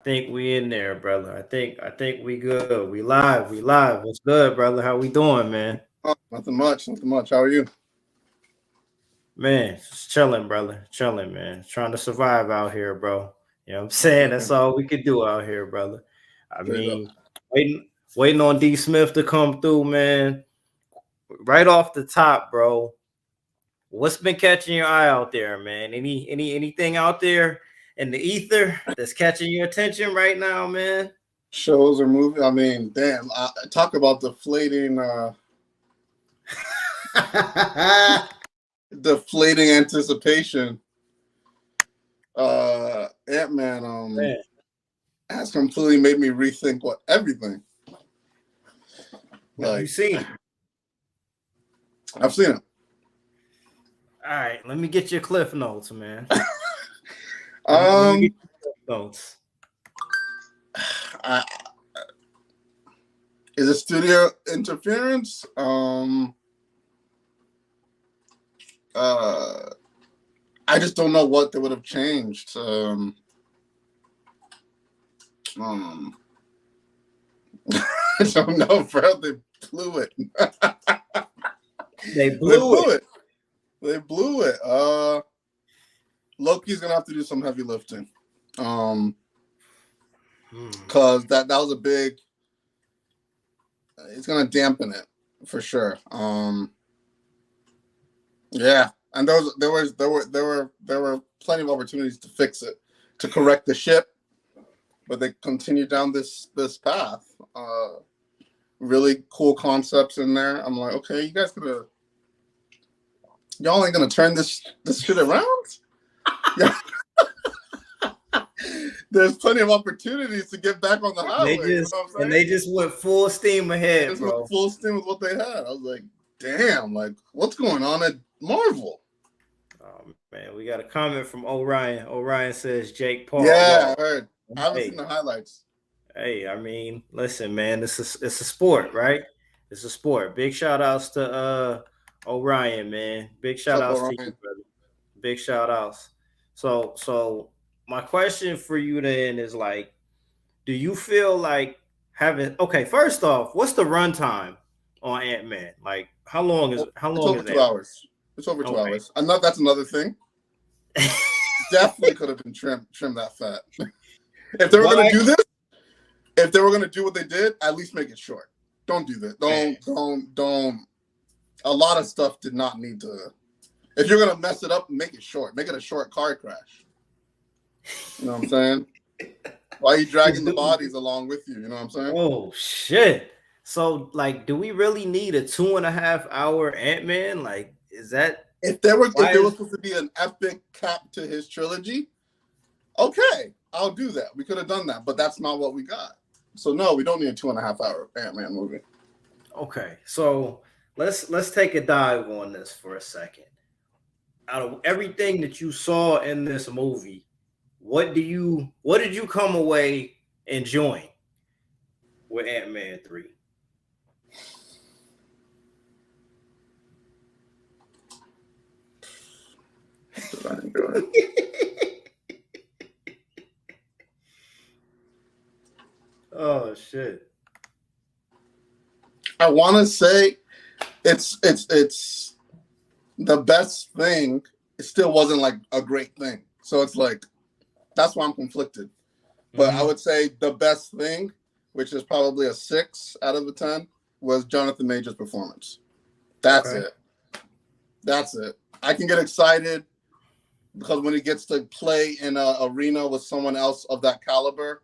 think we in there, brother. I think we good. We live. We live. What's good, brother? How we doing, man? Oh, nothing much. Nothing much. How are you? Man, just chilling, brother. Chilling, man. Trying to survive out here, bro. You know what I'm saying? That's Yeah, all we could do out here, brother. I straight up. mean, waiting on D Smith to come through, man. Right off the top, bro. What's been catching your eye out there, man? Anything out there in the ether that's catching your attention right now, man? Shows or movies. I mean, damn. Talk about deflating anticipation. Ant Man Man, has completely made me rethink what everything. have you Like seen it? I've seen it. All right, let me get your cliff notes, man. Let me get Um, your cliff notes. I, is it studio interference? Uh, I just don't know what they would have changed. Um, I don't know, bro. They blew it. They They blew blew it. it. They blew it. Loki's gonna have to do some heavy lifting. Um, Hmm. cause that was a big. It's gonna dampen it for sure. Yeah, and there were plenty of opportunities to fix it, to correct the ship, but they continued down this path. Really cool concepts in there. I'm like, okay, you guys y'all ain't gonna turn this shit around. Yeah, there's plenty of opportunities to get back on the They highway. You know just what I'm and saying? they just went full steam They ahead, just went bro. full steam with what they had. I was like, damn, like what's going on at Marvel? Man, we got a comment from Orion. Orion says Jake Paul Yeah, lost. I heard. I haven't seen Hey, the highlights. hey, I mean, listen, man, it's a sport, right? It's a sport. Big shout outs to Orion, man. Big What's shout up, outs to you, Orion? brother. Big shout outs. So my question for you then is like, do you feel like having okay, first off, what's the runtime on Ant-Man? Like how It's long over is two Ant-Man? hours. It's over two Okay. hours. And that's another thing. Definitely could have been trimmed that fat. If they were gonna Why? do this, if they were gonna do what they did, at least make it short. Don't do that. Man, Don't. A lot of stuff did not need to. If you're gonna mess it up, make it short. Make it a short car crash. You know what I'm saying? Why are you this dragging the dude. bodies along with you? You know what I'm saying? Oh shit. So like, do we really need a 2.5 hour Ant-Man? Like, is that If why it was is supposed to be an epic cap to his trilogy, okay, I'll do that. We could have done that, but that's not what we got. So no, we don't need a 2.5 hour Ant-Man movie. okay? So let's take a dive on this for a second. Out of everything that you saw in this movie, what did you come away enjoying with Ant-Man 3? What did I enjoy? Oh shit. I want to say it's the best thing. It still wasn't like a great thing. So it's like that's why I'm conflicted. But I Mm-hmm. would say the best thing, which is probably a 6 out of a 10, was Jonathan Major's performance. That's Okay. it. That's it. I can get excited because when he gets to play in an arena with someone else of that caliber,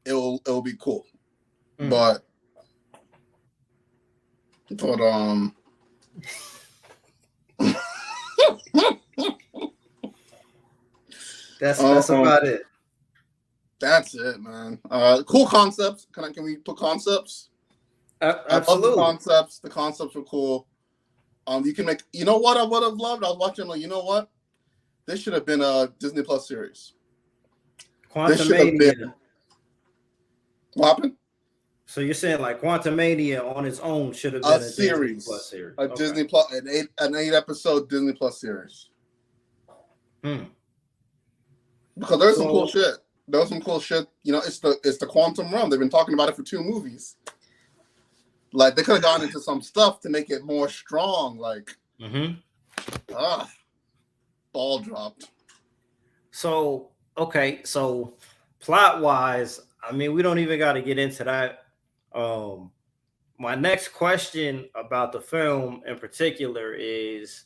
it will be cool. Mm. But but That's um about it. that's it, man. Cool concepts. Can we put concepts? I love the Absolutely. concepts. The concepts were cool. You can make. You know what I would have loved? I was watching. Like, you know what? This should have been a Disney Plus series. This should have Quantumania. been. What happened? So you're saying like Quantumania on its own should have A been a Disney Plus series. series. A Okay. Disney Plus. An eight episode Disney Plus series. Hmm. Because there's some cool So shit. There was some cool shit. You know, it's the quantum realm. They've been talking about it for 2 movies. Like they could have gone into some stuff to make it more strong. Like, ball dropped. So okay, so plot wise, I mean, we don't even got to get into that. My next question about the film in particular is,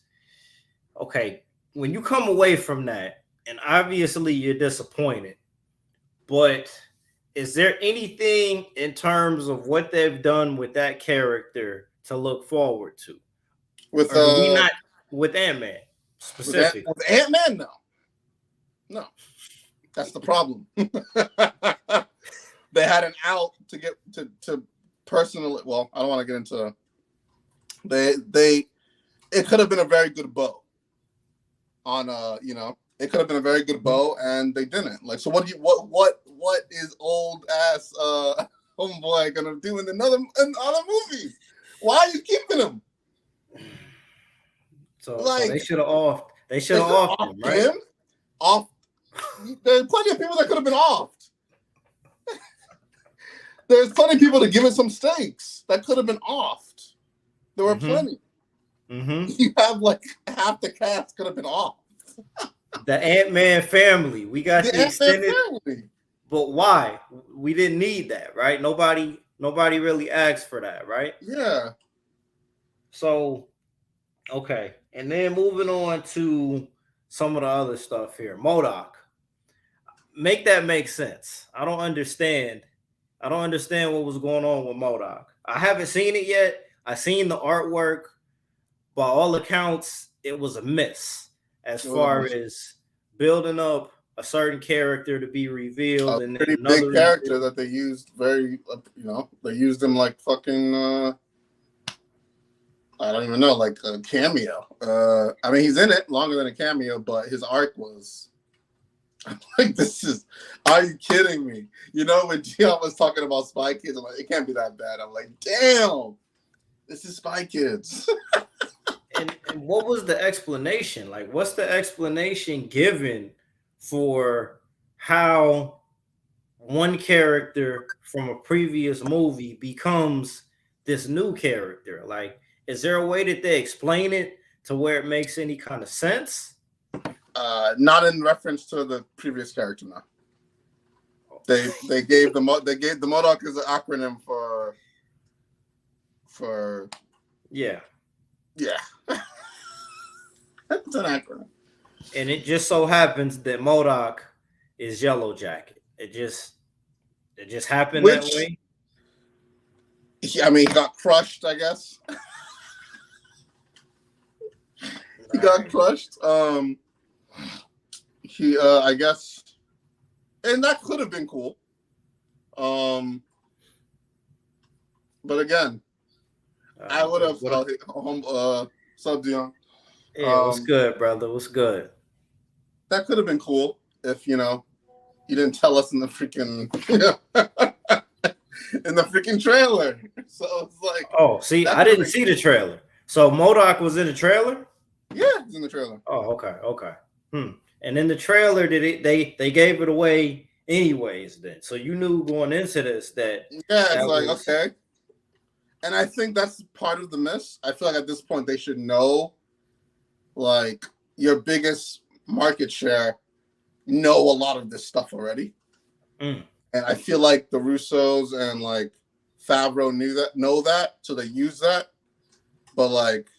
okay, when you come away from that, and obviously you're disappointed, but is there anything in terms of what they've done with that character to look forward to? With Or do we not with Ant-Man specifically? With Ant-Man, no, that's the problem. They had an out to get to personally. Well, I don't want to get into. It could have been a very good bow. On it could have been a very good bow, and they didn't. Like, so what is old ass homeboy gonna do in other movies? Why are you keeping him? So they should have offed. They should have offed him, right? Off. There's plenty of people that could have been offed. There's plenty of people to give it some stakes that could have been offed. There were plenty. You have like half the cast could have been off. The Ant-Man family. We got the extended family. But why? We didn't need that, right? Nobody really asked for that, right? Yeah. So, okay. And then moving on to some of the other stuff here. MODOK. Make that make sense. I don't understand what was going on with MODOK. I haven't seen it yet. I seen the artwork. By all accounts, it was a miss as far as building up a certain character to be revealed. And pretty big character that they used very, they used him like fucking, I don't even know, like a cameo. I mean, he's in it longer than a cameo, but his arc was, I'm like, are you kidding me? You know, when Gian was talking about Spy Kids, I'm like, it can't be that bad. I'm like, damn, this is Spy Kids. And what was the explanation? Like, what's the explanation given for how one character from a previous movie becomes this new character? Like, is there a way that they explain it to where it makes any kind of sense? Not in reference to the previous character, no. They gave the MODOK as an acronym for yeah. It's an acronym. And it just so happens that MODOK is Yellow Jacket. It just happened that way. I mean, he got crushed, I guess. He got crushed. I guess, and that could have been cool. But again, I would have subbed Dion. Yeah, what's good, brother? What's good? That could have been cool if you didn't tell us in the freaking trailer. So it's like, oh, see, I didn't see the trailer. So MODOK was in the trailer? Yeah, he's in the trailer. Oh, okay. And in the trailer, they gave it away anyways then. So you knew going into this that okay. And I think that's part of the miss. I feel like at this point they should know, like, your biggest market share know a lot of this stuff already. And I feel like the Russos and like Favreau know that, so they use that. But like,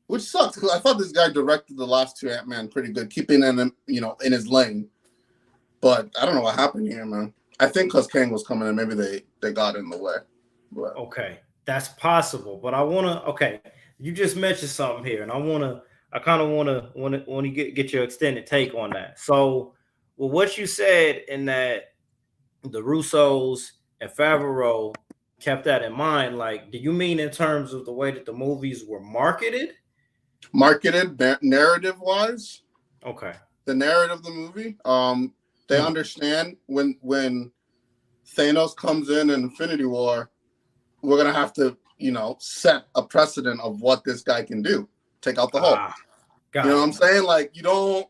which sucks because I thought this guy directed the last 2 Ant-Man pretty good, keeping him, in his lane. But I don't know what happened here, man. I think because Kang was coming in, maybe they got in the way. But. Okay, that's possible. But I wanna. You just mentioned something here, and I kind of want to get your extended take on that. So, well, what you said in that the Russos and Favreau kept that in mind. Like, do you mean in terms of the way that the movies were marketed? Narrative-wise? Okay. The narrative of the movie. They understand when Thanos comes in Infinity War, we're gonna have to, set a precedent of what this guy can do. Take out the Hulk. You know what I'm saying? Like, you don't.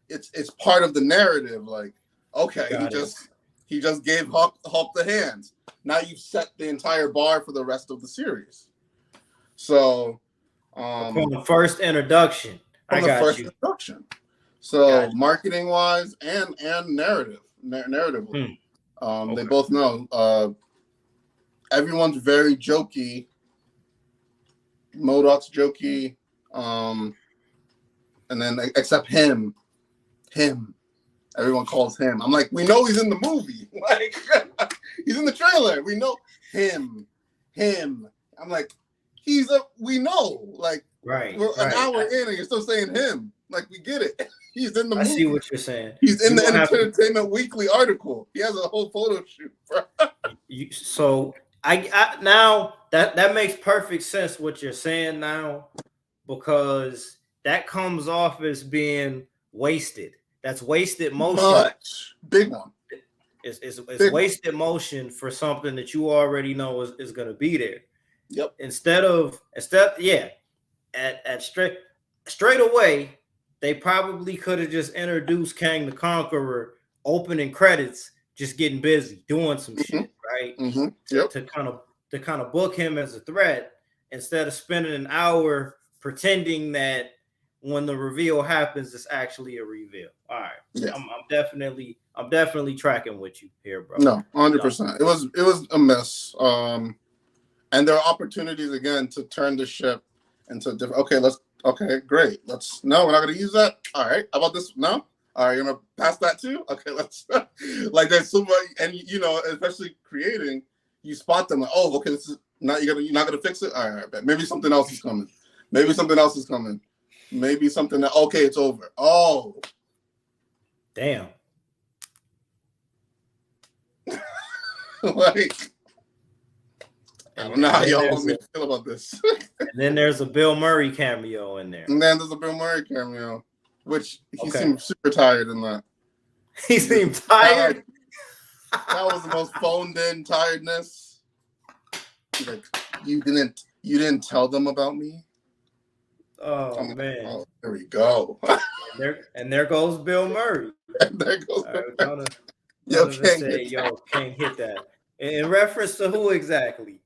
It's part of the narrative. Like, Okay, he just gave Hulk the hands. Now you've set the entire bar for the rest of the series. So from the first introduction. I got you. Introduction. So marketing wise and narratively. They both know. Everyone's very jokey. MODOK's jokey. And then except him. Everyone calls him. I'm like, we know he's in the movie. Like, he's in the trailer. We know him. I'm like, we know. Like, we're an hour in and you're still saying him. Like, we get it. He's in the movie. I see what you're saying. He's in the Entertainment Weekly article. He has a whole photo shoot. So I now that makes perfect sense what you're saying now, because that comes off as being wasted. That's wasted motion. Big one. It's wasted motion for something that you already know is going to be there. Yep. Instead, at straight away, they probably could have just introduced Kang the Conqueror, opening credits, just getting busy doing some shit, right? Yep. To kind of book him as a threat, instead of spending an hour pretending that when the reveal happens, it's actually a reveal. All right. Yeah. I'm definitely tracking with you here, bro. No, 100%. It was a mess. And there are opportunities again to turn the ship into different. Okay, great. No, we're not gonna use that. All right. How about this? No. All right, you're gonna pass that too. Okay, let's like there's so much, and especially creating, you spot them like, oh, okay, this is not you're not gonna fix it. All right, maybe something else is coming. Maybe something that okay, it's over. Oh, damn. Like, I don't know how y'all want me to feel about this. And then there's a Bill Murray cameo in there. Which he seemed super tired in that. He seemed tired? That was the most phoned in tiredness. He's like, you didn't tell them about me? Oh, man. Oh, there we go. and there goes Bill Murray. There goes Bill Murray. Can't hit that. In reference to who exactly?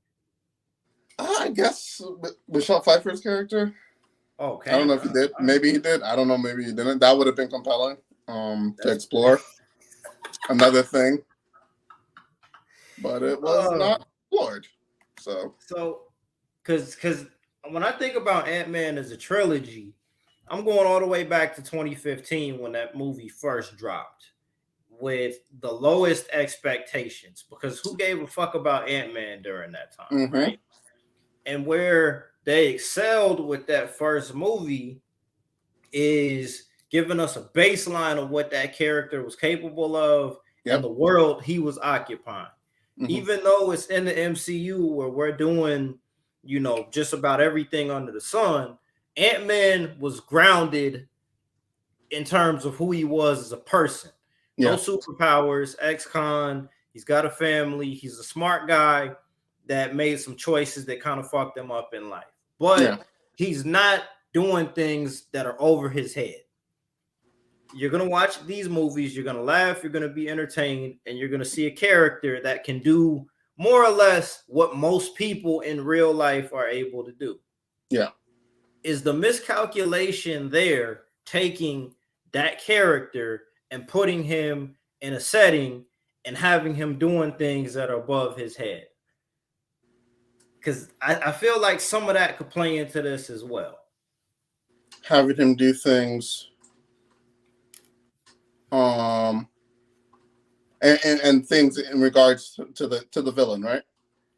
I guess Michelle Pfeiffer's character. Okay. I don't know if he did. Maybe he did. I don't know. Maybe he didn't. That would have been compelling to explore another thing. But it was not explored. So, because when I think about Ant-Man as a trilogy, I'm going all the way back to 2015 when that movie first dropped, with the lowest expectations, because who gave a fuck about Ant-Man during that time, right? And where they excelled with that first movie is giving us a baseline of what that character was capable of and the world he was occupying. Even though it's in the MCU where we're doing, just about everything under the sun, Ant-Man was grounded in terms of who he was as a person. No superpowers, ex-con, he's got a family, he's a smart guy that made some choices that kind of fucked him up in life. But he's not doing things that are over his head. You're going to watch these movies, you're going to laugh, you're going to be entertained, and you're going to see a character that can do more or less what most people in real life are able to do. Yeah. Is the miscalculation there taking that character and putting him in a setting and having him doing things that are above his head? Because I feel like some of that could play into this as well. Having him do things, and things in regards to the villain, right?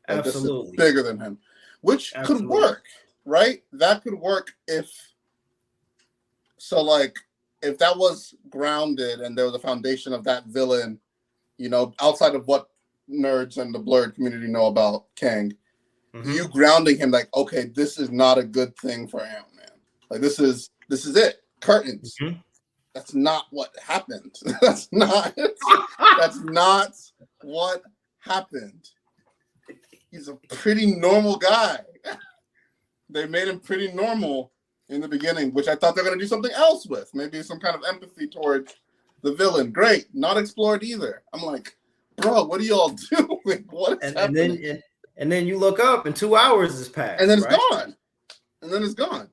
Like, absolutely, this is bigger than him, which could work, right? That could work if that was grounded and there was a foundation of that villain, outside of what nerds and the blurred community know about Kang. You grounding him like, okay, this is not a good thing for Ant-Man. Like, this is it. Curtains. That's not what happened. That's not what happened. He's a pretty normal guy. They made him pretty normal in the beginning, which I thought they were going to do something else with. Maybe some kind of empathy towards the villain, great, not explored either. I'm like, bro, what are y'all doing? What is happening? And then you look up and 2 hours has passed. And then it's right? gone. And then it's gone.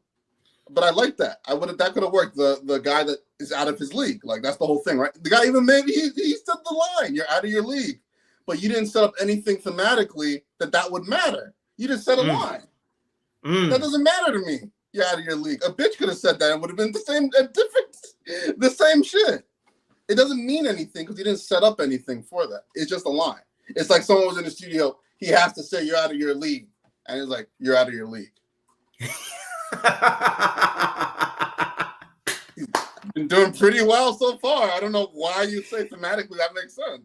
But I like that. That could have worked. The guy that is out of his league. Like, that's the whole thing, right? The guy even maybe he said the line, you're out of your league. But you didn't set up anything thematically that would matter. You just said a line. That doesn't matter to me. You're out of your league. A bitch could have said that and would have been the same shit. It doesn't mean anything because he didn't set up anything for that. It's just a line. It's like someone was in the studio. He has to say you're out of your league. And it's like, you're out of your league. He's been doing pretty well so far. I don't know why you say thematically that makes sense.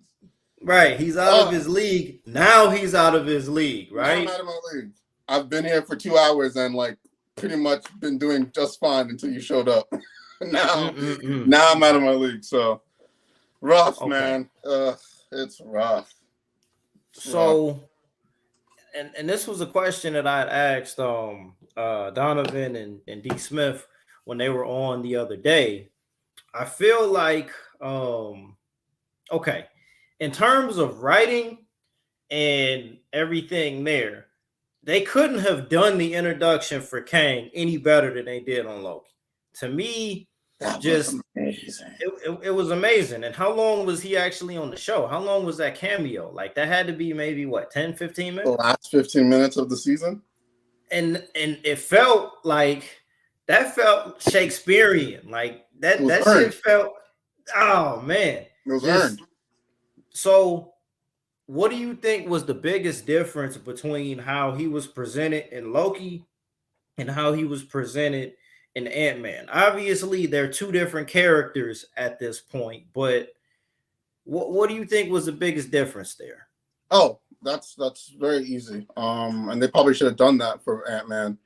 Right. He's out of his league. Now he's out of his league, right? I'm out of my league. I've been here for 2 hours and like pretty much been doing just fine until you showed up. now I'm out of my league. So rough, man. It's rough. So and this was a question that I had asked Donovan and D Smith when they were on the other day. I feel like okay, in terms of writing and everything there, they couldn't have done the introduction for Kang any better than they did on Loki. To me, that just was amazing. It was amazing. And how long was he actually on the show? How long was that cameo? Like, that had to be maybe what, 10, 15 minutes? The last 15 minutes of the season. And it felt like that felt Shakespearean. Like that shit felt, oh man. It was earned. So what do you think was the biggest difference between how he was presented in Loki and how he was presented in Ant-Man? Obviously, they're two different characters at this point, but what do you think was the biggest difference there? Oh, that's very easy. And they probably should have done that for Ant-Man.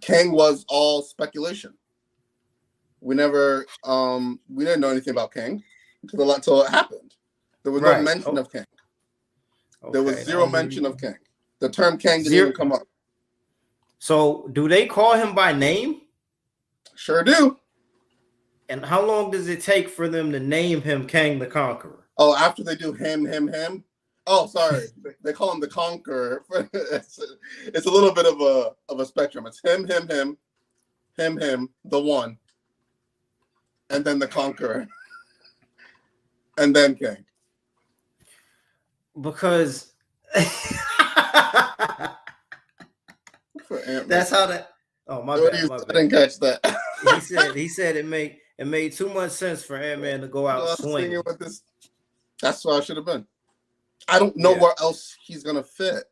Kang was all speculation. We didn't know anything about Kang until it happened. There was no mention of Kang. There was zero mention of Kang. The term Kang didn't even come up. So do they call him by name? Sure do. And how long does it take for them to name him Kang the Conqueror? Oh, after they do him. Oh, sorry. They call him the Conqueror. It's a little bit of a spectrum. It's him, the one, and then the Conqueror, and then Kang. Because that's how that. Oh, my bad. I didn't catch that. he said it made too much sense for Ant-Man to go out swinging. With this. That's what I should have been. I don't know where else he's gonna fit.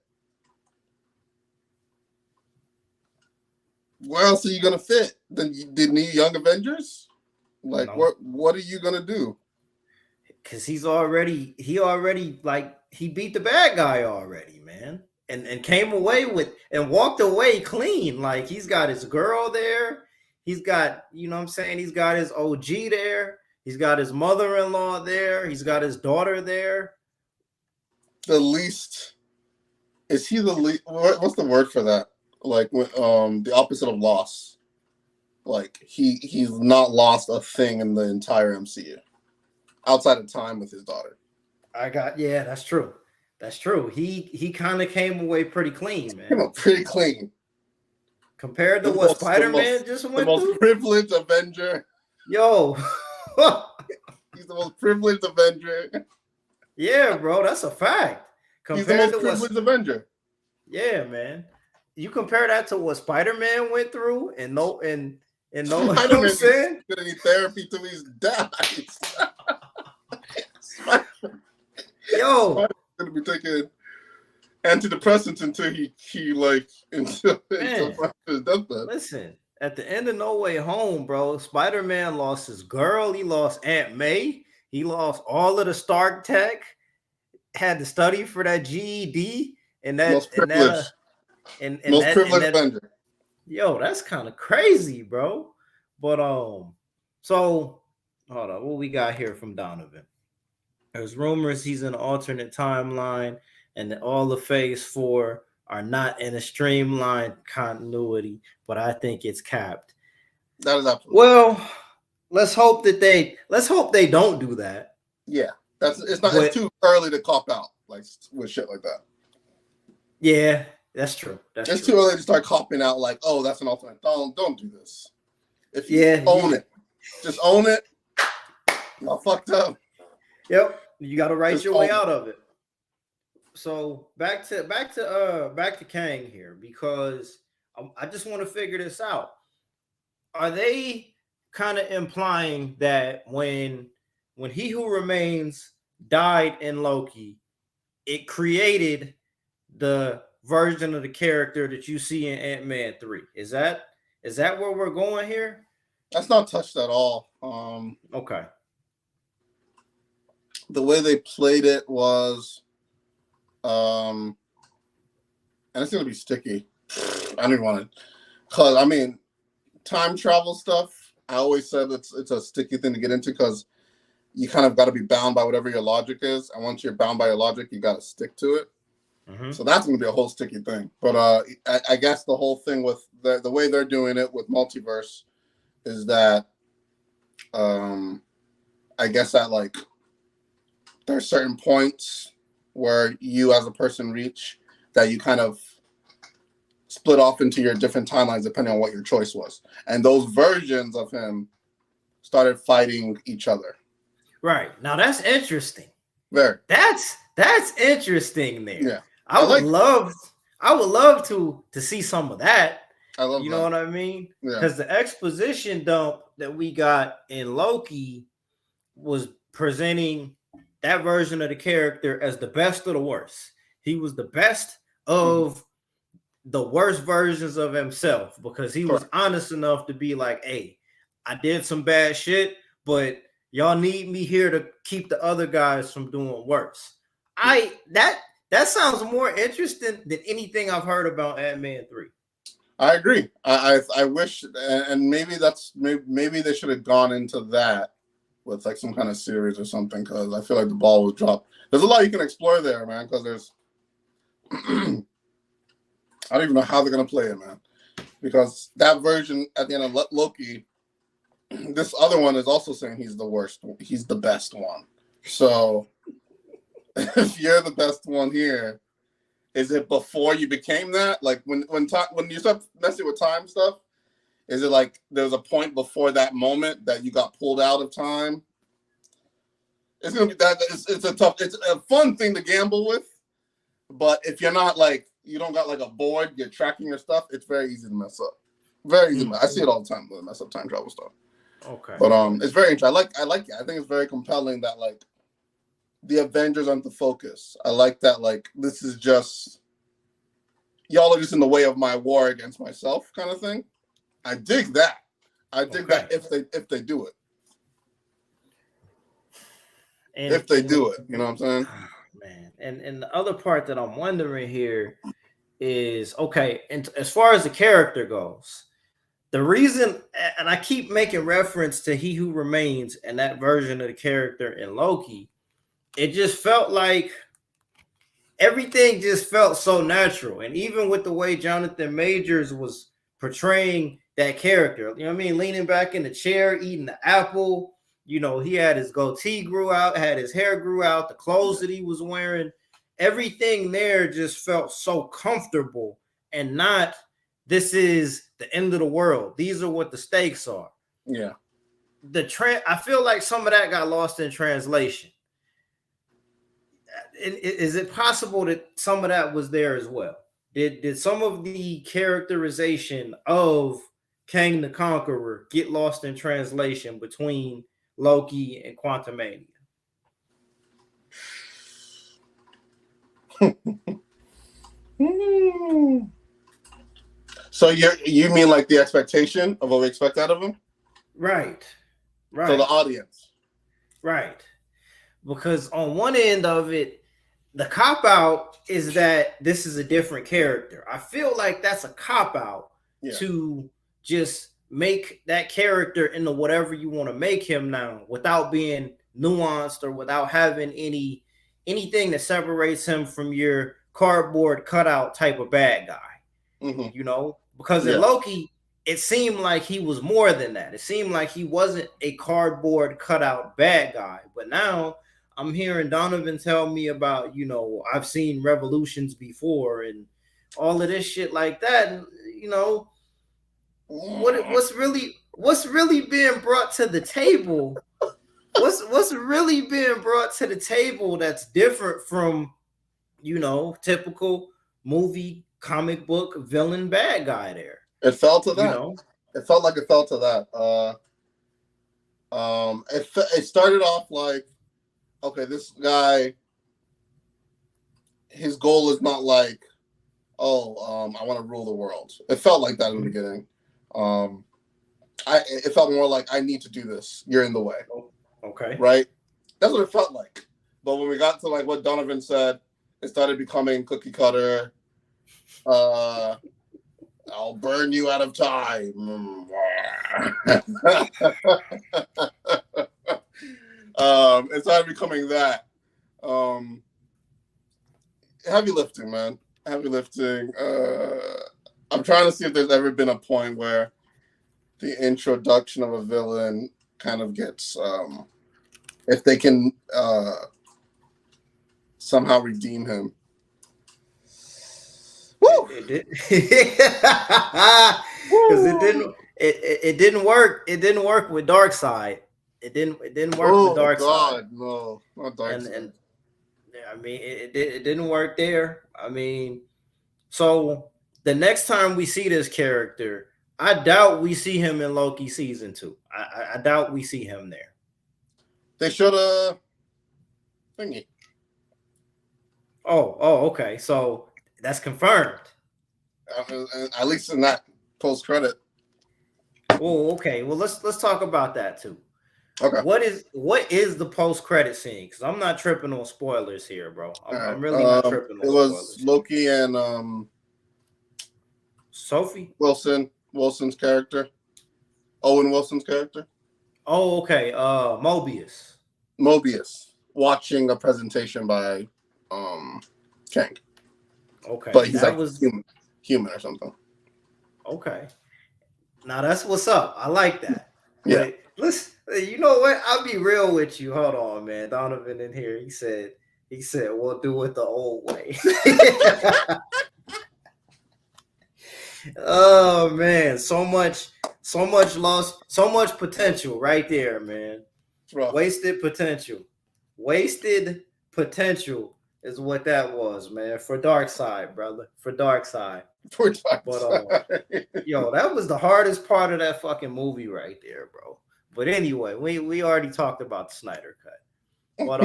Where else are you gonna fit? The new Young Avengers? Like, no. What are you gonna do? Because he beat the bad guy already, man. And came away and walked away clean. Like, he's got his girl there. He's got, you know what I'm saying? He's got his OG there. He's got his mother-in-law there. He's got his daughter there. Is he the least? What's the word for that? Like, the opposite of loss. Like, he's not lost a thing in the entire MCU. Outside of time with his daughter. That's true. That's true. He kind of came away pretty clean, man. Came up pretty clean. Compared to what Spider-Man just went through? The most privileged Avenger. Yo. He's the most privileged Avenger. Yeah, bro, that's a fact. He's the most privileged Avenger. Yeah, man. You compare that to what Spider-Man went through and no Spider-Man isn't gonna need therapy till he dies. Yo, gonna be taking antidepressants until his deathbed. Listen, at the end of No Way Home, bro, Spider-Man lost his girl. He lost Aunt May. He lost all of the Stark tech. Had to study for that GED and that most privileged Avenger. Yo, that's kind of crazy, bro. But so hold on, what we got here from Donovan? There's rumors he's in an alternate timeline, and that all the Phase 4 are not in a streamlined continuity, but I think it's capped. That is absolutely. Well, let's hope they don't do that. Yeah, it's too early to cop out like with shit like that. Yeah, that's true. It's too early to start copping out like, oh, that's an alternate. Don't do this. If you own it, just own it. Y'all fucked up. Yep, you got to write your way out of it. So back to Kang here, because I just want to figure this out. Are they kind of implying that when He Who Remains died in Loki, it created the version of the character that you see in Ant-Man 3? Is that where we're going here? That's not touched at all. Okay. The way they played it was, and it's gonna be sticky. I don't even want to, cause I mean, time travel stuff. I always said it's a sticky thing to get into because you kind of got to be bound by whatever your logic is, and once you're bound by your logic, you got to stick to it. Mm-hmm. So that's gonna be a whole sticky thing. But I guess the whole thing with the way they're doing it with multiverse is that, I guess that like there are certain points where you as a person reach that you kind of split off into your different timelines depending on what your choice was. And those versions of him started fighting each other. Right. Now that's interesting. Very. That's interesting there. Yeah. I would love to see some of that. I love you know what I mean? Yeah. Because the exposition dump that we got in Loki was presenting that version of the character as the best of the worst. He was the best of the worst versions of himself because he was honest enough to be like, hey, I did some bad shit, but y'all need me here to keep the other guys from doing worse. That sounds more interesting than anything I've heard about Ant-Man 3. I agree. I wish, and maybe they should have gone into that with like some kind of series or something, because I feel like the ball was dropped. There's a lot you can explore there, man, because there's I don't even know how they're gonna play it, man. Because that version at the end of Loki, this other one is also saying he's the worst. He's the best one. So if you're the best one here, is it before you became that? Like when you start messing with time stuff, is it like there's a point before that moment that you got pulled out of time? It's gonna be that. It's a fun thing to gamble with, but if you're not like, you don't got like a board, you're tracking your stuff, it's very easy to mess up. Very easy. I see it all the time when I mess up time travel stuff. Okay. But it's very interesting. I like it. I think it's very compelling that like the Avengers aren't the focus. I like that like this is just y'all are just in the way of my war against myself kind of thing. I dig that. I dig that if they do it. And if they do it, you know what I'm saying? Man, and the other part that I'm wondering here is, okay, and as far as the character goes, the reason, and I keep making reference to He Who Remains and that version of the character in Loki, it just felt like everything just felt so natural. And even with the way Jonathan Majors was portraying that character, you know what I mean? Leaning back in the chair, eating the apple, you know, he had his goatee grew out, had his hair grew out, the clothes that he was wearing, everything there just felt so comfortable and not, this is the end of the world. These are what the stakes are. Yeah. I feel like some of that got lost in translation. Is it possible that some of that was there as well? Did some of the characterization of Kang the Conqueror get lost in translation between Loki and Quantumania? So you mean like the expectation of what we expect out of him? Right. So the audience. Right. Because on one end of it, the cop-out is that this is a different character. I feel like that's a cop-out to just make that character into whatever you want to make him now without being nuanced or without having anything that separates him from your cardboard cutout type of bad guy. Mm-hmm. You know? Because in Loki, it seemed like he was more than that. It seemed like he wasn't a cardboard cutout bad guy. But now I'm hearing Donovan tell me about, I've seen revolutions before and all of this shit like that. And, what's really being brought to the table? What's really being brought to the table that's different from, typical movie comic book villain bad guy there? It fell to that. It felt like it fell to that. It started off like, okay, this guy, his goal is not like, I want to rule the world. It felt like that in the beginning. It felt more like, I need to do this. You're in the way. Okay. Right? That's what it felt like. But when we got to like what Donovan said, it started becoming cookie cutter. I'll burn you out of time. It started becoming that. Heavy lifting, man. Heavy lifting. I'm trying to see if there's ever been a point where the introduction of a villain kind of gets, if they can somehow redeem him. Woo! It did. Because it didn't work. It didn't work with Darkseid. It didn't work with Darkseid. God, no, not Darkseid. And I mean, it didn't work there. I mean, so the next time we see this character, I doubt we see him in Loki season 2. I doubt we see him there. They should have thingy. Oh, okay. So that's confirmed. At least in that post credit. Oh, okay. Well, let's talk about that too. Okay. What is the post credit scene? Because I'm not tripping on spoilers here, bro. I'm really not tripping on spoilers. It was Loki and Sophie Wilson's character, Owen Wilson's character. Oh, okay. Mobius watching a presentation by Kang. Okay, but he's like human or something. Okay, now that's what's up. I like that. Yeah. But listen, you know what? I'll be real with you. Hold on, man. Donovan in here. He said, we'll do it the old way. Oh man, so much lost, so much potential right there, man. Wasted potential is what that was, man. For Darkseid, brother. For Darkseid. But yo, that was the hardest part of that fucking movie right there, bro. But anyway, we already talked about the Snyder Cut. But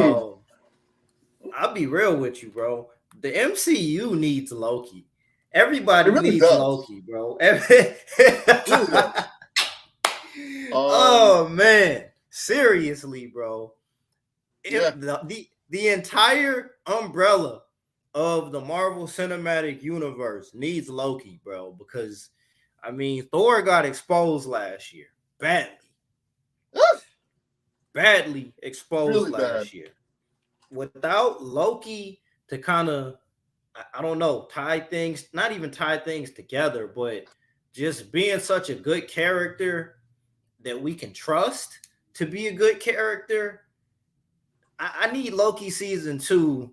I'll be real with you, bro. The MCU needs Loki. Everybody really needs Loki, bro. Oh man, seriously, bro. Yeah. The entire umbrella of the Marvel Cinematic Universe needs Loki, bro. Because I mean, Thor got exposed last year, badly exposed really last year. Without Loki to kind of, I don't know, not even tie things together, but just being such a good character that we can trust to be a good character. I need Loki season 2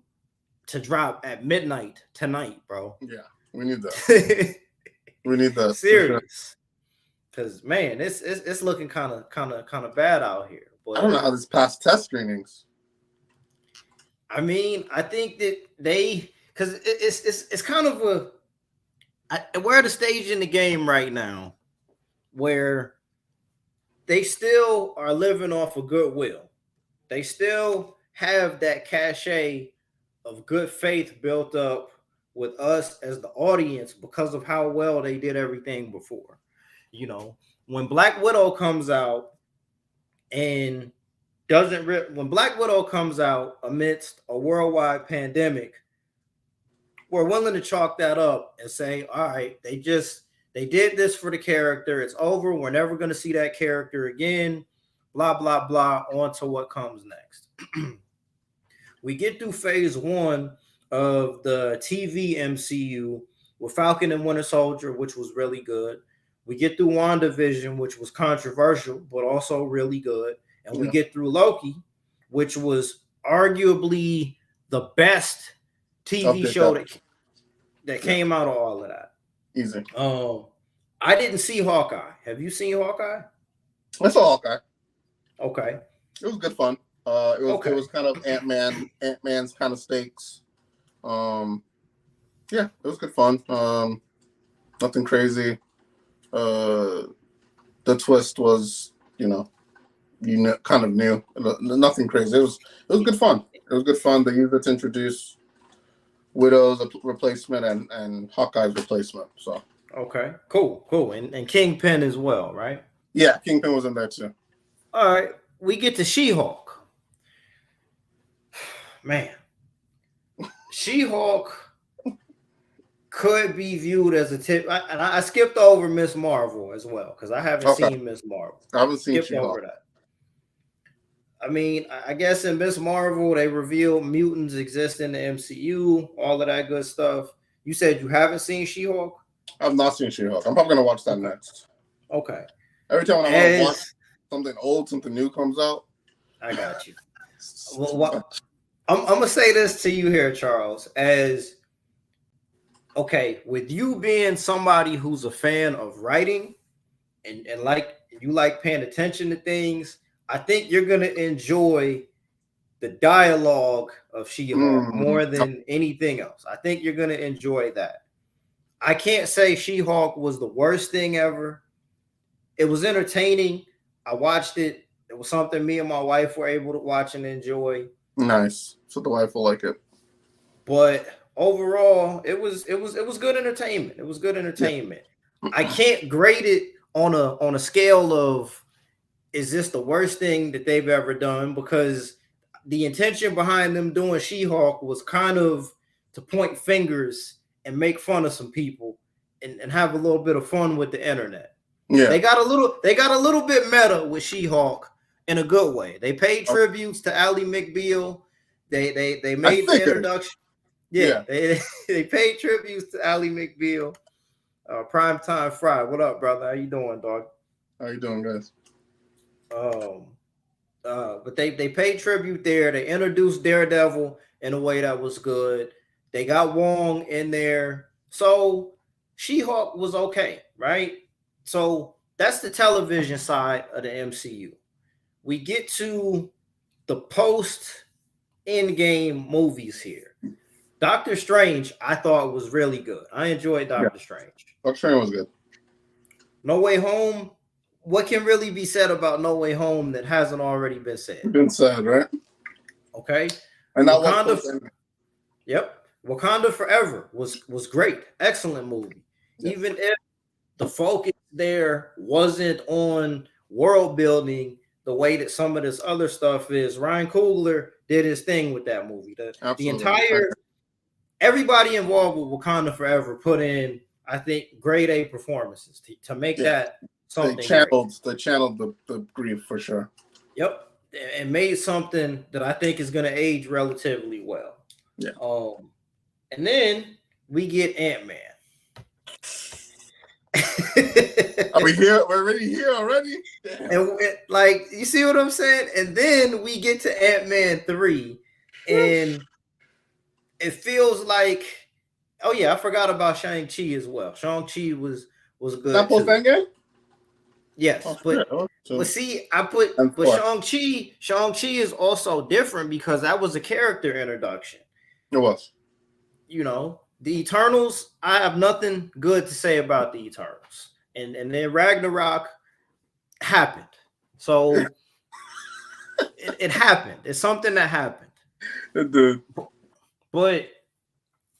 to drop at midnight tonight, bro. Yeah, we need that. We need that. Serious. Because man, it's looking kind of bad out here. But I don't know how this passed test screenings. I mean, I think that because it's kind of we're at a stage in the game right now where they still are living off of goodwill. They still have that cachet of good faith built up with us as the audience because of how well they did everything before. You know, when Black Widow comes out and when Black Widow comes out amidst a worldwide pandemic, we're willing to chalk that up and say, all right, they did this for the character. It's over. We're never going to see that character again. Blah, blah, blah. On to what comes next. We get through phase 1 of the TV MCU with Falcon and Winter Soldier, which was really good. We get through WandaVision, which was controversial, but also really good. And we Yeah. get through Loki, which was arguably the best TV Update show that. that came out of all of that. Easy. I didn't see Hawkeye. Have you seen Hawkeye? I saw Hawkeye. Okay. It was good fun. It was kind of Ant-Man's kind of stakes. Yeah, it was good fun. Nothing crazy. The twist was, kind of new. Nothing crazy. It was good fun. It was good fun. They used it to introduce Widow's replacement and Hawkeye's replacement. So okay, cool. And Kingpin as well, right? Yeah, Kingpin was in there too. All right, we get to She-Hulk. Man, She-Hulk could be viewed as a tip. And I skipped over Miss Marvel as well because I haven't seen Miss Marvel. I haven't seen Skipped over that. I mean, I guess in Miss Marvel, they revealed mutants exist in the MCU, all of that good stuff. You said you haven't seen She-Hulk? I've not seen She-Hulk. I'm probably going to watch that next. Okay. Every time when I want to watch something old, something new comes out. I got you. Well, I'm going to say this to you here, Charles, as, okay, with you being somebody who's a fan of writing and like you like paying attention to things, I think you're going to enjoy the dialogue of She-Hulk more than anything else. I think you're going to enjoy that. I can't say She-Hulk was the worst thing ever. It was entertaining. I watched it. It was something me and my wife were able to watch and enjoy. Nice. So the wife will like it. But overall, it was good entertainment. It was good entertainment. Yeah. I can't grade it on a scale of is this the worst thing that they've ever done, because the intention behind them doing She-Hulk was kind of to point fingers and make fun of some people and have a little bit of fun with the internet. Yeah. They got a little bit meta with She-Hulk in a good way. They paid tributes to Ally McBeal. They made the introduction. Yeah. They paid tributes to Ally McBeal. Primetime Fry. What up, brother? How you doing, dog? How you doing, guys? But they paid tribute there. They introduced Daredevil in a way that was good. They got Wong in there. So She-Hulk was okay, right? So that's the television side of the MCU. We get to the post-Endgame movies here. Doctor Strange, I thought was really good. I enjoyed Doctor Strange. Doctor Strange was good. No Way Home. What can really be said about No Way Home that hasn't already been said? Been said, right? Okay. And that Wakanda Forever was great. Excellent movie. Yeah. Even if the focus there wasn't on world building the way that some of this other stuff is, Ryan Coogler did his thing with that movie. The entire everybody involved with Wakanda Forever put in, I think, grade A performances to make that something. They channeled the grief for sure. Yep. And made something that I think is going to age relatively well. Yeah. And then we get Ant-Man. Are we here? We're already here already? And like, you see what I'm saying? And then we get to Ant-Man 3 and it feels like, oh yeah, I forgot about Shang-Chi as well. Shang-Chi was good. That post-Endgame? Yes, but see, Shang-Chi is also different because that was a character introduction. It was. You know, the Eternals, I have nothing good to say about the Eternals. And then Ragnarok happened. So it happened. It's something that happened. It did. But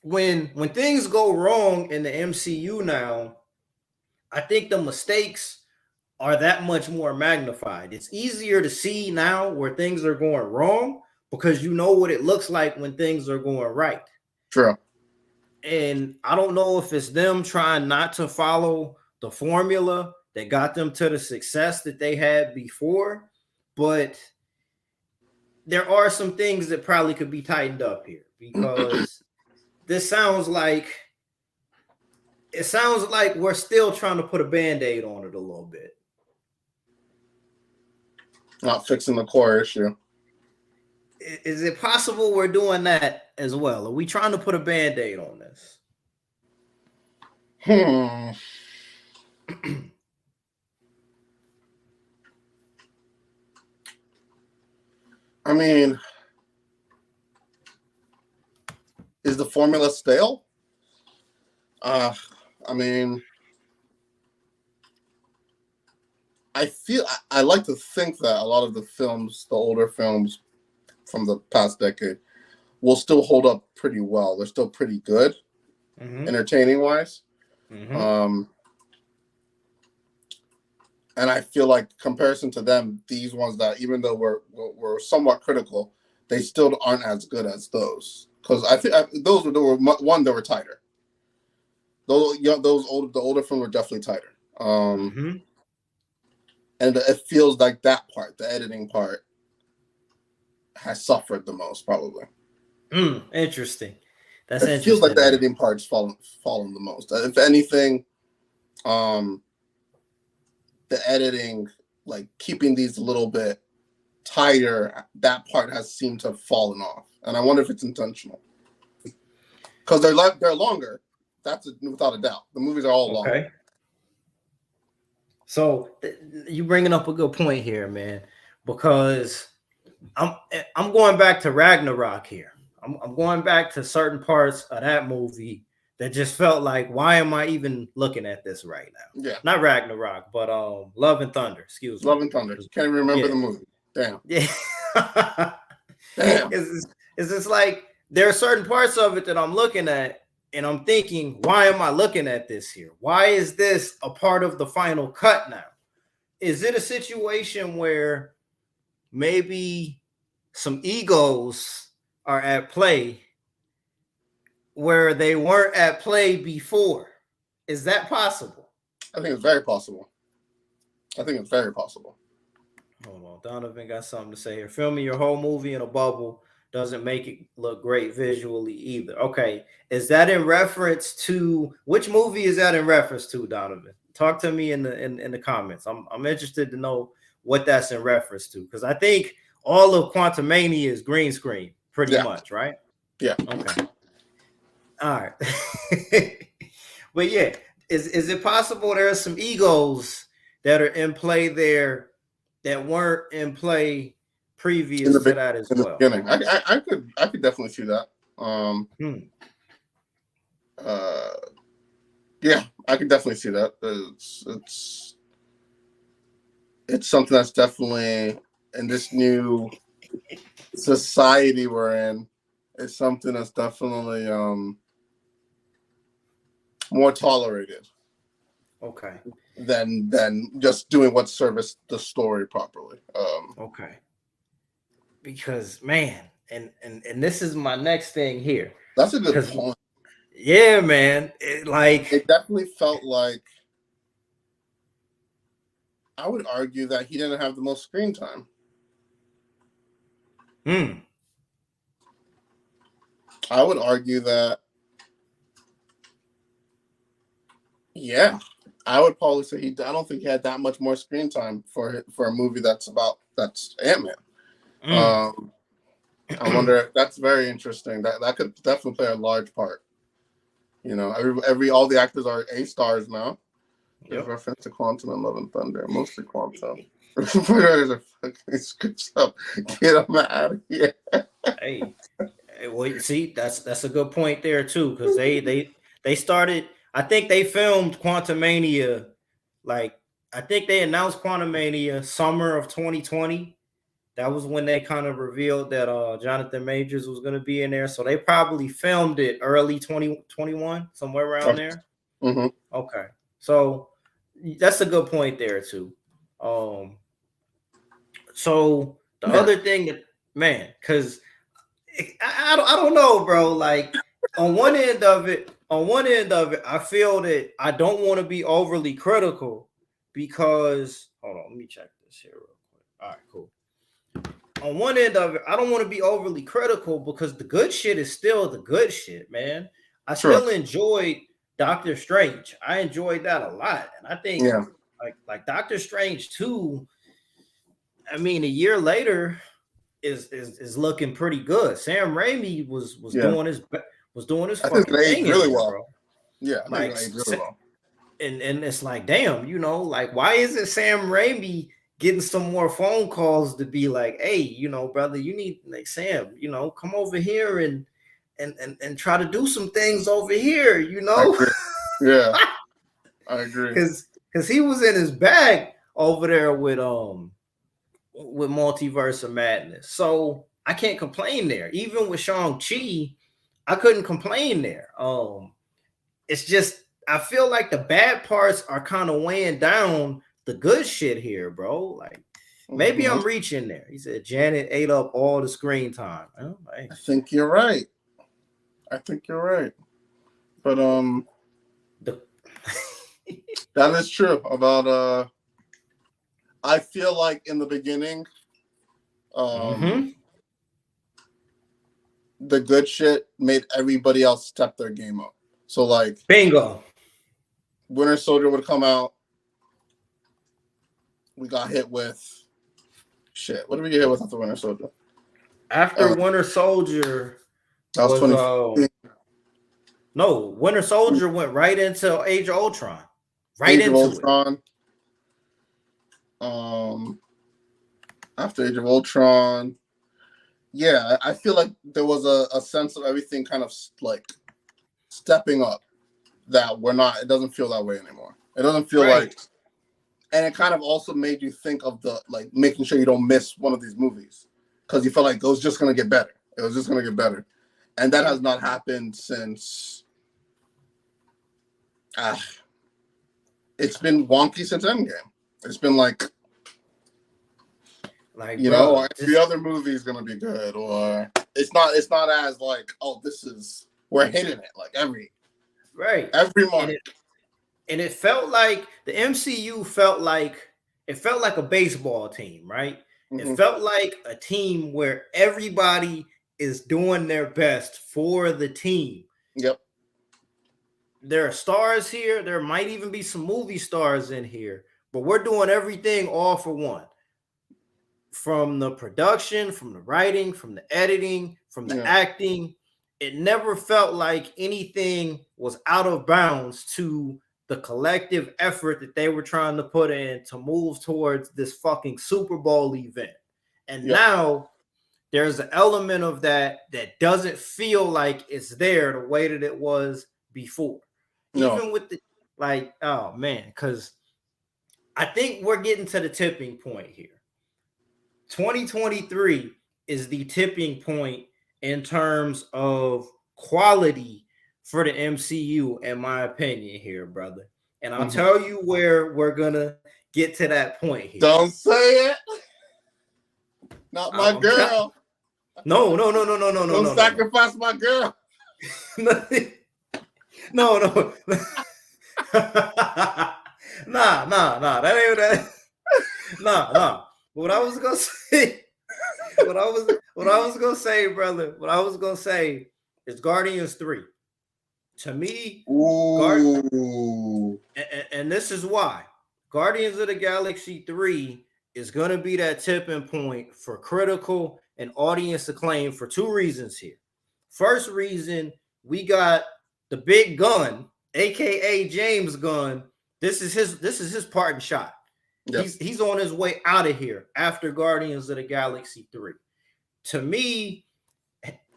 when things go wrong in the MCU now, I think the mistakes are that much more magnified. It's easier to see now where things are going wrong because you know what it looks like when things are going right. True. And I don't know if it's them trying not to follow the formula that got them to the success that they had before, but there are some things that probably could be tightened up here because this sounds like it sounds like we're still trying to put a band-aid on it a little bit. Not fixing the core issue. Is it possible we're doing that as well? Are we trying to put a band-aid on this? I mean, is the formula stale? I mean, I like to think that a lot of the films, the older films from the past decade, will still hold up pretty well. They're still pretty good, entertaining wise. And I feel like comparison to them, these ones that even though we're somewhat critical, they still aren't as good as those. Because I think those were they were tighter. The older films were definitely tighter. And it feels like that part, the editing part, has suffered the most, probably. Interesting. That's it interesting. Feels like the editing part's fallen the most. If anything, the editing, like keeping these a little bit tighter, that part has seemed to have fallen off, and I wonder if it's intentional. Because they're longer. That's without a doubt. The movies are all long. Okay. So you bringing up a good point here, man, because I'm going back to Ragnarok here. I'm going back to certain parts of that movie that just felt like, why am I even looking at this right now? Yeah. Not Ragnarok, but Love and Thunder. Excuse me. Love and Thunder. Can't even remember the movie. Damn. Yeah. Damn. It's just like there are certain parts of it that I'm looking at and I'm thinking, why am I looking at this here? Why is this a part of the final cut now? Is it a situation where maybe some egos are at play where they weren't at play before? Is that possible? I think it's very possible. Hold on. Donovan got something to say here. Filming your whole movie in a bubble doesn't make it look great visually either. Okay. Is that in reference to which movie is that in reference to, Donovan? Talk to me in the comments. I'm interested to know what that's in reference to, because I think all of Quantumania is green screen, pretty much, right? Yeah. Okay. All right. But yeah, is it possible there are some egos that are in play there that weren't in play previous to that as well? In the beginning, I could definitely see that. Yeah, I could definitely see that. It's something that's definitely in this new society we're in. It's something that's definitely more tolerated. Okay. Than just doing what serviced the story properly. Okay. Because man, and this is my next thing here. That's a good point. Yeah, man. It definitely felt like, I would argue that he didn't have the most screen time. I would argue that, yeah, I would probably say I don't think he had that much more screen time for a movie that's Ant-Man. I wonder. That's very interesting. That could definitely play a large part. You know, all the actors are A stars now. Yep. Reference to Quantum and Love and Thunder, mostly Quantum. Are fucking scoops up. Get them out of here. Hey, well, see, that's a good point there too, because they started. I think they filmed Quantumania, like I think they announced Quantumania summer of 2020. That was when they kind of revealed that Jonathan Majors was going to be in there. So they probably filmed it early 2021, somewhere around there. Mm-hmm. Okay, so that's a good point there too. So the other thing that, man, because I don't know, bro. Like on one end of it, I feel that I don't want to be overly critical because hold on, let me check this here real quick. All right, cool. On one end of it, I don't want to be overly critical because the good shit is still the good shit, man. I still enjoyed Doctor Strange. I enjoyed that a lot, and I think Yeah. like Doctor Strange 2, I mean, a year later is looking pretty good. Sam Raimi was Yeah. doing his I think it fucking aged thing in really there, well. bro. Yeah, I think Like it aged really well. and it's like, damn, like why isn't Sam Raimi getting some more phone calls to be like, hey, brother, you need like Sam, come over here and try to do some things over here, I agree. Yeah, I agree. because he was in his bag over there with Multiverse of Madness. So I can't complain there. Even with Shang-Chi, I couldn't complain there. It's just I feel like the bad parts are kind of weighing down the good shit here, bro. Like maybe I'm reaching there. He said Janet ate up all the screen time. I think you're right. But that is true about I feel like in the beginning, the good shit made everybody else step their game up. So like bingo. Winter Soldier would come out. We got hit with shit. What did we get hit with after Winter Soldier? After Winter Soldier, that was 2015. No, Winter Soldier went right into Age of Ultron. Right Age into of Ultron. After Age of Ultron, yeah, I feel like there was a sense of everything kind of like stepping up that we're not. It doesn't feel that way anymore. It doesn't feel like, and it kind of also made you think of the like making sure you don't miss one of these movies because you felt like it was just gonna get better. It was just gonna get better, and that has not happened since. It's been wonky since Endgame. It's been like every other movie is gonna be good, or it's not as like, oh, we're hitting it like every month. And it felt like the MCU felt like a baseball team, right? Mm-hmm. It felt like a team where everybody is doing their best for the team. Yep. There are stars here. There might even be some movie stars in here, but we're doing everything all for one. From the production, from the writing, from the editing, from the acting, it never felt like anything was out of bounds to the collective effort that they were trying to put in to move towards this fucking Super Bowl event. And now there's an element of that doesn't feel like it's there the way that it was before. Even with the oh man, because I think we're getting to the tipping point here. 2023 is the tipping point in terms of quality for the MCU, in my opinion, here, brother. And I'll tell you where we're gonna get to that point here. Don't say it. Not my girl. No. Don't sacrifice my girl. No. Nah. That ain't that. Nah. What I was gonna say, what I was gonna say, brother. What I was gonna say is Guardians 3. To me, and this is why Guardians of the Galaxy 3 is gonna be that tipping point for critical and audience acclaim for two reasons here. First reason, we got the big gun, aka James Gunn. This is his parting shot. Yep. He's on his way out of here after Guardians of the Galaxy 3. To me,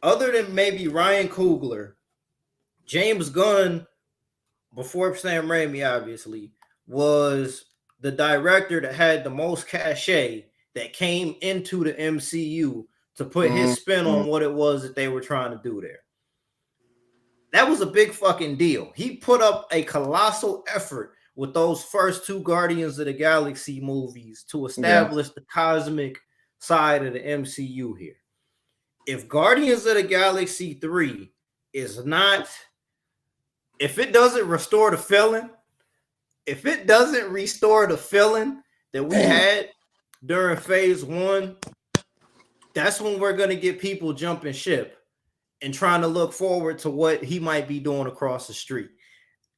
other than maybe Ryan Coogler, James Gunn, before Sam Raimi, obviously, was the director that had the most cachet that came into the MCU to put his spin on what it was that they were trying to do there. That was a big fucking deal. He put up a colossal effort with those first two Guardians of the Galaxy movies to establish the cosmic side of the MCU here. If Guardians of the Galaxy 3 is not, if it doesn't restore the feeling, that we had during phase 1, that's when we're going to get people jumping ship and trying to look forward to what he might be doing across the street.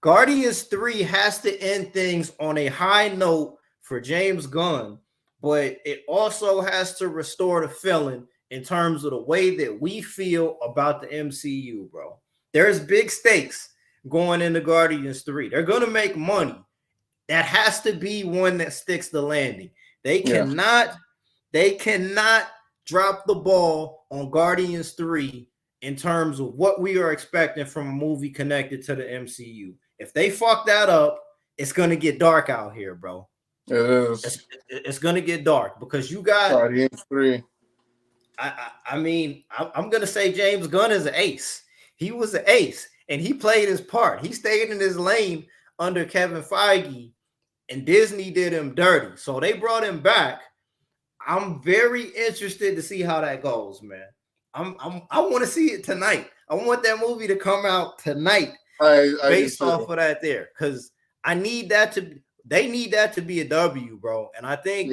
Guardians 3 has to end things on a high note for James Gunn, but it also has to restore the feeling in terms of the way that we feel about the MCU, bro. There's big stakes going into Guardians 3. They're going to make money. That has to be one that sticks the landing. They cannot drop the ball on Guardians 3 in terms of what we are expecting from a movie connected to the MCU. If they fuck that up, it's going to get dark out here, bro. It is. It's going to get dark because you got Guardians 3. I mean, I'm going to say James Gunn is an ace. He was an ace, and he played his part. He stayed in his lane under Kevin Feige, and Disney did him dirty. So they brought him back. I'm very interested to see how that goes, man. I want to see it tonight. I want that movie to come out tonight based off of that there, because I need that to. They need that to be a W, bro. And I think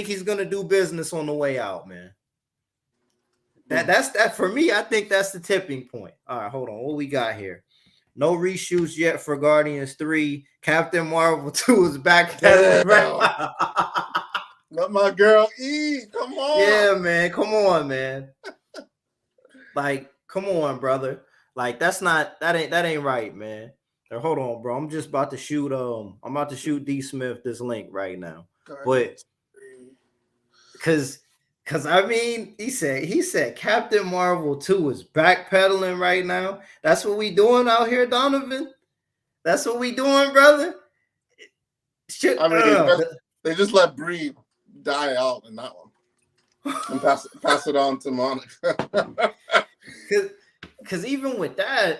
he's gonna do business on the way out, man. That's that for me. I think that's the tipping point. All right, hold on. What we got here? No reshoots yet for Guardians 3. Captain Marvel 2 is back. Let my girl eat. Come on. Yeah, man. Come on, man. Like, come on, brother. Like, that ain't right, man. Or, hold on, bro. I'm just about to shoot. I'm about to shoot D Smith this link right now. But because I mean, he said Captain Marvel 2 is backpedaling right now. That's what we doing out here, Donovan. That's what we doing, brother. Shit, I mean, they just let Brie die out in that one and pass it on to Monica. Because even with that,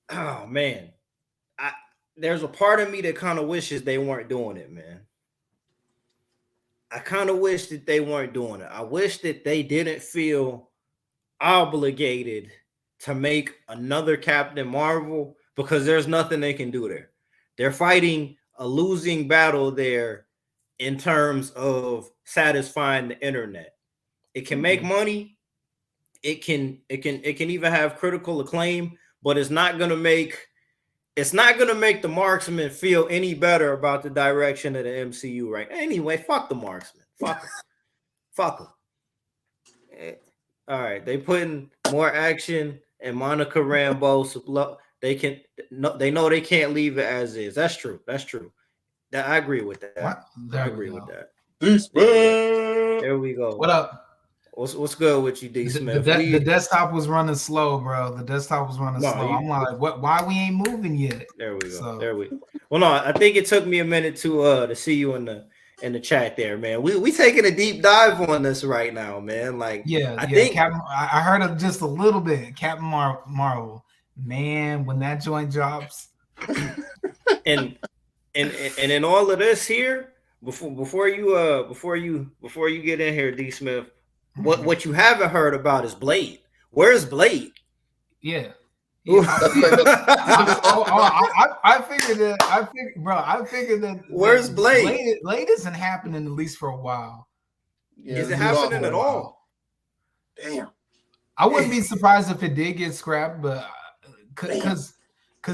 oh man, there's a part of me that kind of wishes they weren't doing it, man. I kind of wish that they weren't doing it. I wish that they didn't feel obligated to make another Captain Marvel, because there's nothing they can do there. They're fighting a losing battle there in terms of satisfying the internet. It can make money. It can even have critical acclaim, but it's not gonna make the Marksman feel any better about the direction of the MCU, right? Anyway, fuck the Marksman. Fuck them. All right, they putting more action and Monica Rambeau. They know they can't leave it as is. That's true. I agree with that. I agree with that. There we go. What up? What's good with you, D Smith? The desktop was running slow, bro. The desktop was running slow. I'm like, what? Why we ain't moving yet? There we go. Well, no, I think it took me a minute to see you in the chat there, man. We taking a deep dive on this right now, man. Like, I think I heard of just a little bit. Captain Marvel, man, when that joint drops, and in all of this here, before you get in here, D Smith. What you haven't heard about is Blade. Where's Blade? Yeah. I figured that. Where's Blade? Blade isn't happening at least for a while. Yeah, is it happening at all? Damn. I wouldn't be surprised if it did get scrapped, but because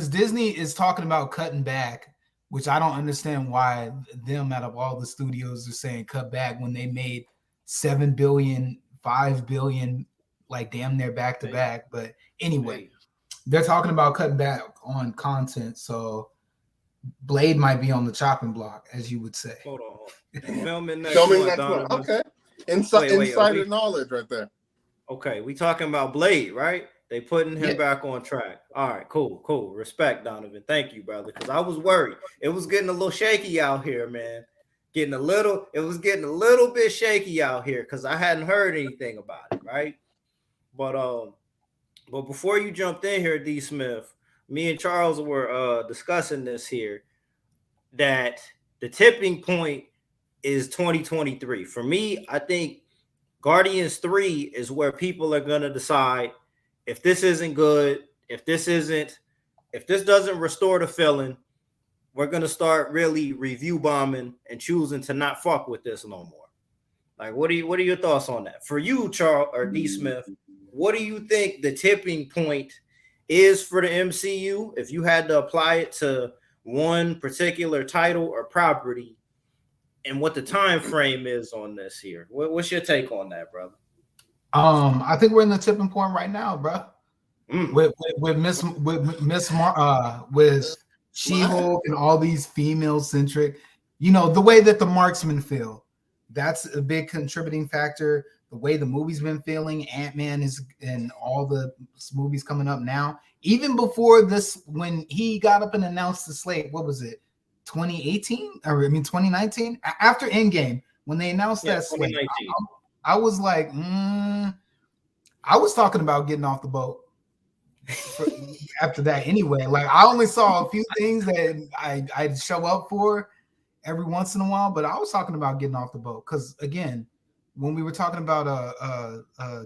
Disney is talking about cutting back, which I don't understand why them out of all the studios are saying cut back when they made $7 billion, $5 billion, like damn near back to back. But anyway, they're talking about cutting back on content, so Blade might be on the chopping block, as you would say. Hold on. Filming next one. Okay. Insider knowledge right there. Okay, we talking about Blade, right? They putting him back on track. All right, cool. Respect, Donovan. Thank you, brother. Because I was worried. It was getting a little shaky out here, man. It was getting a little bit shaky out here because I hadn't heard anything about it, right? But before you jumped in here, D Smith, me and Charles were discussing this here, that the tipping point is 2023. For me, I think Guardians 3 is where people are gonna decide if this isn't good, if this doesn't restore the feeling. We're gonna start really review bombing and choosing to not fuck with this no more. Like, what are your thoughts on that? For you, Charles or D Smith, what do you think the tipping point is for the MCU, if you had to apply it to one particular title or property, and what the time frame is on this here. What's your take on that, brother? I think we're in the tipping point right now, bro. With She-Hulk and all these female centric, the way that the marksmen feel, that's a big contributing factor. The way the movie's been feeling, Ant-Man is, and all the movies coming up now. Even before this, when he got up and announced the slate, what was it, 2018? Or 2019? After Endgame, when they announced that slate, I was like, I was talking about getting off the boat after that anyway. Like, I only saw a few things that I'd show up for every once in a while, but I was talking about getting off the boat because, again, when we were talking about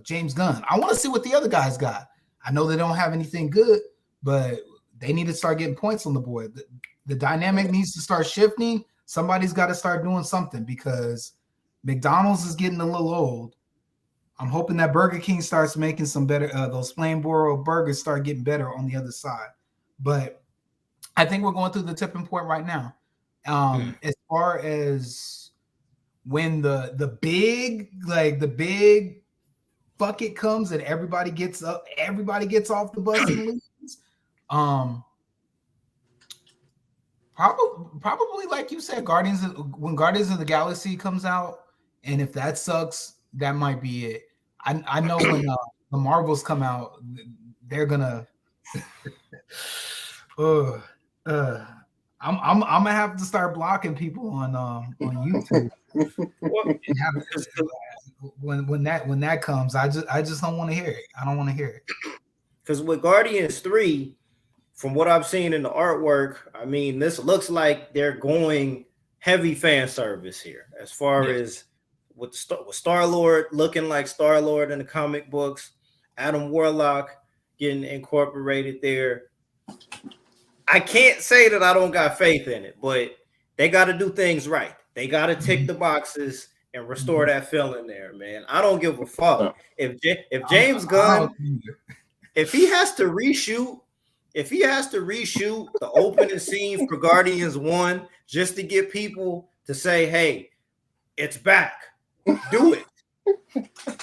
James Gunn, I want to see what the other guys got. I know they don't have anything good, but they need to start getting points on the board. The dynamic needs to start shifting. Somebody's got to start doing something because McDonald's is getting a little old. I'm hoping that Burger King starts making some better, those Flameboro burgers start getting better on the other side. But I think we're going through the tipping point right now. As far as when the big bucket comes and everybody gets off the bus and leaves. Probably like you said, when Guardians of the Galaxy comes out, and if that sucks, that might be it. I know when the Marvels come out, they're gonna. I'm gonna have to start blocking people on YouTube. when that comes, I just don't want to hear it. I don't want to hear it. Because with Guardians 3, from what I've seen in the artwork, I mean, this looks like they're going heavy fan service here, as far as with Star-Lord looking like Star-Lord in the comic books, Adam Warlock getting incorporated there. I can't say that I don't got faith in it, but they got to do things right. They got to tick the boxes and restore that feeling there, man. I don't give a fuck. If James Gunn, if he has to reshoot the opening scene for Guardians 1 just to get people to say, hey, it's back, do it.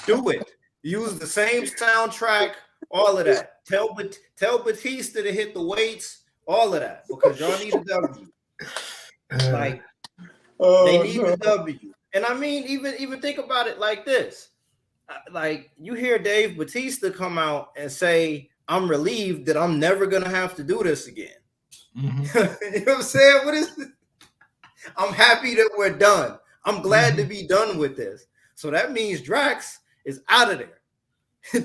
Do it. Use the same soundtrack, all of that. Tell Batista to hit the weights, all of that, because y'all need a W. Like, they need a W. And I mean, even think about it like this. Like, you hear Dave Batista come out and say, I'm relieved that I'm never going to have to do this again. Mm-hmm. You know what I'm saying? What is it? I'm happy that we're done. I'm glad to be done with this. So that means Drax is out of there.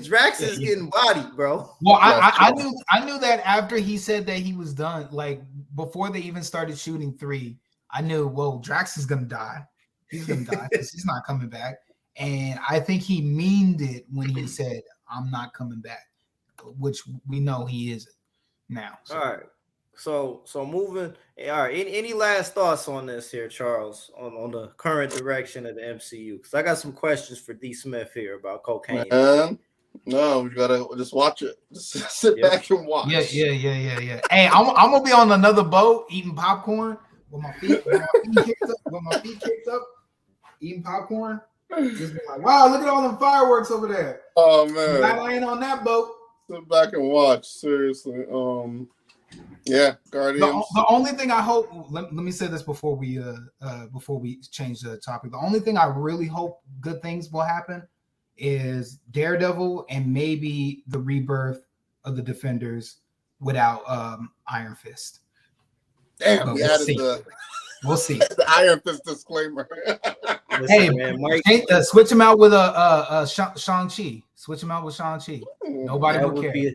Drax is getting bodied, bro. Well, I knew that after he said that he was done, like before they even started shooting 3, I knew, well, Drax is gonna die. He's gonna die because he's not coming back. And I think he meaned it when he said, I'm not coming back, which we know he isn't now. So. All right. So moving. All right. Any last thoughts on this here, Charles, on the current direction of the MCU? Because I got some questions for D. Smith here about cocaine. No, we gotta just watch it. Just sit back and watch. Yeah. Hey, I'm gonna be on another boat eating popcorn with my feet kicked up, eating popcorn. Just be like, wow, look at all the fireworks over there. Oh man, glad I ain't on that boat. Sit back and watch. Seriously. Yeah, Guardians. The only thing I hope, let me say this before we change the topic. The only thing I really hope good things will happen is Daredevil and maybe the rebirth of the Defenders without Iron Fist. Damn, but we added we'll see. The Iron Fist disclaimer. Hey, man, Mike, switch him out with a Shang-Chi. Switch him out with Shang-Chi. Nobody would care.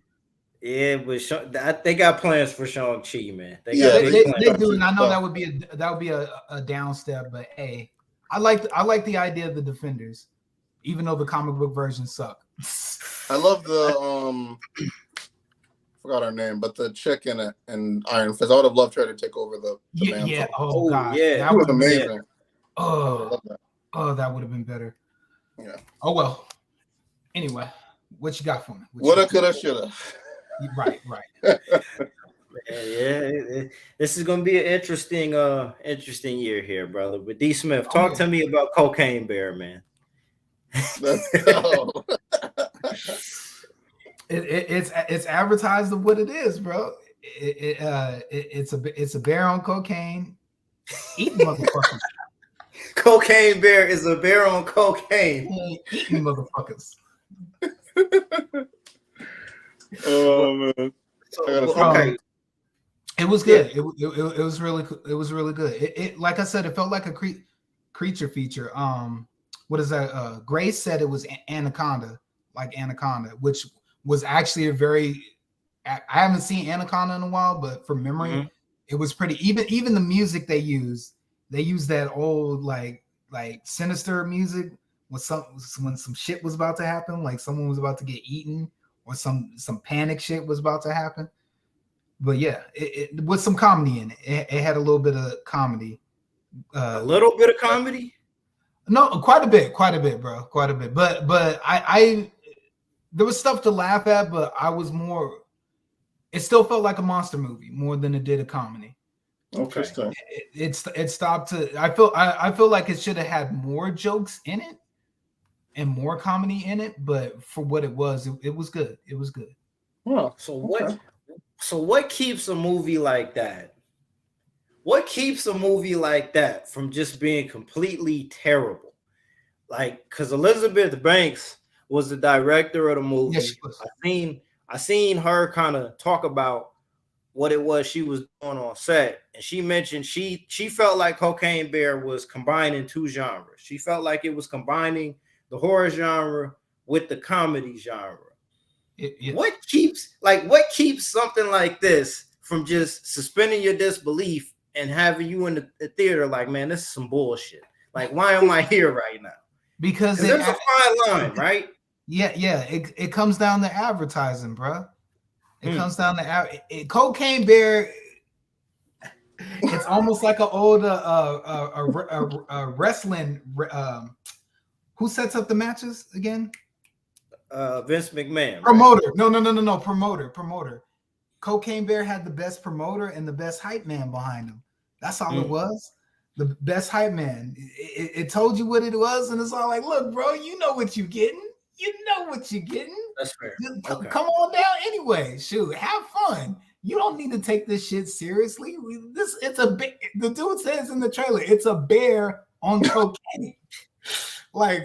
They got plans for Shang-Chi, man. They do, and I know that would be a down step, but hey, I like the idea of the Defenders, even though the comic book versions suck. I love the forgot her name, but the chick in it and Iron Fist. I would have loved her to take over the mantle. Yeah. Oh god, yeah, that was amazing. Oh, that would have been better. Yeah. Oh well. Anyway, what you got for me? Woulda, coulda, shoulda. Right, right. This is gonna be an interesting year here, brother. But D Smith, talk to me about Cocaine Bear, man. Let's go. It's advertised of what it is, bro. It's a bear on cocaine eating motherfuckers. Cocaine Bear is a bear on cocaine eating motherfuckers. Oh man. Okay. It was good. Yeah. It was really good. It like I said, it felt like a creature feature. What is that? Grace said it was Anaconda, like Anaconda, which was actually a very. I haven't seen Anaconda in a while, but from memory, it was pretty. Even the music they used that old like sinister music when some shit was about to happen, like someone was about to get eaten or some panic shit was about to happen. But yeah, it with some comedy in it. It had a little bit of comedy. A little bit of comedy? No, quite a bit, bro. Quite a bit. But I there was stuff to laugh at, but I was more. It still felt like a monster movie more than it did a comedy. Okay. It stopped to. I feel like it should have had more jokes in it and more comedy in it, but for what it was, it was good. It was good. Well, So what keeps a movie like that? What keeps a movie like that from just being completely terrible? Like, because Elizabeth Banks was the director of the movie. Yes, she was. I seen her kind of talk about what it was she was doing on set, and she mentioned she felt like Cocaine Bear was combining two genres. She felt like it was combining the horror genre with the comedy genre. What keeps something like this from just suspending your disbelief and having you in the theater like, man, this is some bullshit. Like, why am I here right now? Because there's a fine line, right? Yeah. It comes down to advertising, bro. It comes down to Cocaine Bear. It's almost like an old wrestling. Who sets up the matches again? Vince McMahon. Promoter. Right? No. Promoter. Cocaine Bear had the best promoter and the best hype man behind him. That's all it was. The best hype man. It told you what it was, and it's all like, look, bro, you know what you're getting. That's fair. Okay. Come on down anyway. Shoot, have fun. You don't need to take this shit seriously. The dude says in the trailer, it's a bear on cocaine. Like,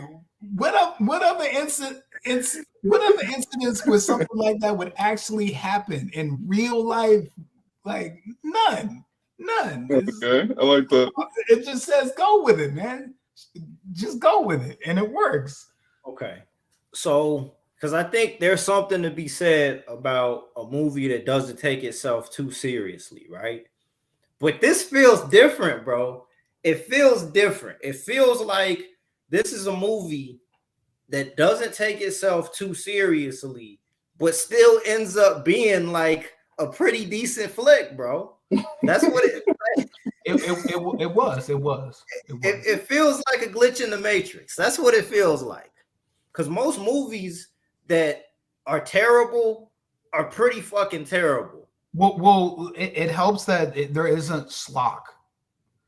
what other incidents where something like that would actually happen in real life? Like, none. Okay, I like that. It just says go with it, man. Just go with it, and it works. Okay. So, because I think there's something to be said about a movie that doesn't take itself too seriously, right? But this feels different, bro. It feels different. It feels like this is a movie that doesn't take itself too seriously, but still ends up being like a pretty decent flick, bro. That's what it was. It feels like a glitch in the Matrix. That's what it feels like. Because most movies that are terrible are pretty fucking terrible. Well, it helps that there isn't schlock.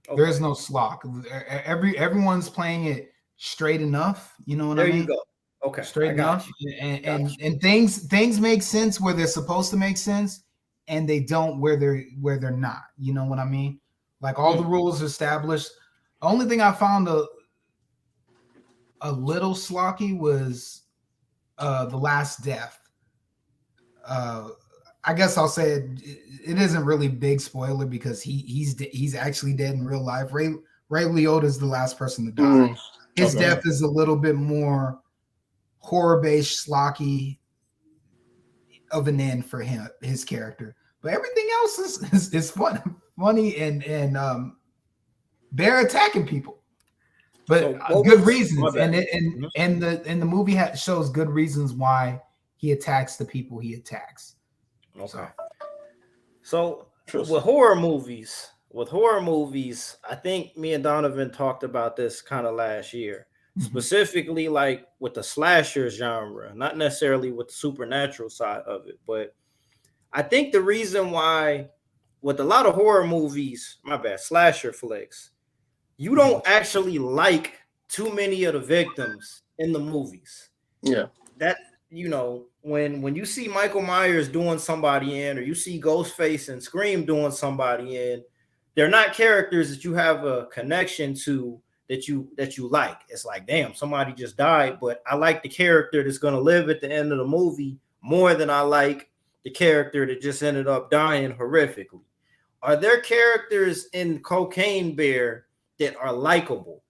Okay. There is no schlock. Everyone's playing it straight enough. You know what I mean? There you go. Okay, straight enough, and things make sense where they're supposed to make sense, and they don't where they're not. You know what I mean? Like all the rules established. The only thing I found a little slocky was the last death. I guess I'll say it isn't really big spoiler because he's actually dead in real life. Ray Liotta is the last person to die. His death is a little bit more horror-based, schlocky of an end for his character, but everything else is funny and they're attacking people. But good reasons, and the movie shows good reasons why he attacks the people he attacks. Okay. So with horror movies, I think me and Donovan talked about this kind of last year, specifically like with the slasher genre, not necessarily with the supernatural side of it, but I think the reason why with a lot of horror movies, my bad, slasher flicks, you don't actually like too many of the victims in the movies. Yeah. That when you see Michael Myers doing somebody in, or you see Ghostface and Scream doing somebody in, they're not characters that you have a connection to that you like. It's like, damn, somebody just died, but I like the character that's gonna live at the end of the movie more than I like the character that just ended up dying horrifically. Are there characters in Cocaine Bear that are likable?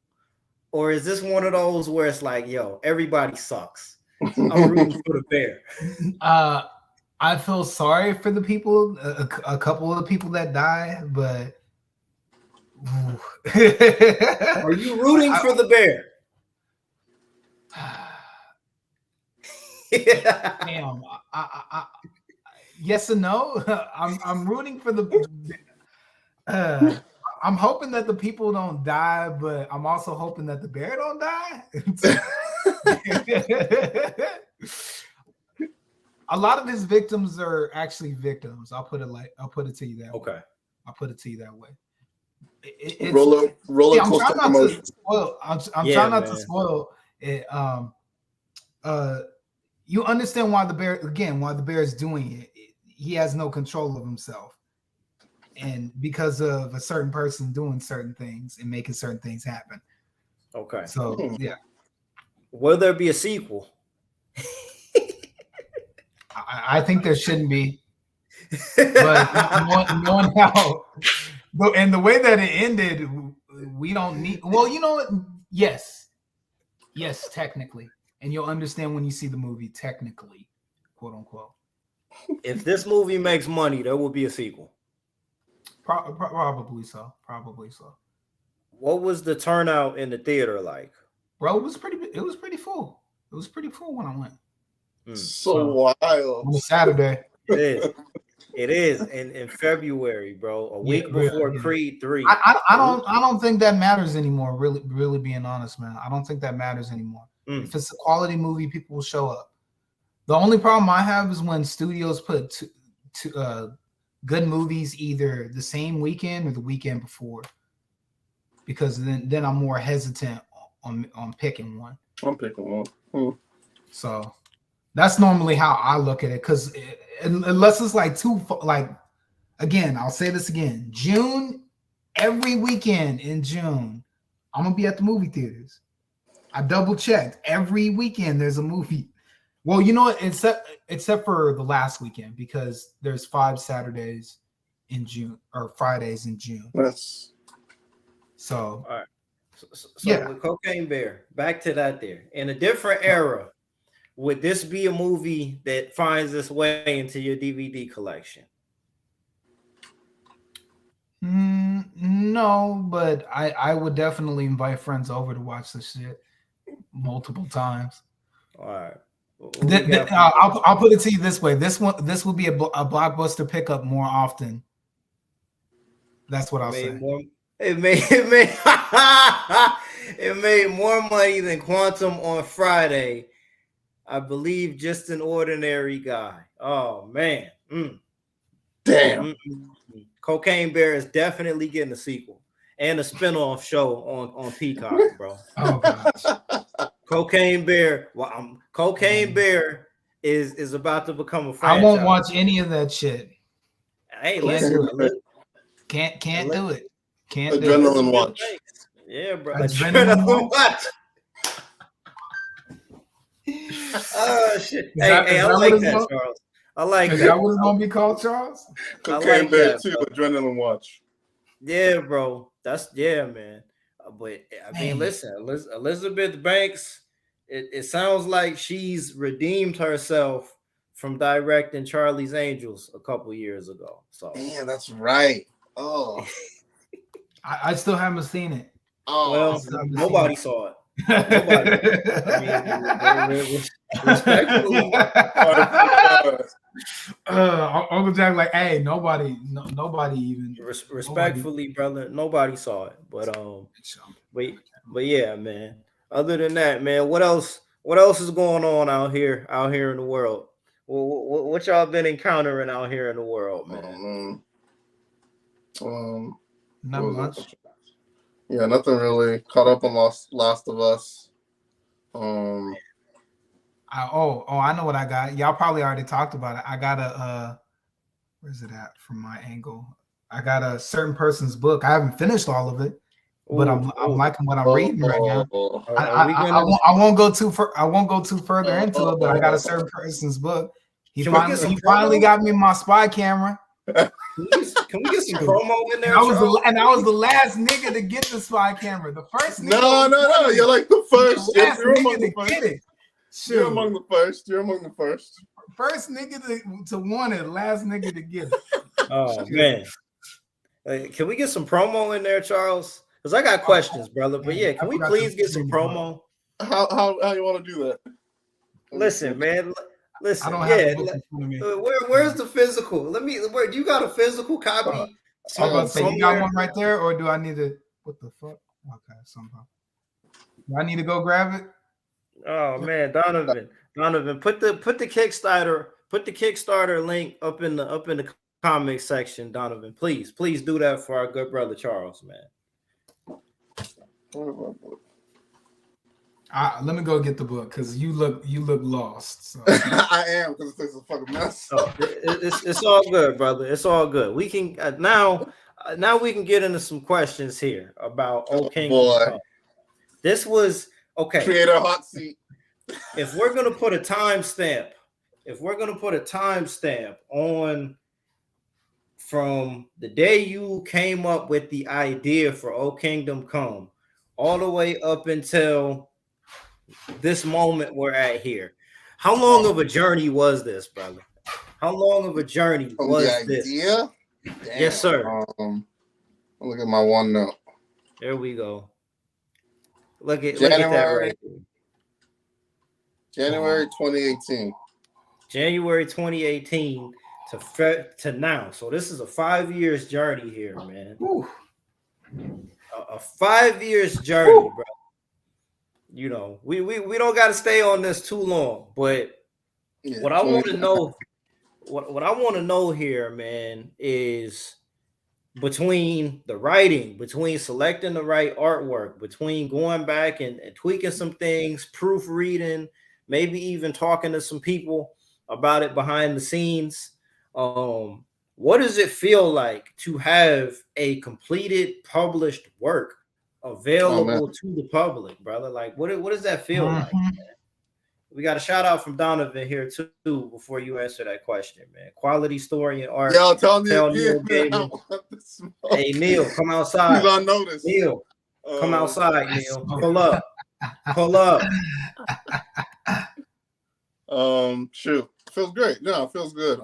Or is this one of those where it's like, yo, everybody sucks? I'm rooting for the bear. I feel sorry for the people, a couple of the people that die, but are you rooting for the bear? Damn, yes and no. I'm rooting for the. I'm hoping that the people don't die, but I'm also hoping that the bear don't die. A lot of his victims are actually victims. I'll put it to you that way. Okay. I'll put it to you that way. Roller coaster emotions. I'm trying not to spoil it. You understand why the bear is doing it. He has no control of himself, and because of a certain person doing certain things and making certain things happen. Okay. So yeah. Will there be a sequel? I think there shouldn't be, but knowing how, and the way that it ended, we don't need. Well, you know what? Yes, technically, and you'll understand when you see the movie. Technically, quote unquote. If this movie makes money, there will be a sequel. Probably so. What was the turnout in the theater like? Bro, it was pretty full. It was pretty full when I went. So wild. On a Saturday. It is in February, bro. A week before Creed 3. I don't think that matters anymore. Really being honest, man. I don't think that matters anymore. If it's a quality movie, people will show up. The only problem I have is when studios put good movies either the same weekend or the weekend before, because then I'm more hesitant on picking one. I'm picking one. So that's normally how I look at it, because unless it's like again, I'll say this again, June, every weekend in June, I'm gonna be at the movie theaters. I double checked. Every weekend there's a movie. Well, you know what? Except for the last weekend, because there's 5 Saturdays in June or Fridays in June. Yes. So, all right. So yeah. With Cocaine Bear, back to that there. In a different era, would this be a movie that finds its way into your DVD collection? No, but I would definitely invite friends over to watch this shit multiple times. All right. I'll put it to you this way: this will be a blockbuster pickup more often. That's what I'll say. It made more money than Quantum on Friday. I believe Just an Ordinary Guy. Oh man, damn. Cocaine Bear is definitely getting a sequel and a spinoff show on Peacock, bro. Oh gosh. Cocaine Bear. Well, Cocaine Bear is about to become a franchise. I won't watch any of that shit. Hey, listen, can't do it. Can't Adrenaline watch. Yeah, bro. Adrenaline watch. Oh shit! Hey, I like that, Charles. I like that. Is that what it's gonna be called, Charles? Cocaine Bear 2, Adrenaline watch. Yeah, bro. Man. But I mean, listen, Elizabeth Banks. It sounds like she's redeemed herself from directing Charlie's Angels a couple years ago. So yeah, that's right. Oh, I still haven't seen it. Oh, well, nobody saw it. Nobody. I mean, respectfully, Uncle Jack, like, hey, nobody even. Respectfully, brother, nobody saw it. But yeah, man. Other than that, man, what else is going on out here in the world? What y'all been encountering out here in the world, man? Not much. Yeah, nothing really. Caught up on Last of Us. I know what I got. Y'all probably already talked about it. I got a where's it at from my angle? I got a certain person's book. I haven't finished all of it, but I'm liking what I'm reading right now. I won't go too further into it, but I got a certain person's book. He finally got me my spy camera. Can we get some promo in there? I was the last nigga to get the spy camera. The first nigga. No. You're like the first. You're among the first. Get it. You're among the first. You're among the first. First nigga to want it, last nigga to get it. Oh man. Can we get some promo in there, Charles? Because I got questions, brother. But yeah, can we please get some promo? How you want to do that? Listen, man. Listen, I don't have the book in front of me. Where's the physical? Where do you got a physical copy? I was about to say, you got one right there, or do I need to? What the fuck? Okay, somehow. Do I need to go grab it? Oh man, Donovan, put the Kickstarter link up in the comment section, Donovan. Please do that for our good brother Charles, man. Let me go get the book because you look lost. So. I am because it's a fucking mess. It's all good, brother. It's all good. We can now we can get into some questions here about O Kingdom Come. This was okay. Creator hot seat. If we're gonna put a timestamp on from the day you came up with the idea for O Kingdom Come, all the way up until this moment we're at here, how long of a journey was this, brother? How long of a journey was this? Idea? Yes, sir. Look at my OneNote. There we go. Look at that right there. January 2018. January 2018 to now. So this is a 5 years journey here, man. A 5 years journey, bro. You know, we don't got to stay on this too long, but what I want to know, what I want to know here, man, is between the writing, between selecting the right artwork, between going back and tweaking some things, proofreading, maybe even talking to some people about it behind the scenes. What does it feel like to have a completed published work available to the public, brother? Like, what does that feel like, man? We got a shout out from Donovan here too before you answer that question, man. Quality story and art. Yo, tell Neil Gaming. Hey, Neil, come outside. He's on notice. Neil, come outside, Neil. Pull up. Shoot, feels great. No, it feels good.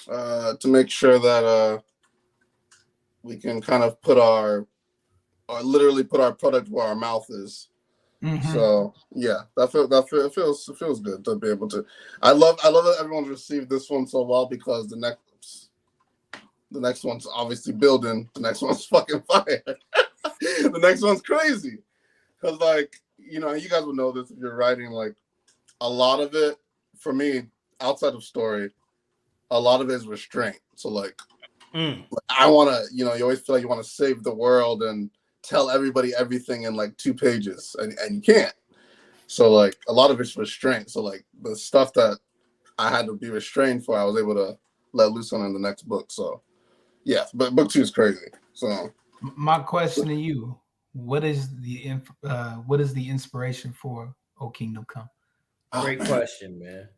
To make sure that we can kind of literally put our product where our mouth is. Mm-hmm. So yeah, it feels good to be able to. I love that everyone's received this one so well, because the next one's obviously building. The next one's fucking fire. The next one's crazy, because like, you know, you guys would know this if you're writing. Like, a lot of it for me, outside of story, a lot of it is restraint. So like, I want to, you know, you always feel like you want to save the world and tell everybody everything in like 2 pages, and you can't. So like, a lot of it's restraint. So like, the stuff that I had to be restrained for, I was able to let loose on in the next book. So yeah, but book 2 is crazy. So my question to you: what is the inspiration for O Kingdom Come? Great question, man.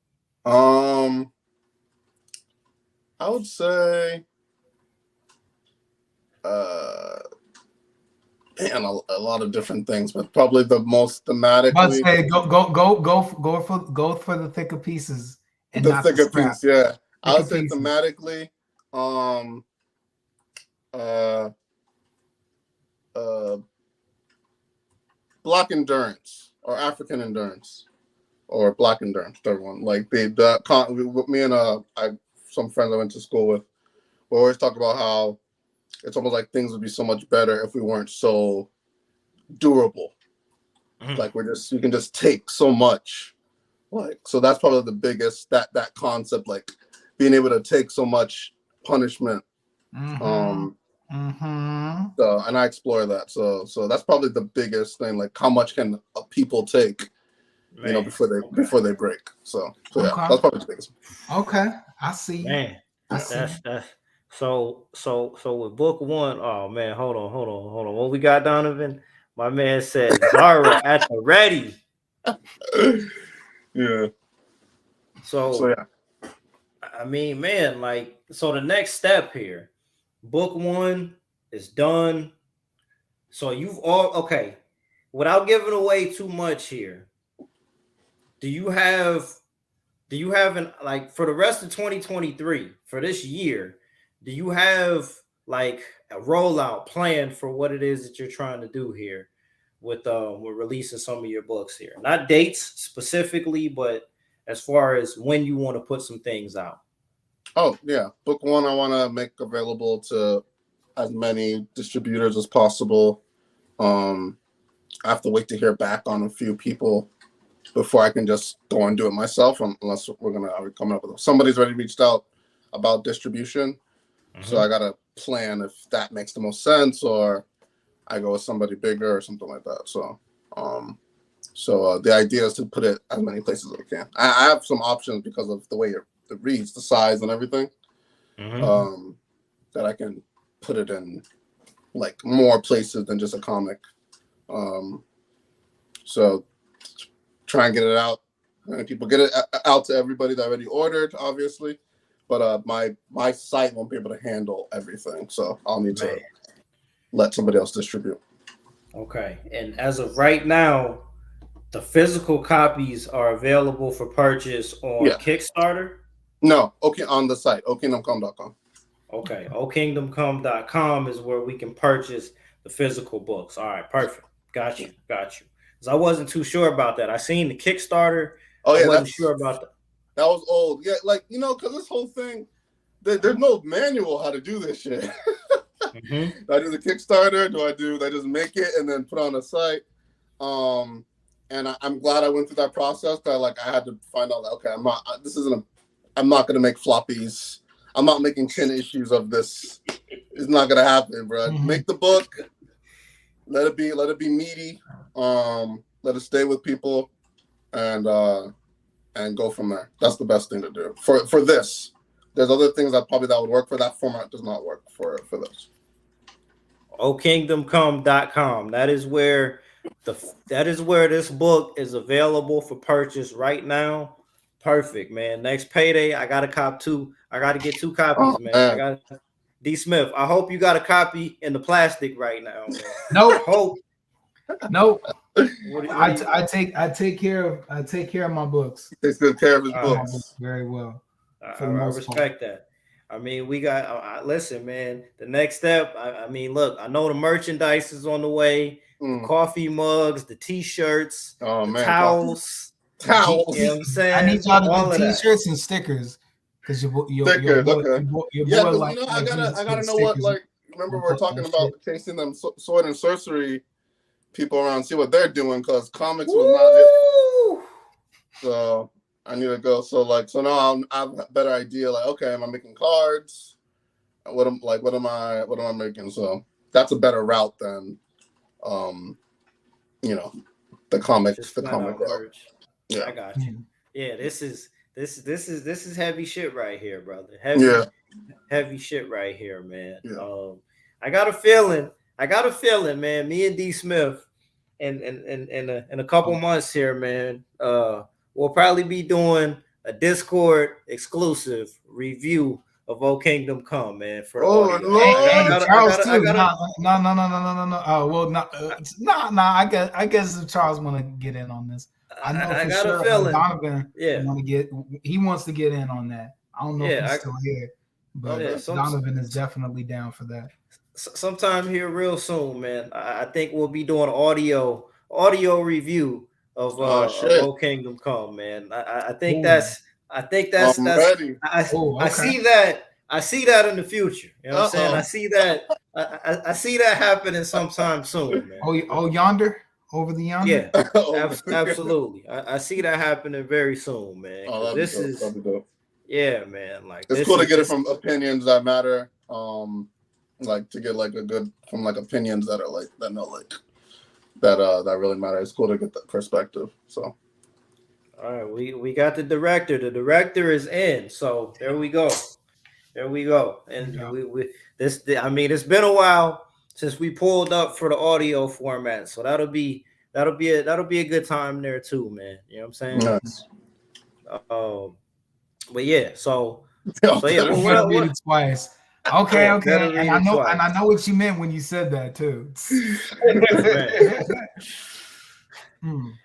I would say, man, a lot of different things, but probably the most thematically. I'd say go for the thicker pieces. And the thicker piece, yeah. I would say pieces. thematically, Black endurance or African endurance. Or Black endurance, third one. Like me and some friends I went to school with, we always talk about how it's almost like things would be so much better if we weren't so durable. Mm-hmm. Like we can just take so much Like, so that's probably the biggest that concept, like being able to take so much punishment. So, and I explore that. So that's probably the biggest thing. Like, how much can people take, Man, before they break? So yeah, Okay. that's probably the biggest. Okay, I see. Man, I see. that's so with book one. Oh man, hold on. What we got, Donovan? My man said Zara at the ready. Yeah. So Yeah. I mean, man, like, so the next step here, book one is done. So you've all okay. Without giving away too much here, do you have an, like, for the rest of 2023, for this year, do you have like a rollout plan for what it is that you're trying to do here with releasing some of your books here? Not dates specifically, but as far as when you want to put some things out. Oh yeah, book one I want to make available to as many distributors as possible. I have to wait to hear back on a few people before I can just go and do it myself, unless we're gonna come up with somebody's already reached out about distribution. So I gotta plan if that makes the most sense, or I go with somebody bigger or something like that. So the idea is to put it as many places as I can. I have some options because of the way it reads, the size and everything, that I can put it in like more places than just a comic. So try and get it out, and people get it out to everybody that already ordered, obviously. But my site won't be able to handle everything, so I'll need to let somebody else distribute. Okay, and as of right now, the physical copies are available for purchase on Kickstarter? No, okay, on the site, okingdomcome.com. Okay, okingdomcome.com is where we can purchase the physical books. All right, perfect. Got you. Because I wasn't too sure about that. I seen the Kickstarter. Oh yeah, I wasn't sure about that. That was old. Yeah, like, because this whole thing, there's no manual how to do this shit. Do I do the Kickstarter? Do I just make it and then put on a site? And I'm glad I went through that process, because I had to find out that, okay, I'm not gonna make floppies. I'm not making 10 issues of this. It's not gonna happen, bro. Make the book. Let it be meaty. Let it stay with people, and go from there. That's the best thing to do for this. There's other things that would work for that format. Does not work for this. okingdomcome.com. That is where this book is available for purchase right now. Perfect, man. Next payday, I got to cop two. I got to get 2 copies, man. I got D Smith. I hope you got a copy in the plastic right now, man. Nope. I take care of my books. He takes good care of his books very well. I respect that. I mean, we got. Listen, man. The next step. I mean, look. I know the merchandise is on the way. The coffee mugs, the T-shirts, towels. Towels. You know what I'm saying? I need y'all to do T-shirts and stickers. Because your boy, I gotta know what, like, remember we're talking about chasing them sword and sorcery people around, see what they're doing, because comics was not it. So I need to go. So now I have a better idea. Like, okay, am I making cards? What am I making? So that's a better route than, the comic. Just the comic route. Yeah, I got you. Yeah, this is heavy shit right here, brother. Heavy shit right here, man. Yeah. I got a feeling, man. Me and D Smith, in a couple months here, man. We'll probably be doing a Discord exclusive review of O Kingdom Come, man. For Charles too. No. I guess if Charles want to get in on this, I know I for got sure a feeling. Donovan he wants to get in on that. I don't know if he's still here, but Donovan is definitely down for that. Sometime here real soon, man. I think we'll be doing audio review of O Kingdom Come, man. I think that's ready. I see that in the future. You know what I'm saying? I see that happening sometime soon, man. Oh, yonder. over the Yonder? Yeah, absolutely. I see that happening very soon, man. Oh, that'd This be dope. is, That'd be dope. yeah, man. Like It's this cool to is get it this from opinions that matter. Like to get like a good from like opinions that are like that know like that really matter. It's cool to get that perspective. So All right, we got the director. The director is in. So there we go. There we go. And Yeah. we this I mean it's been a while since we pulled up for the audio format. So that'll be a good time there too, man. You know what I'm saying? nice. But yeah, so yeah, You gotta read it twice. Okay, Yeah, okay. gotta read And it twice. I know what you meant when you said that too.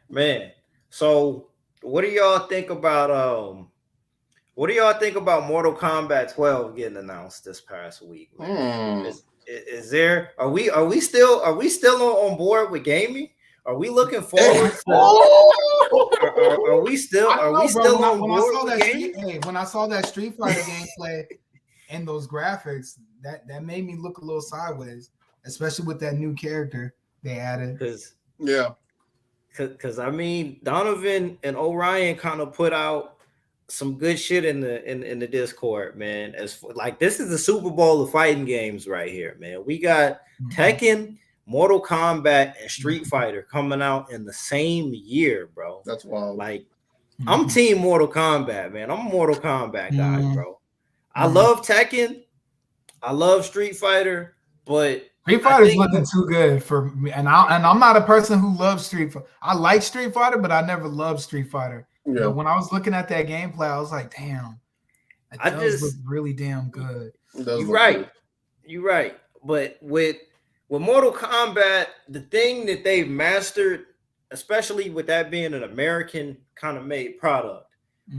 Man. So what do y'all think about Mortal Kombat 12 getting announced this past week? Man? Is there are we still on board with gaming? Are we looking forward to are we still on board with gaming? When I saw that Street Fighter gameplay and those graphics, that made me look a little sideways, especially with that new character they added. Because I mean, Donovan and Orion kind of put out some good shit in the Discord, man. As like this is the Super Bowl of fighting games right here, man. We got Tekken, Mortal Kombat, and Street Fighter coming out in the same year, bro. That's wild. Like I'm team Mortal Kombat, man. I'm a Mortal Kombat guy, bro. I love Tekken, I love Street Fighter, but Street Fighter's looking too good for me, and I'm not a person who loves Street Fighter. I like Street Fighter, but I never loved Street Fighter. Yeah. But when I was looking at that gameplay, I was like, damn, it does look really damn good. You're right. But with Mortal Kombat, the thing that they've mastered, especially with that being an American kind of made product,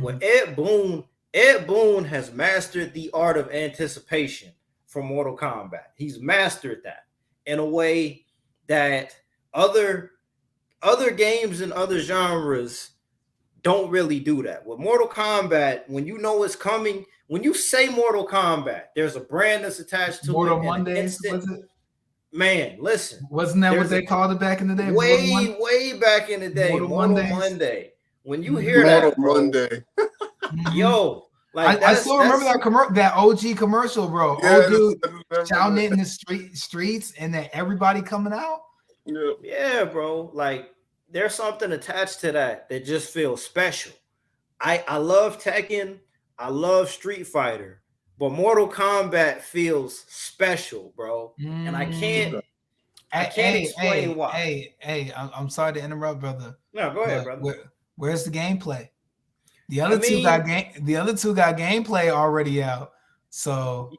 with Ed Boon has mastered the art of anticipation for Mortal Kombat. He's mastered that in a way that other games and other genres don't really do that. With Mortal Kombat, when you know it's coming, when you say Mortal Kombat, there's a brand that's attached to Mortal it. Mondays, was it? Man, listen. Wasn't that what they called it back in the day? Way back in the day. Mortal Monday. When you hear Mortal that, bro, Monday. yo, like I still remember that OG commercial, bro. Yeah, dude shouting it in the streets, and then everybody coming out. Yeah, bro. Like there's something attached to that just feels special. I love Tekken, I love Street Fighter, but Mortal Kombat feels special, bro. And I can't explain why. Hey, I'm sorry to interrupt, brother. No, go ahead, brother. Where's the gameplay? The other two got gameplay already out. So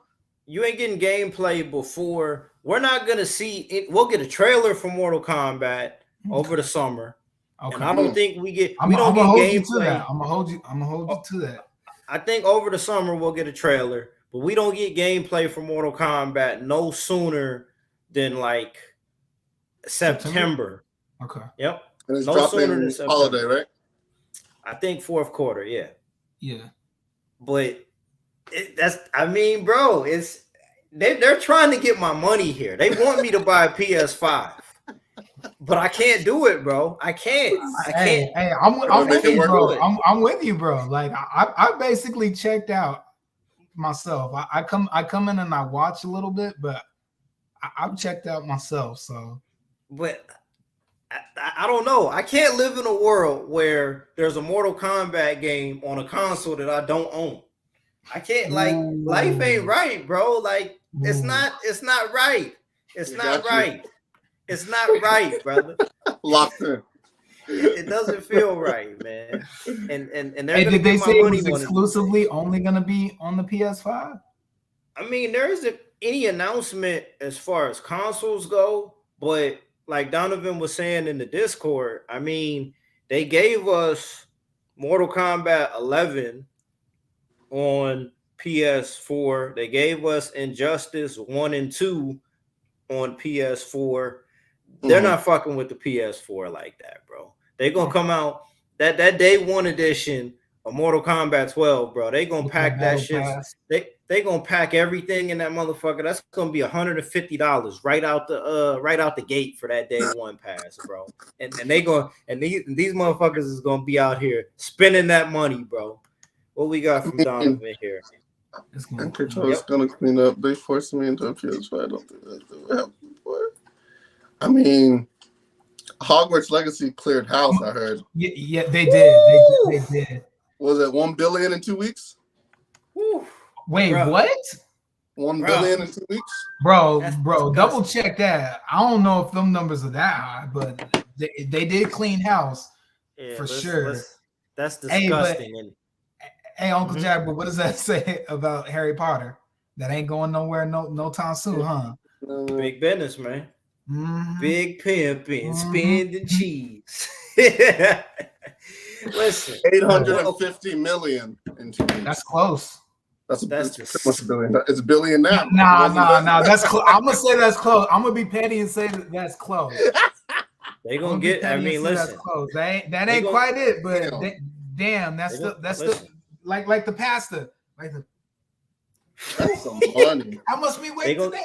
you ain't getting gameplay before. We're not gonna see it. We'll get a trailer for Mortal Kombat over the summer. Okay. And I don't think we get. I'm gonna hold you to that. I'm gonna hold you to that. I think over the summer we'll get a trailer, but we don't get gameplay for Mortal Kombat no sooner than like September. Okay. Yep. And it's dropping holiday, right? I think fourth quarter. Yeah. Yeah. But I mean, bro, they're trying to get my money here. They want me to buy a PS5. But I can't do it, bro. I can't. Hey, I'm with you, bro. I'm with you, bro. Like I basically checked out myself. I come in and I watch a little bit, but I've checked out myself. So, but I don't know. I can't live in a world where there's a Mortal Kombat game on a console that I don't own. I can't. Like life ain't right, bro. Like it's not right. It's not right. It's not right, brother. Locked in. It doesn't feel right, man. And they're did they say it was exclusively only gonna be on the PS5? I mean, there isn't any announcement as far as consoles go, but like Donovan was saying in the Discord, I mean, they gave us Mortal Kombat 11 on PS4. They gave us Injustice 1 and 2 on PS4. They're not fucking with the PS4 like that, bro. They're gonna come out that day one edition of Mortal Kombat 12, bro. They gonna pack that shit. They they gonna pack everything in that motherfucker. That's gonna be $150 right out the gate for that day one pass, bro. And these motherfuckers is gonna be out here spending that money, bro. What we got from Donovan here? Control's gonna clean up. They forced me into a PS5. I don't think that's what happened before. I mean, Hogwarts Legacy cleared house. I heard. Yeah, they did. They did. Was it 1 billion in 2 weeks? Woo. Wait, Bro. what? 1 billion in 2 weeks? Bro, That's double check that. I don't know if them numbers are that high, but they did clean house for sure. That's disgusting. Hey, Uncle Jack, but what does that say about Harry Potter? That ain't going nowhere no time soon, huh? Big business, man. Mhm. Big pimping, spending cheese. Listen, 850 million in 2 weeks. That's close. That's just- much a billion. It's a billion now. Nah. That's close. I'm gonna say that's close. I'm gonna be petty and say that's close. they gonna get. I mean, listen. That's close. That ain't quite it, but damn, that's listen. like the pasta. Like the That's some money. how much we wait today?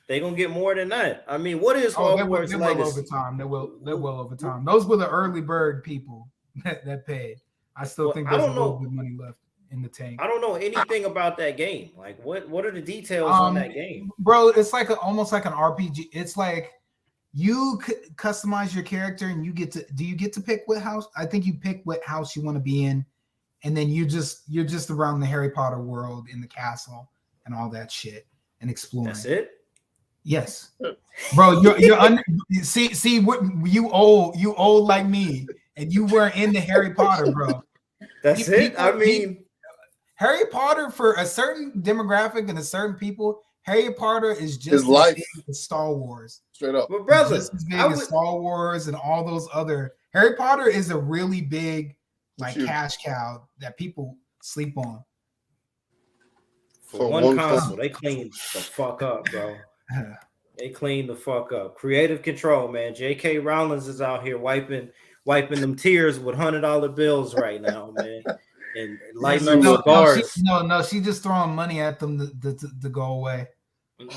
They gonna get more than that. I mean, what is Oh, they're Hogwarts well Legacy? over time. They're well over time. Those were the early bird people that paid. I still think there's a little bit of money left in the tank. I don't know anything about that game. Like, what are the details on that game, bro? It's like almost like an RPG. It's like you customize your character, and you get to. Do you get to pick what house? I think you pick what house you want to be in, and then you're just around the Harry Potter world in the castle and all that shit and exploring. That's it. Yes, bro. You're see what you old like me, and you weren't in the Harry Potter, bro. That's it. I mean, Harry Potter for a certain demographic and a certain people, Harry Potter is just His life. As big as Star Wars. Straight up. but brother, Just as big as Star Wars and all those other. Harry Potter is a really big cash cow that people sleep on. for one console, they cleaned the fuck up, bro. They cleaned the fuck up. Creative control, man. J.K. Rowling is out here wiping them tears with $100 bills right now, man, and lighting up cigars. No, she just throwing money at them to go away.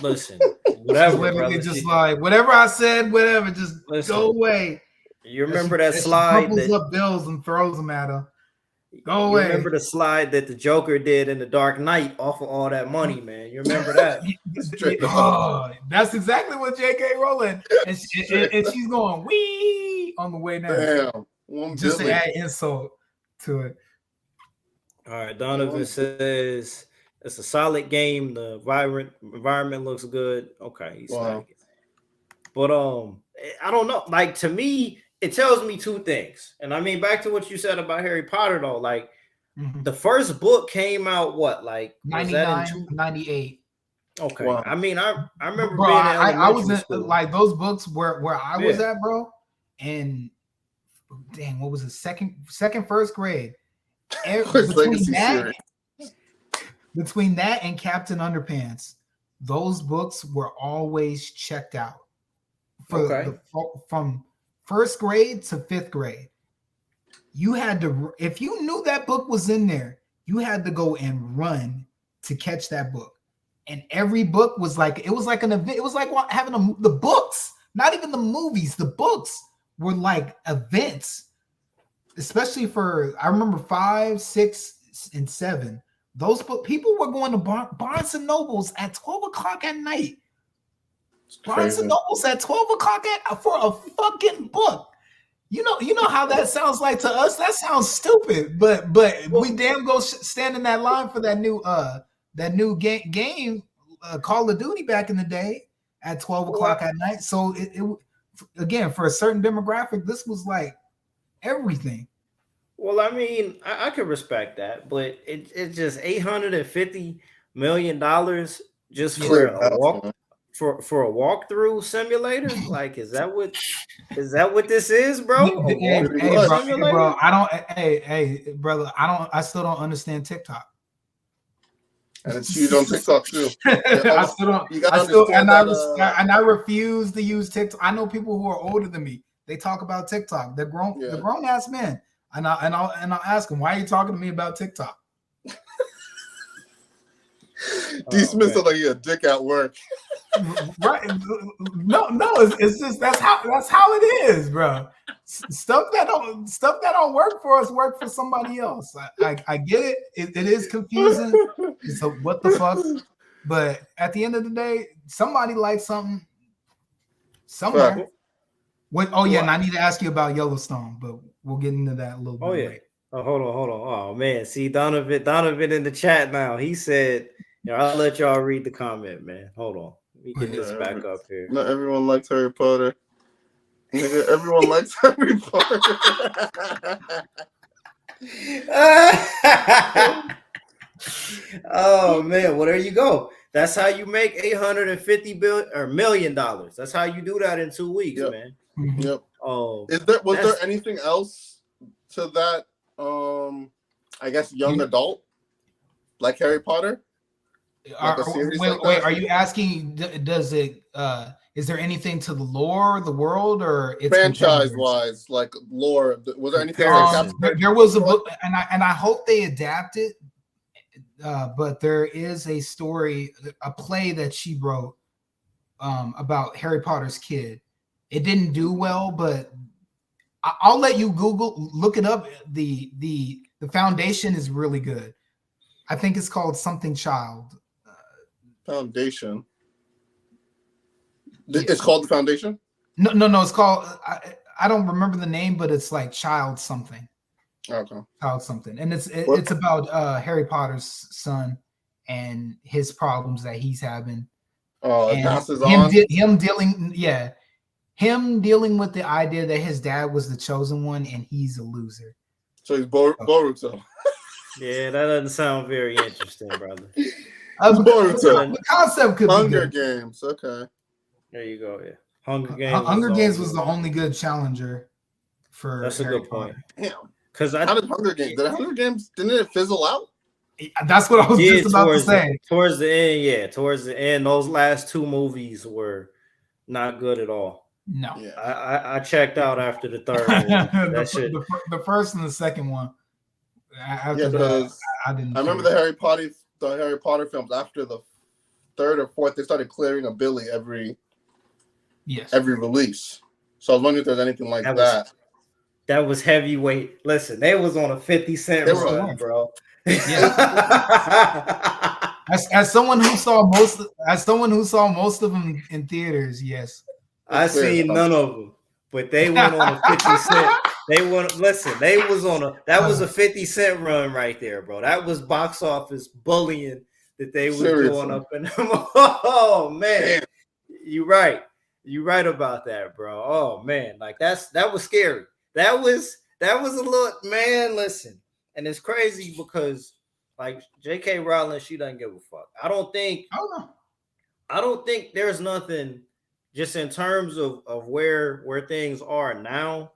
Listen, whatever. Literally just like whatever I said, whatever, just go away. You remember that slide that up bills and throws them at her. Go away. You remember the slide that the Joker did in the Dark Knight off of all that money, man? You remember that? That's exactly what J.K. Rowling and she's going wee on the way now. Damn, just to add insult to it. All right, Donovan says it's a solid game. The environment looks good. Okay, he's like it. But I don't know. Like, to me, it tells me two things. And I mean, back to what you said about Harry Potter, though. Like, the first book came out what, like 99, 98. Okay. Wow. I mean, I remember bro, being in I was in school. like those books where I was at, bro. And dang, what was it? First grade. Between that and Captain Underpants, those books were always checked out from first grade to fifth grade. You had to, if you knew that book was in there, you had to go and run to catch that book. And every book was like, it was like an event. It was like having the books, not even the movies. The books were like events, especially for, I remember 5, 6, and 7. Those people were going to Barnes and Nobles at 12 o'clock at night. Barnes and Nobles at 12 o'clock for a fucking book. You know how that sounds like to us. That sounds stupid, but we damn go stand in that line for that new game, Call of Duty back in the day at 12 o'clock at night. So it again, for a certain demographic, this was like everything. Well, I mean, I could respect that, but it's just $850 million just for a walk. For a walkthrough simulator, like is that what this is, bro? Hey, bro, I don't. Hey, brother, I still don't understand TikTok. And it's huge on TikTok too. I still don't. I refuse to use TikTok. I know people who are older than me. They talk about TikTok. They're grown ass men, and I'll ask them, why are you talking to me about TikTok? D. Smith looked like he a dick at work. Right? No, it's just that's how it is, bro. Stuff that don't work for us work for somebody else. I get it. It is confusing. So what the fuck? But at the end of the day, somebody likes something somewhere. Right. What? Oh yeah, and I need to ask you about Yellowstone, but we'll get into that a little bit. Oh yeah. Later. Oh, hold on. Oh man, see Donovan in the chat now. He said, I'll let y'all read the comment, man. Hold on. Let me get this back up here. Not everyone likes Harry Potter. Nigga, everyone likes Harry Potter. Oh man, well there you go. That's how you make $850 million. That's how you do that in 2 weeks, Yep. man. Yep. Oh, Was there anything else to that? I guess young adult, like Harry Potter. Like a series wait, like that? are you asking? Does it? Is there anything to the lore, the world, or it's Franchise-wise, like lore? Was there anything? There was a book, and I hope they adapt it. But there is a story, a play that she wrote about Harry Potter's kid. It didn't do well, but I'll let you look it up. The foundation is really good. I think it's called something Child. Foundation. It's called The Foundation? No. It's called. I don't remember the name, but it's like Child something. Okay. Child something, and it's about Harry Potter's son and his problems that he's having. Oh, it and passes on. Him dealing with the idea that his dad was the chosen one and he's a loser. So he's Boruto. yeah, that doesn't sound very interesting, brother. The concept could Hunger be good. Games. Okay. There you go. Yeah, Hunger Games was the only good challenger for. That's a Harry good point. Damn. Because how did Hunger Games? Didn't it fizzle out? That's what I was just about to say. Towards the end, those last two movies were not good at all. No, I checked out after the third movie. The first and the second one. After because I didn't. I remember the Harry Potter films. After the third or fourth, they started clearing a Billy every release. So I was wondering if there's anything like that. That was heavyweight. Listen, they was on a 50 Cent run, bro. Yeah. as someone who saw most of them in theaters, yes. I seen none of them, but they went on a 50 Cent. That was a 50 Cent run right there, bro. That was box office bullying that they were doing up in them. Oh man, you're right about that, bro. Oh man, like that was scary. That was a little, man. Listen, and it's crazy because like J.K. Rowling, she doesn't give a fuck. I don't think there's nothing just in terms of where things are now.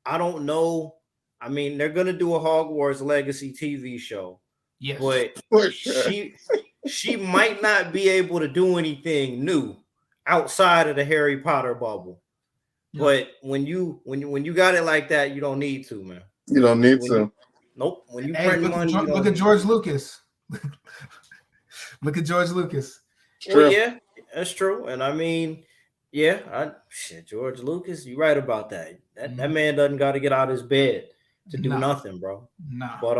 I don't know. I mean, they're gonna do a Hogwarts Legacy TV show, yes, but she might not be able to do anything new outside of the Harry Potter bubble. But when you got it like that, you don't need to, man. You don't need to. Nope. When you print money, look at George Lucas. Look at George Lucas. Well, yeah, that's true. And I mean, George Lucas, you're right about that. That man doesn't got to get out of his bed to do nothing, bro. No. But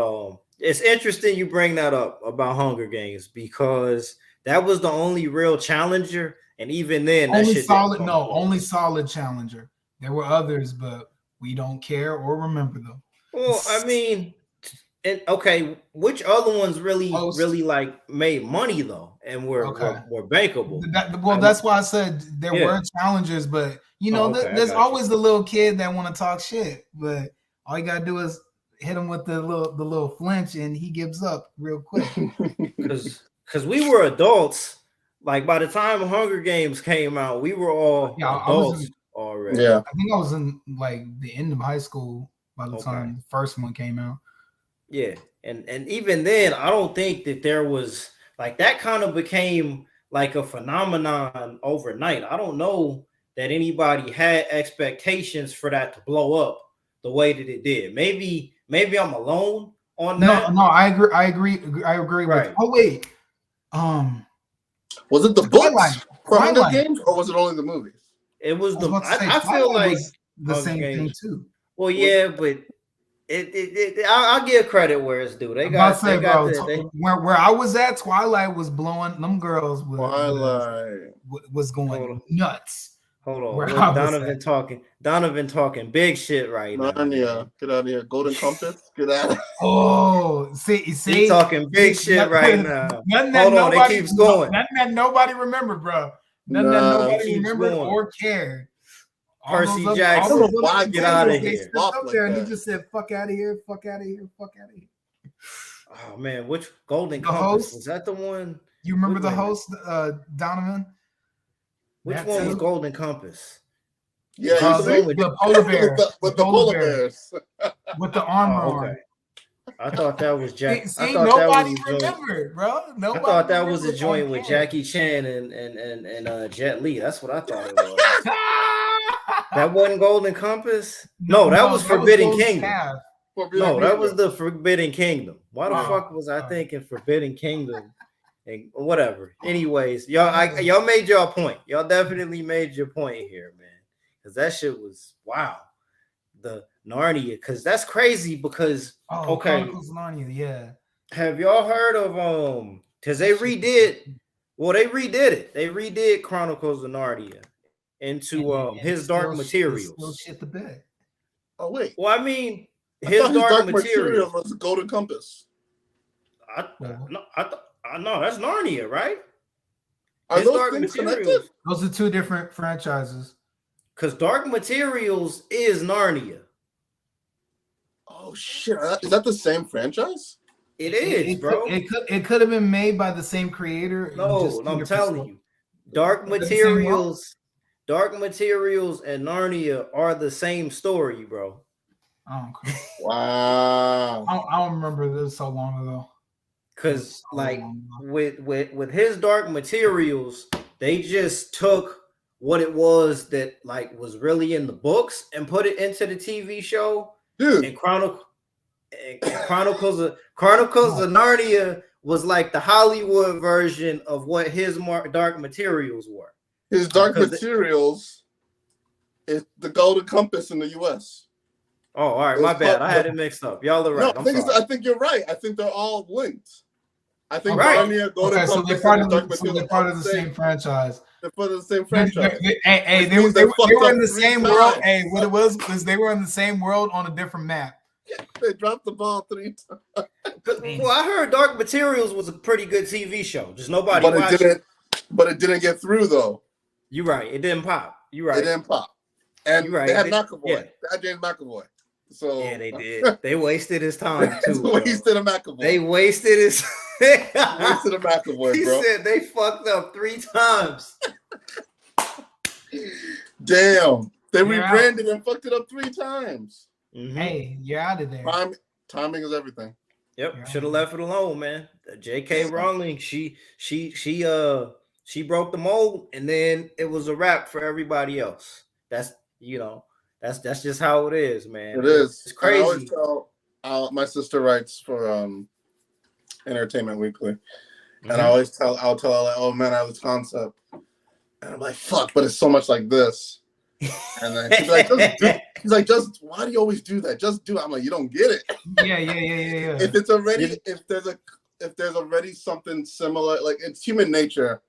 it's interesting you bring that up about Hunger Games because that was the only real challenger. And even then, only solid challenger. There were others, but we don't care or remember them. Well, I mean, and okay, which other ones really like made money though, and were bankable? That's why I said there were challengers, but there's always the little kid that want to talk shit, but all you gotta do is hit him with the little flinch, and he gives up real quick. Because we were adults. Like by the time Hunger Games came out, we were all adults already. Yeah, I think I was in like the end of high school by the time the first one came out. Yeah, and even then, I don't think that there was like that kind of became like a phenomenon overnight. I don't know that anybody had expectations for that to blow up the way that it did. Maybe I'm alone on that. No, I agree. I agree. Right. Oh wait, Was it the books Twilight. for Hunger Twilight. Games, or was it only the movies? It was I was the. about to say, I feel Twilight like was the Hunger same thing Games. too. Well, yeah, but I'll give credit where it's due. They I'm about got to say, they got bro, the, where I was at, Twilight was blowing them girls Twilight. was Hold going on. nuts. Hold on. Where Look, I was Donovan at. talking. Donovan talking big shit right now. Narnia, Man. get out of here. Golden Compass, get out of here. Oh, see, He talking big shit right now. Hold on, it keeps going. Nothing that nobody remembered, bro. Nothing that Nah, nobody keeps remembered going. or cared. Percy All Jackson, those why other get outta contenders, they here. stepped up Like there and he that. just said, "Fuck out of here, fuck out of here, fuck out of here." Oh man, which Golden The Compass host? was that? The one? You remember Wait the a minute. host, Donovan? Which That one was too? Golden Compass? Yeah, Was you that the see? one with- The polar bear, with the polar bears. with the armor Oh, on. okay. I thought that was Jack. See, I thought that nobody was a joint. remembered, bro. Nobody I thought that was a remembered joint on with camera. Jackie Chan and Jet Li. That's what I thought it was. That wasn't Golden Compass. No, that was Forbidden Golden Kingdom. Calf. No, that was the Forbidden Kingdom. Why the Oh, fuck was I sorry. thinking Forbidden Kingdom? And whatever. Anyways, y'all made your point. Y'all definitely made your point here, man. Because that shit was wow. The Narnia, because that's crazy. Because Oh, okay, Chronicles of Narnia, yeah. have y'all heard of because they redid it. They redid Chronicles of Narnia into And His still- Dark it Materials. Still shit the bed. Oh wait, Well, I mean, I His thought Dark Materials. was Golden Compass. No, that's Narnia, right? Are His those Dark things Materials. connected? Those are two different franchises. Because Dark Materials is Narnia. Oh shit! Is that the same franchise? It is, bro. It could have been made by the same creator. No, I'm telling you, Dark They're the same Materials, Dark Materials, and Narnia are the same story, bro. Wow. I don't remember this so long ago. Because like with His Dark Materials, they just took what it was that like was really in the books and put it into the TV show. Dude, And Chronicles of Narnia was like the Hollywood version of what His Dark Materials were. His Dark Materials is the Golden Compass in the U.S. Oh, all right, my bad. I had it mixed up. Y'all are right. No, I think you're right. I think they're all linked. I think Right. Narnia, Golden So Compass, they're part and of Dark the, so Materials they're part of the same franchise. They're part of the same franchise. Hey, Which they means they were fucked in up the 3 same world. times. Hey, what it was they were in the same world on a different map. They dropped the ball 3 times. Well, I heard Dark Materials was a pretty good TV show. Just nobody But watched it didn't get through though. You're right. It didn't pop. You're right. It didn't pop. And You're right. they had They- McAvoy. yeah. They had James McAvoy. So Yeah, they did. They wasted his time too. they bro. wasted a McAvoy. They wasted his. Wasted a McAvoy, He bro. said they fucked up 3 times. Damn. They You're rebranded and fucked it up 3 times. Mhm. Hey, you're out of there. Timing is everything. Yep, Yeah. should have left it alone, man. J.K. Rowling, she broke the mold, and then it was a wrap for everybody else. That's that's just how it is, man. It is. It's And I always crazy. tell, my sister writes for Entertainment Weekly, and Mhm. I'll tell her like, oh man, I have this concept, and I'm like, fuck, but it's so much like this. And then she's like, just why do you always do that? Just do it. I'm like, you don't get it. Yeah. If it's already if there's already something similar, like it's human nature.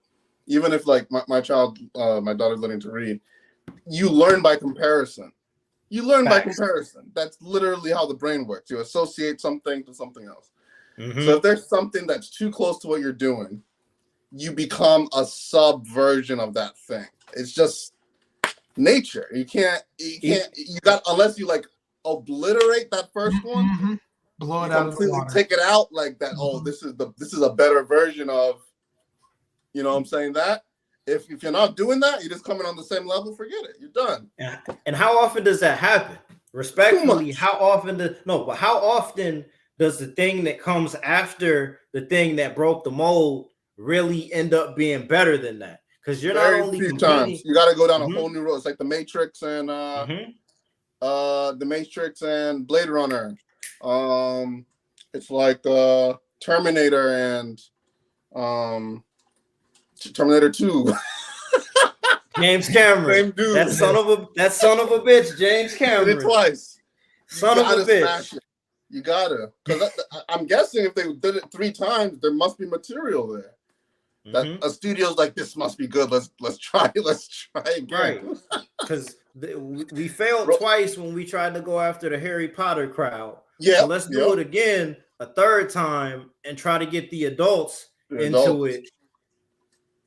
Even if like my daughter's learning to read, you learn by comparison. Facts. That's literally how the brain works. You associate something to something else. Mhm. So if there's something that's too close to what you're doing, you become a subversion of that thing. It's just nature. You got unless you like obliterate that first one, Mhm. Blow it you out of the completely water. take it out like that. Oh, this is a better version of, you know what I'm saying? That if you're not doing that, you're just coming on the same level, forget it. You're done. And how often does that happen? Respectfully, much. how often does the thing that comes after the thing that broke the mold really end up being better than that? Because you're Very not only few competing. times. You got to go down Mhm. a whole new road. It's like the Matrix and Mhm. the Matrix and Blade Runner. It's like Terminator and Terminator 2. James Cameron. Same dude. That son of a bitch, James Did Cameron. it twice. Son of a bitch. You gotta, because I'm guessing if they did it 3 times, there must be material there. That a studio's like, this must be good. Let's try again. Right. Because we failed twice when we tried to go after the Harry Potter crowd. Yeah. So let's do it again a third time and try to get the adults into it.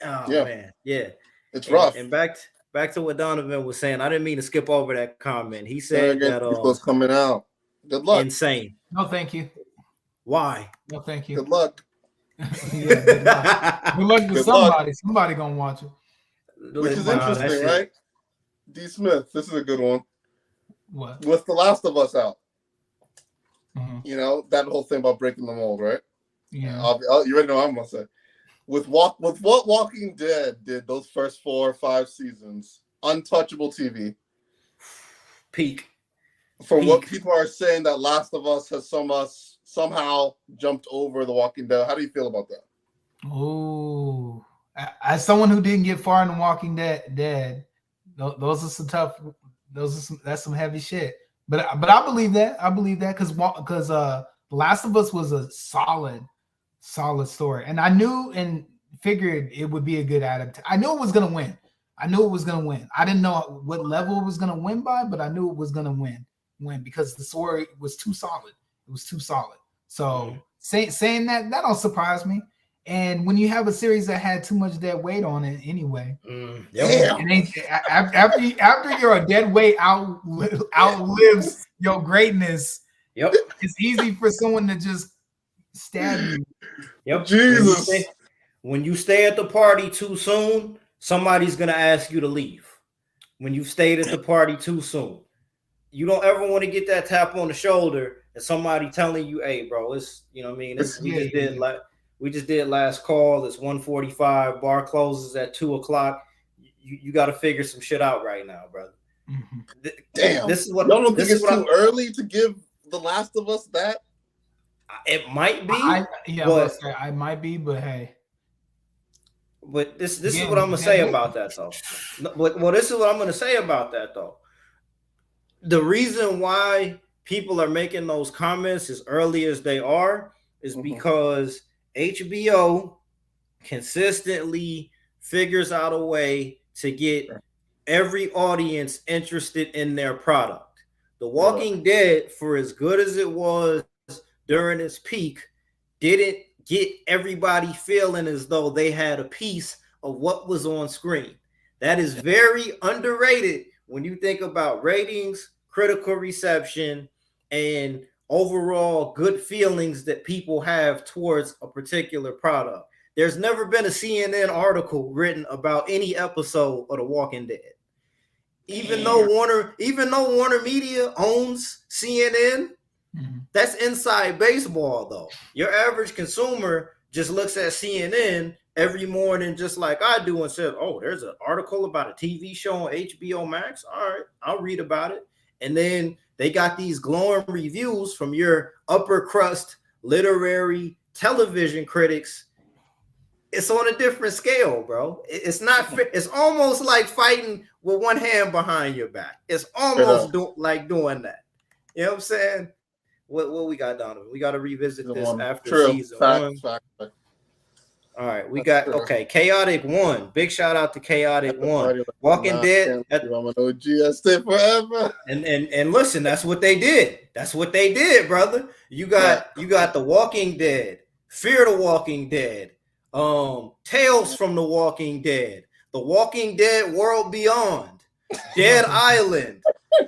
Oh man, yeah. It's rough. And back to what Donovan was saying. I didn't mean to skip over that comment. He said that was coming out. Good luck. Insane. No, thank you. Why? No, thank you. Good luck. Good luck to somebody. Somebody gonna watch it. Which is interesting, right? D. Smith, this is a good one. What? With The Last of Us out. You know, that whole thing about breaking the mold, right? Yeah. You already know what I'm gonna say. With what Walking Dead did those first 4 or 5 seasons, untouchable TV. Peak. What people are saying, that Last of Us has somehow jumped over The Walking Dead. How do you feel about that? Oh, as someone who didn't get far in The Walking Dead, those are some tough. That's some heavy shit. But I believe that. I believe that because The Last of Us was a solid story, and I knew and figured it would be a good adaptation. I knew it was gonna win. I didn't know what level it was gonna win by, but I knew it was gonna win because the story was too solid. It was too solid. So saying that don't surprise me. And when you have a series that had too much dead weight on it anyway, after your dead weight outlives your greatness, it's easy for someone to just stab you. Yep. Jesus. When you stay at the party too soon, somebody's gonna ask you to leave. When you've stayed at the party too soon, you don't ever want to get that tap on the shoulder and somebody telling you, "Hey, bro, it's you know what I mean. We just did last call. It's 1:45. Bar closes at 2:00. You got to figure some shit out right now, brother." Damn. This is what. Y'all don't think it's too early to give The Last of Us that? It might be. I might be, but hey. But this is what I'm gonna say about that though. Well, this is what I'm gonna say about that though. The reason why people are making those comments as early as they are is because HBO consistently figures out a way to get every audience interested in their product. The Walking Dead, for as good as it was during its peak, didn't get everybody feeling as though they had a piece of what was on screen. That is very underrated when you think about ratings, critical reception, and overall good feelings that people have towards a particular product. There's never been a CNN article written about any episode of The Walking Dead. Even though Warner Media owns CNN, that's inside baseball though. Your average consumer just looks at CNN every morning just like I do and says, "Oh, there's an article about a TV show on HBO Max. All right, I'll read about it." And then they got these glowing reviews from your upper crust literary television critics. It's on a different scale, bro. It's not. It's almost like fighting with one hand behind your back. It's almost like doing that. You know what I'm saying? What we got, Donovan? We got to revisit this after season 1. All right, we got Chaotic 1. Big shout out to Chaotic 1. Walking Dead. I'm an OG. I stay forever. And listen, that's what they did. That's what they did, brother. You got The Walking Dead, Fear the Walking Dead, Tales from the Walking Dead, The Walking Dead World Beyond, Dead Island.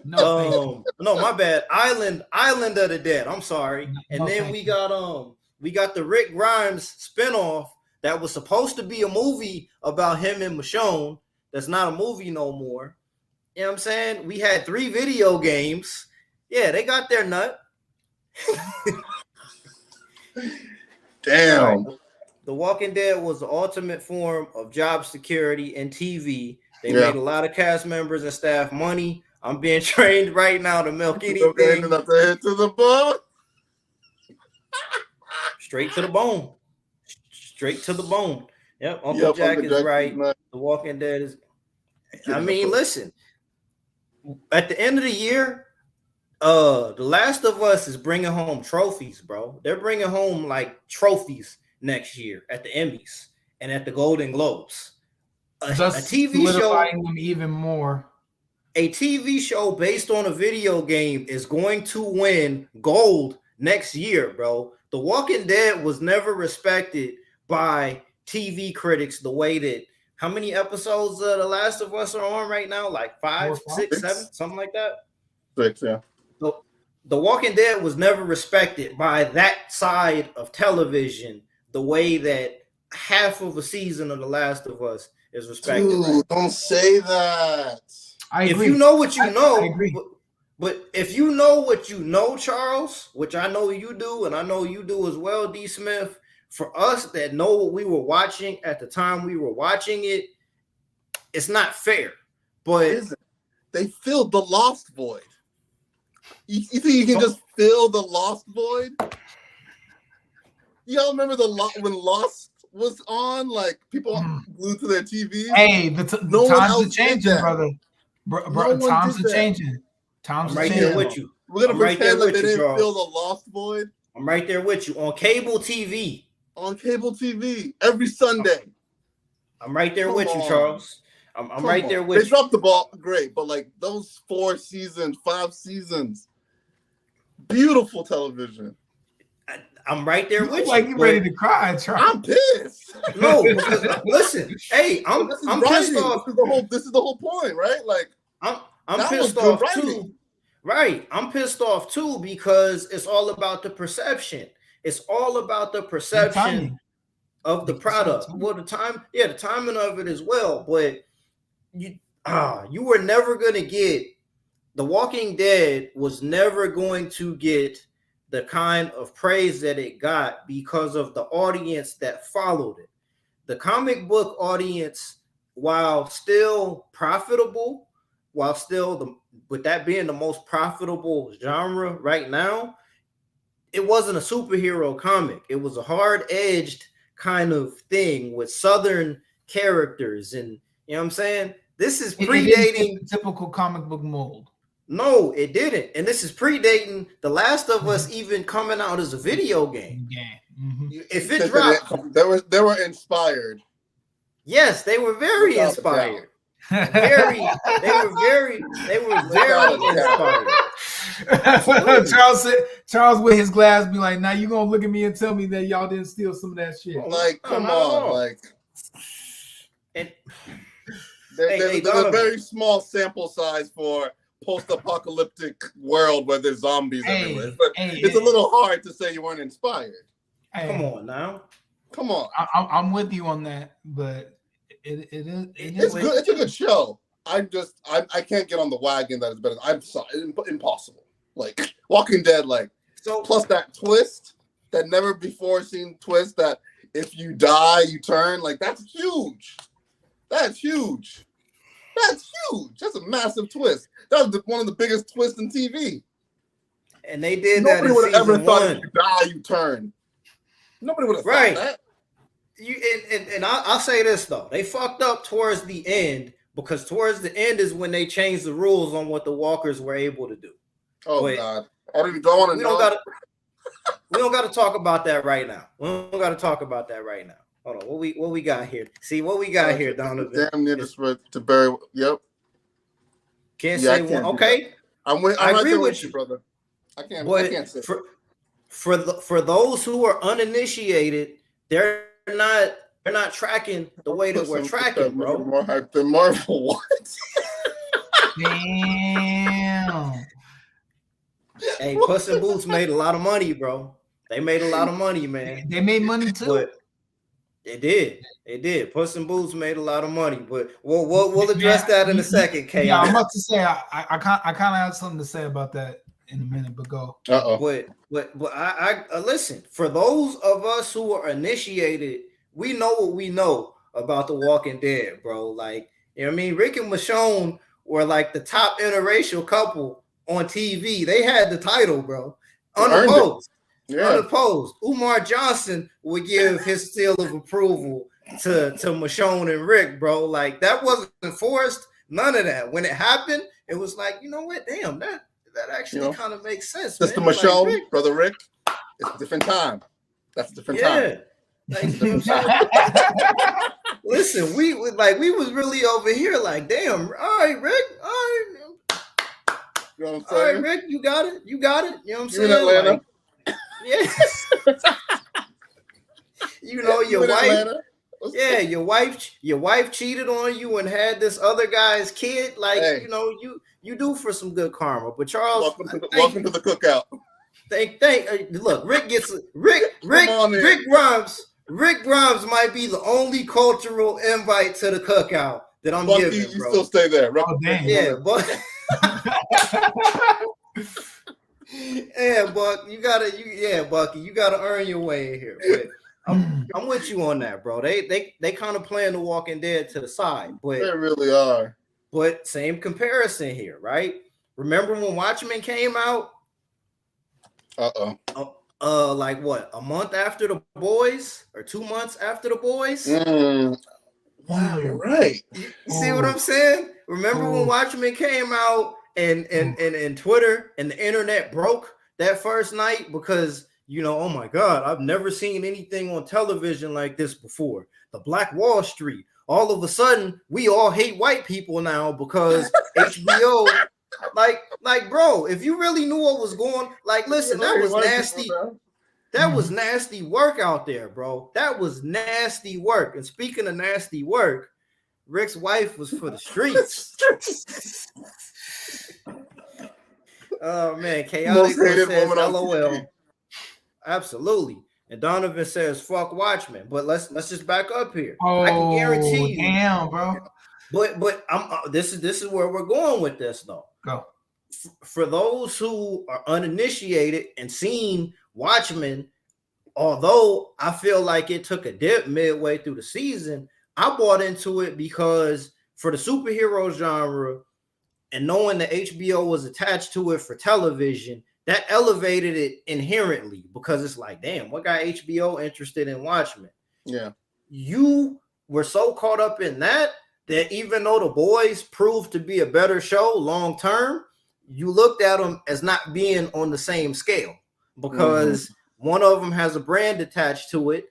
No, my bad. Island of the Dead. I'm sorry. And then we got the Rick Grimes spinoff that was supposed to be a movie about him and Michonne. That's not a movie no more. You know what I'm saying? We had 3 video games. Yeah, they got their nut. Damn. Right. The Walking Dead was the ultimate form of job security and TV. They made a lot of cast members and staff money. I'm being trained right now to milk anything. Enough to hit to the bone. Straight to the bone. Straight to the bone. Yep, Uncle Jack is right. Nice. The Walking Dead is. I mean, listen. At the end of the year, The Last of Us is bringing home trophies, bro. They're bringing home like trophies next year at the Emmys and at the Golden Globes. A TV show, them even more. A TV show based on a video game is going to win gold next year, bro. The Walking Dead was never respected by TV critics the way that. How many episodes of The Last of Us are on right now? Like 5, 6, 7, something like that. 6, yeah. The Walking Dead was never respected by that side of television the way that half of a season of The Last of Us is respected. Dude, don't say that. I agree. If you know what you know, I agree. But if you know what you know, Charles, which I know you do, and I know you do as well, D. Smith, for us that know what we were watching at the time we were watching it, it's not fair. But they filled the lost void. You think you can just fill the lost void? Y'all remember when Lost was on? Like people glued to their TVs. Hey, the times are changing, brother. Times are changing. Times are right changing. there with you. We're gonna pretend like they didn't fill the lost void. I'm right there with you on cable TV. On cable TV every Sunday. I'm right there with you, Charles. I'm right there with you. They dropped the ball, great, but like those 4 seasons, 5 seasons, beautiful television. I'm right there with you. Like you ready to cry, Charles? I'm pissed. No, because, listen, hey, I'm pissed off. This is the whole point, right? Like I'm pissed off too. Right, I'm pissed off too because it's all about the perception. It's all about the perception of the product. Well, the timing of it as well. But you were never going to get The Walking Dead was never going to get the kind of praise that it got because of the audience that followed it. The comic book audience, while still profitable, with that being the most profitable genre right now, it wasn't a superhero comic. It was a hard-edged kind of thing with Southern characters. And you know what I'm saying? This is predating the typical comic book mold. No, it didn't. And this is predating The Last of Us even coming out as a video game. Yeah. Mm-hmm. If it dropped, they were inspired. Yes, they were very inspired. They were very inspired. Charles with his glass be like, now you gonna look at me and tell me that y'all didn't steal some of that shit. Like, come on. Like, there's a very small sample size for post-apocalyptic world where there's zombies everywhere. But it's a little hard to say you weren't inspired. Come on now. Come on. I'm with you on that, but it's good. It's a good show. I can't get on the wagon that it's better. I'm sorry, impossible. Like Walking Dead, like plus that twist, that never before seen twist that if you die you turn. Like that's huge. That's huge. That's huge. That's a massive twist. That was one of the biggest twists in TV. And they did Nobody that. Nobody would have ever thought if you die you turn. Nobody would have thought that. I'll say this though, they fucked up towards the end because towards the end is when they changed the rules on what the walkers were able to do. Oh God, I don't want to know. We don't got to talk about that right now. We don't got to talk about that right now. Hold on, what we got here? See what we got here, Donovan. Damn near to bury. Yep. Can't say one. Okay, I agree with you, brother. I can't say. For those who are uninitiated, they're not tracking the way that we're tracking, bro. More hype than Marvel. What? Damn. Hey, Puss in Boots made a lot of money, bro. They made a lot of money, man. They made money too. But it did. Puss in Boots made a lot of money, but we'll address that in a second, K. Yeah, I'm about to say I kind of have something to say about that in a minute, but go. But I listen. For those of us who are initiated, we know what we know about The Walking Dead, bro. Like, you know what I mean? Rick and Michonne were like the top interracial couple on TV. They had the title, bro. Unopposed. Yeah. Unopposed. Umar Johnson would give his seal of approval to Michonne and Rick, bro. Like that wasn't forced. None of that. When it happened, it was like, you know what? Damn, that actually kind of makes sense. Sister man. Michonne, like, Brother Rick, it's a different time. That's a different time. Like, you know listen, we was really over here, like, damn, all right, Rick, all right. You know what I'm All saying? right, Rick, you got it. You know what I'm saying? In Atlanta. Like, yes. You know, your wife. Atlanta. Yeah, your wife cheated on you and had this other guy's kid. Like, hey. you know, you do for some good karma. But Charles, welcome to the cookout. Look, Rick gets Rick Grimes might be the only cultural invite to the cookout that I'm Bucky, giving, you bro. still stay there. Oh, damn. Yeah, but yeah, Buck, Bucky, you gotta earn your way in here. But I'm with you on that, bro. They kind of playing The Walking Dead to the side, but they really are. But same comparison here, right? Remember when Watchmen came out? Like what? A month after The Boys, or 2 months after The Boys? Wow, you're right. You see what I'm saying? Remember when Watchmen came out and Twitter and the internet broke that first night because, you know, oh my God, I've never seen anything on television like this before. The Black Wall Street. All of a sudden, we all hate white people now because HBO. Like, bro, if you really knew what was going, like, listen, that was nasty. That was nasty work out there, bro. That was nasty work. And speaking of nasty work, Rick's wife was for the streets. Oh man, chaotic says LOL. Absolutely. And Donovan says fuck Watchmen. But let's just back up here. I can guarantee you. Damn, bro. But I'm this is where we're going with this though. Go. For those who are uninitiated and seen Watchmen, although I feel like it took a dip midway through the season, I bought into it because for the superhero genre and knowing that HBO was attached to it for television, that elevated it inherently because it's like, damn, what got HBO interested in Watchmen? Yeah. You were so caught up in that even though The Boys proved to be a better show long term, you looked at them as not being on the same scale because one of them has a brand attached to it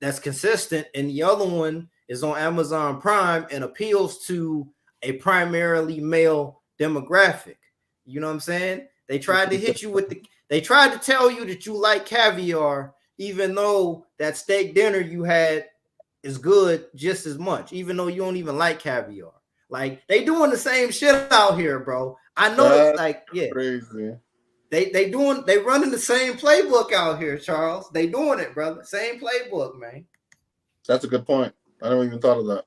that's consistent, and the other one is on Amazon Prime and appeals to a primarily male demographic. You know what I'm saying? They tried to hit you they tried to tell you that you like caviar, even though that steak dinner you had is good just as much, even though you don't even like caviar. Like, they doing the same shit out here, bro. I know, crazy. They running the same playbook out here, Charles. They doing it, brother. Same playbook, man. That's a good point. I never even thought of that.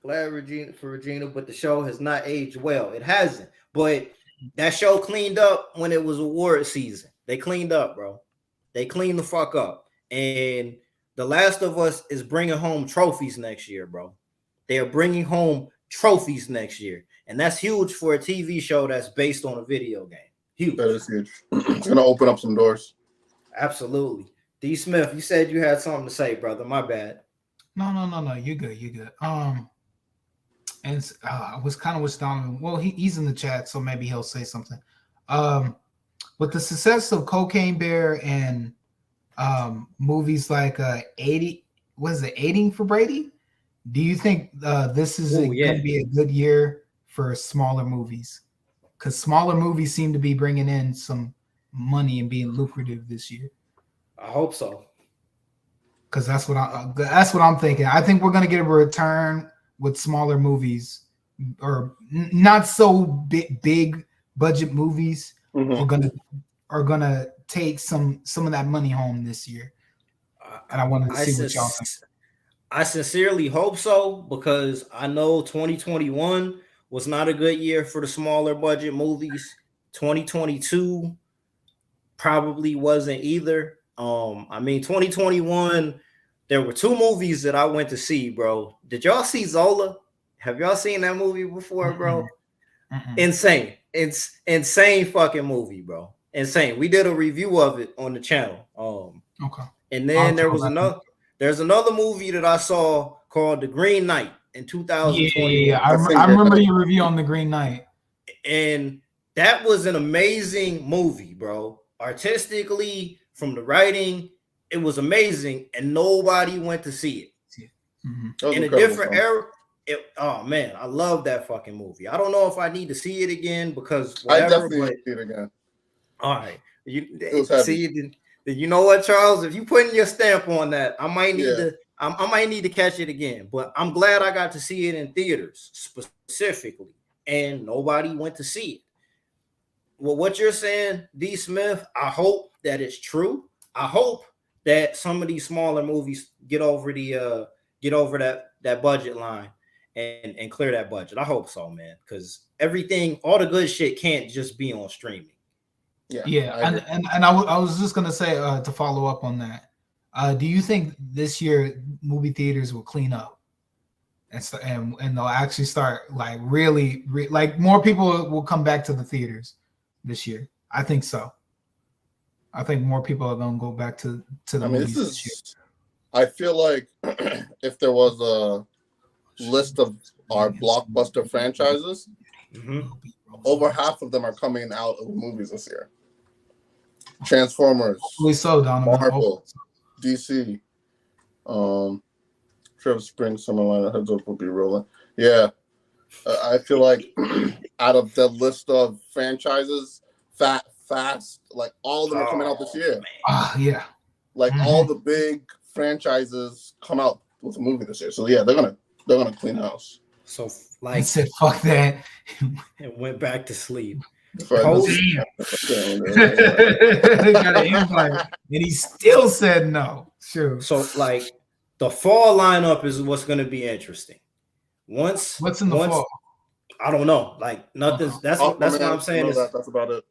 Glad Regina, but the show has not aged well. It hasn't. But that show cleaned up when it was award season. They cleaned up, bro. They cleaned the fuck up. And The Last of Us is bringing home trophies next year, bro. They are bringing home trophies next year. And that's huge for a TV show that's based on a video game. Huge. That is huge. It's going to open up some doors. Absolutely. D. Smith, you said you had something to say, brother. My bad. No. You're good. And I was kind of with Donovan. Well, he's in the chat, so maybe he'll say something. With the success of Cocaine Bear and movies like 80 for Brady? Do you think this is going to be a good year for smaller movies? Because smaller movies seem to be bringing in some money and being lucrative this year. I hope so. Because that's what I'm thinking. I think we're going to get a return with smaller movies, or not so big budget movies. Are gonna take some of that money home this year. And I wanted to see what y'all think. I sincerely hope so, because I know 2021 was not a good year for the smaller budget movies. 2022 probably wasn't either. 2021, there were two movies that I went to see, bro. Did y'all see Zola? Have y'all seen that movie before, bro? Insane. It's insane fucking movie, bro. Insane. We did a review of it on the channel. Okay. And then there's another movie that I saw called The Green Knight in 2020. Yeah. I remember your review on The Green Knight. And that was an amazing movie, bro. Artistically, from the writing, it was amazing, and nobody went to see it. Mm-hmm. In a different era. Oh man, I love that fucking movie. I don't know if I need to see it again because whatever, I definitely need to see it again. All right, you know what, Charles? If you putting your stamp on that, I might need to. I might need to catch it again. But I'm glad I got to see it in theaters specifically, and nobody went to see it. Well, what you're saying, D. Smith, I hope that it's true. I hope that some of these smaller movies get over that budget line and clear that budget. I hope so, man, because all the good shit can't just be on streaming. Yeah. I was just gonna say to follow up on that. Do you think this year movie theaters will clean up and they'll actually start like really like more people will come back to the theaters this year? I think so. I think more people are gonna go back to the movies this year. I feel like if there was a list of our blockbuster franchises, over half of them are coming out of movies this year. Transformers, Marvel, DC, Trevor Spring, Summerliner, Heads Up will be rolling. Yeah, I feel like out of the list of franchises, fast, like all of them are coming out this year. Yeah, like all the big franchises come out with a movie this year. So yeah, they're gonna clean house. So like, said fuck that, and went back to sleep. Got an invite, and he still said no. Sure. So like, the fall lineup is what's going to be interesting. What's in the fall? I don't know. Like nothing's. That's what I'm saying. That's about it.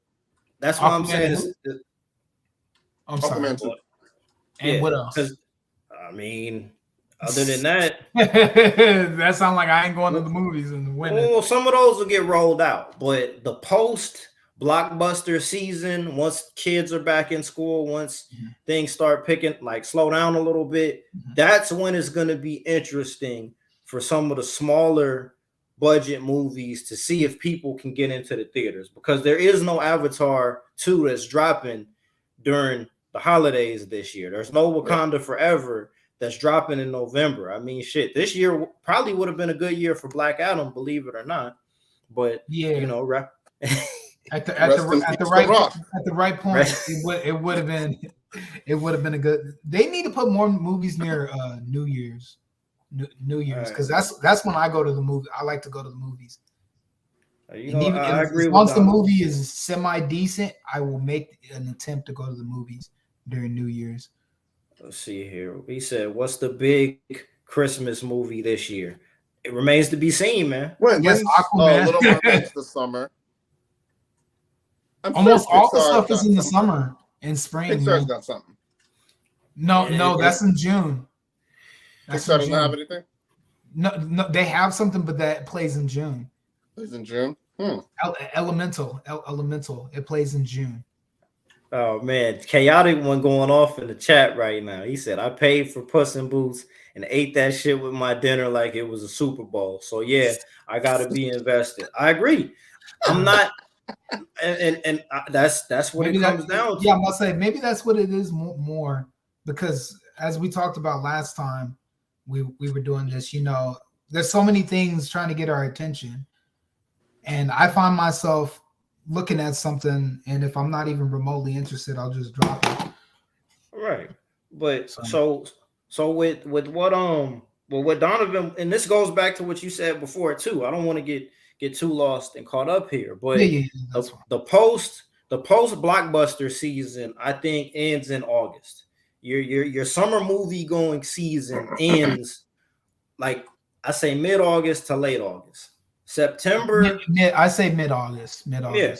That's what I'm saying. I'm sorry. And what else? I mean, other than that, that sounds like I ain't going to the movies in the winter. Well, some of those will get rolled out, but the post blockbuster season, once kids are back in school, once things start slow down a little bit, that's when it's going to be interesting for some of the smaller budget movies to see if people can get into the theaters, because there is no Avatar 2 that's dropping during the holidays this year. There's no Wakanda Forever that's dropping in November. I mean, shit, this year probably would have been a good year for Black Adam, believe it or not. But you know, at the right point, it would have been a good. They need to put more movies near New Year's, because that's when I go to the movie. I like to go to the movies. I agree. Once the movie is semi decent, I will make an attempt to go to the movies during New Year's. Let's see here. He said, "What's the big Christmas movie this year?" It remains to be seen, man. Yes, Aquaman. Little Mermaid's the summer. Almost all the stuff is in the summer and spring. Pixar's got something. No, that's in June. Pixar doesn't have anything? No, they have something, but that plays in June. Plays in June? Elemental. It plays in June. Oh man, Chaotic one going off in the chat right now. He said, "I paid for Puss in Boots and ate that shit with my dinner like it was a Super Bowl. So yeah, I gotta be invested." I agree. I'm not, and that's what maybe it comes down to. Yeah, I'm gonna say maybe that's what it is more, because as we talked about last time, we were doing this. You know, there's so many things trying to get our attention, and I find myself looking at something, and if I'm not even remotely interested, I'll just drop it. Right. But so with what Donovan, and this goes back to what you said before too. I don't want to get too lost and caught up here, but the post blockbuster season, I think, ends in August. Your summer movie going season ends, like I say, mid-August to late August. September, I say mid-August. Yeah.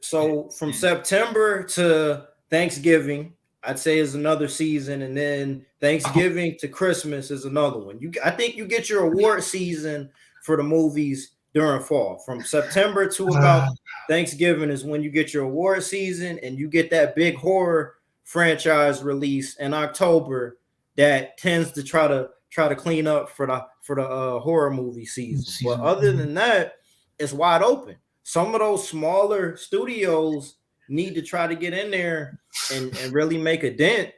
So from September to Thanksgiving, I'd say is another season, and then Thanksgiving to Christmas is another one. I think you get your award season for the movies during fall. From September to about Thanksgiving is when you get your award season, and you get that big horror franchise release in October that tends to try to clean up for the horror movie season. But other than that, it's wide open. Some of those smaller studios need to try to get in there and really make a dent